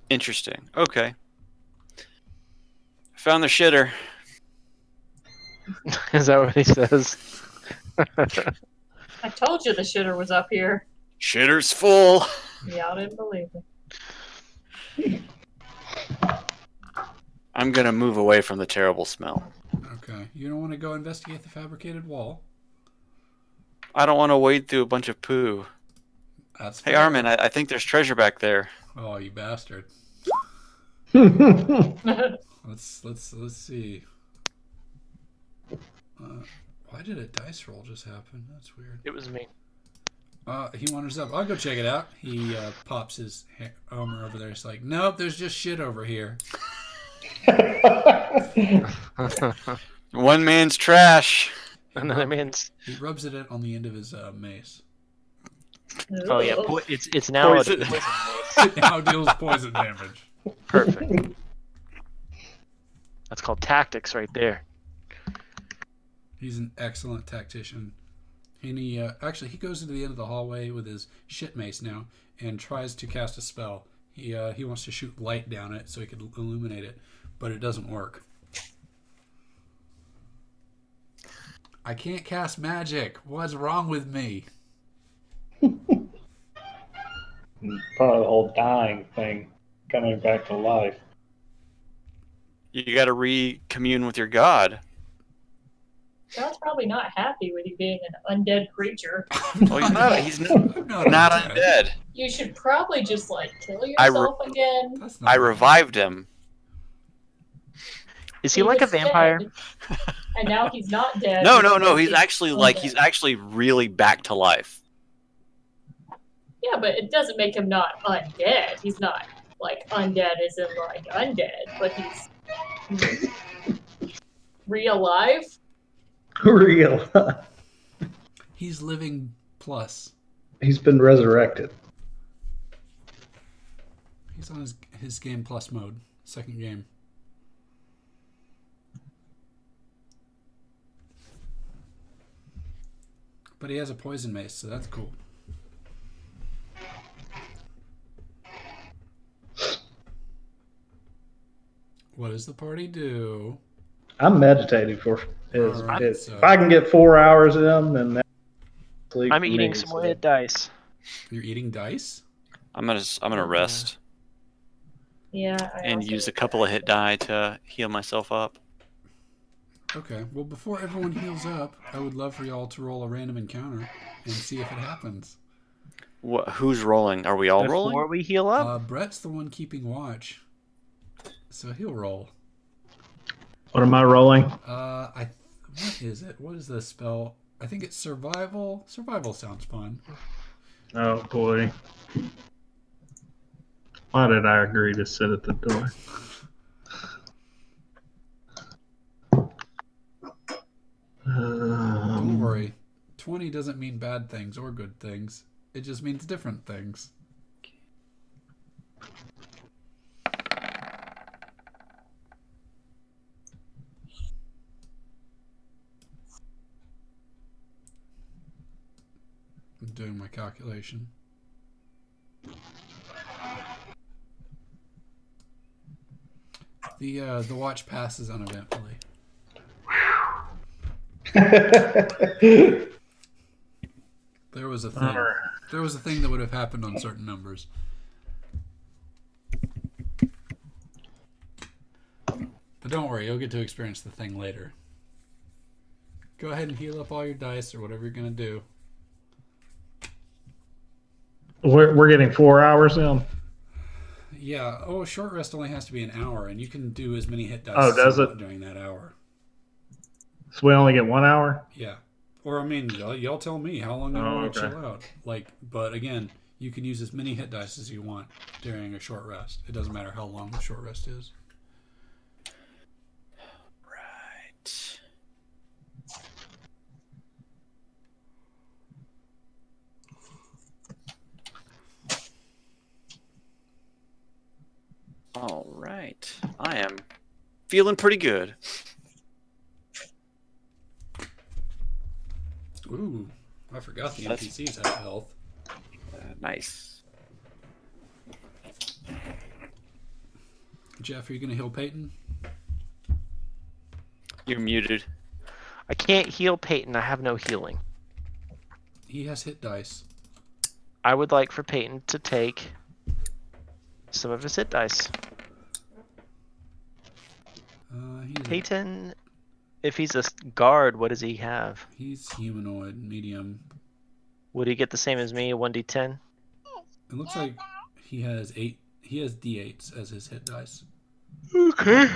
Interesting. Okay. Found the shitter. Is that what he says? I told you the shitter was up here. Shitter's full. Y'all didn't believe it. I'm gonna move away from the terrible smell. Okay. You don't want to go investigate the fabricated wall? I don't want to wade through a bunch of poo. That's Hey, fair. Armin, I think there's treasure back there. Oh, you bastard. Let's see. Why did a dice roll just happen? That's weird. It was me. He wanders up. I'll go check it out. He pops his armor over there. It's like, nope, there's just shit over here. One man's trash. Another man's. He rubs it on the end of his mace. Oh yeah, it's now a Poison. poison It now deals poison damage. mace. Perfect. That's called tactics right there. He's an excellent tactician. And he actually he goes into the end of the hallway with his shit mace now and tries to cast a spell. He wants to shoot light down it so he can illuminate it, but it doesn't work. I can't cast magic. What's wrong with me? Probably the whole dying thing, coming back to life. You got to re-commune with your god. God's probably not happy with you being an undead creature. Well, he's not undead. You should probably just like kill I yourself again. That's not I revived him. Is he like a was vampire? dead, and now he's not dead. No. because He's actually undead. he's actually really back to life. Yeah, but it doesn't make him not undead. He's not like undead as in like undead, but he's real life. Real. He's living plus. He's been resurrected. He's on his game plus mode. Second game. But he has a poison mace, so that's cool. What does the party do? I'm meditating for Alright, if so- I can get 4 hours in, then that's sleep I'm for eating me, some so- more hit dice. You're eating dice? I'm gonna rest Yeah. and use a couple of hit die to heal myself up. Okay. Well, before everyone heals up, I would love for y'all to roll a random encounter and see if it happens. Who's rolling? Are we all Before rolling? we heal up, Brett's the one keeping watch, so he'll roll. What am I rolling? What is it? What is the spell? I think it's survival. Survival sounds fun. Oh boy. Why did I agree to sit at the door? Don't worry. 20 doesn't mean bad things or good things. It just means different things. I'm doing my calculation. The watch passes uneventfully. There was a thing. There was a thing that would have happened on certain numbers. But don't worry, you'll get to experience the thing later. Go ahead and heal up all your dice or whatever you're going to do. We're getting 4 hours in. Yeah. Oh, a short rest only has to be an hour, and you can do as many hit dice does as you it? want during that hour. So we only get 1 hour? Yeah. Or, I mean, y'all tell me how long you want to okay. chill out. But again, you can use as many hit dice as you want during a short rest. It doesn't matter how long the short rest is. Right. All right. I am feeling pretty good. Ooh, I forgot the That's- NPCs have health. Nice. Jeff, are you going to heal Peyton? You're muted. I can't heal Peyton. I have no healing. He has hit dice. I would like for Peyton to take some of his hit dice. Peyton, if he's a guard, what does he have? He's humanoid, medium. Would he get the same as me, a 1d10? It looks like he has 8. He has D8s as his hit dice. Okay.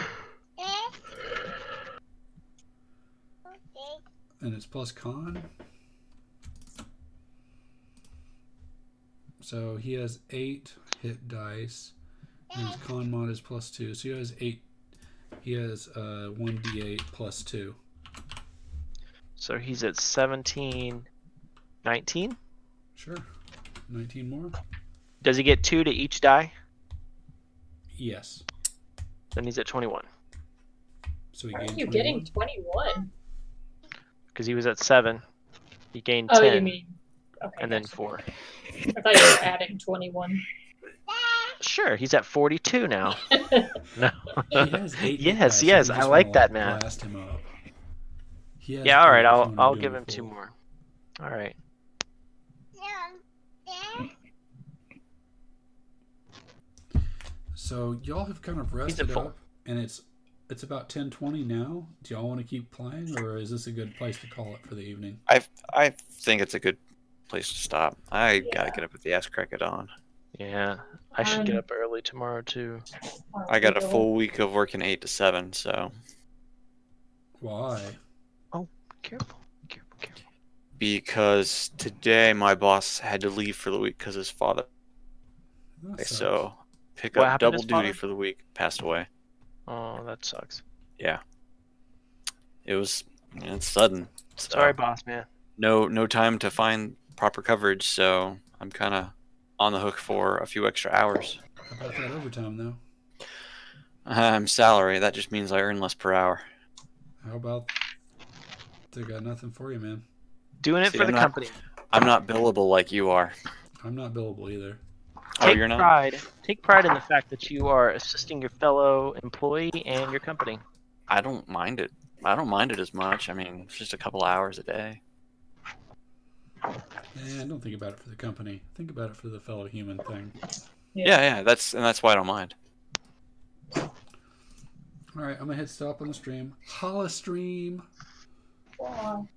And it's plus con. So he has 8 hit dice. And his con mod is plus 2. So he has 8. He has 1d8 plus 2. So he's at 17, 19? Sure. 19 more? Does he get 2 to each die? Yes. Then he's at 21. So he Why are gained you 21. getting 21? Because he was at 7. He gained Oh, 10. you mean. Okay. And then gotcha. 4. I thought you were adding 21. Sure, he's at 42 now. No. He has 8 hit Yes, dice. yes, You I just like wanna, that math. Blast him up. He has Yeah, all right. 8 if you wanna I'll do give a him 2 full. more. All right. So y'all have kind of He's rested at full. up, and it's about 10:20 now. Do y'all want to keep playing, or is this a good place to call it for the evening? I think it's a good place to stop. I gotta Yeah. get up with the ass crack of dawn. Yeah, I should get Um, up early tomorrow too. I got a full week of working 8 to 7, so Why? Careful, careful, careful. because today my boss had to leave for the week because his father. That sucks. So pick What up happened to double his duty father? for the week. Passed away. Oh, that sucks. Yeah. It was. It's sudden. So Sorry, boss man. no time to find proper coverage, so I'm kind of on the hook for a few extra hours. How about that overtime, though? I'm salary. That just means I earn less per hour. How about they got nothing for you, man? Doing it See, for the I'm not- company. I'm not billable like you are. I'm not billable either. Oh, Take you're not? pride. Take pride in the fact that you are assisting your fellow employee and your company. I don't mind it. I don't mind it as much. I mean, it's just a couple hours a day. Don't think about it for the company. Think about it for the fellow human thing. Yeah. That's why I don't mind. All right, I'm gonna hit stop on the stream. Holla stream. Wow.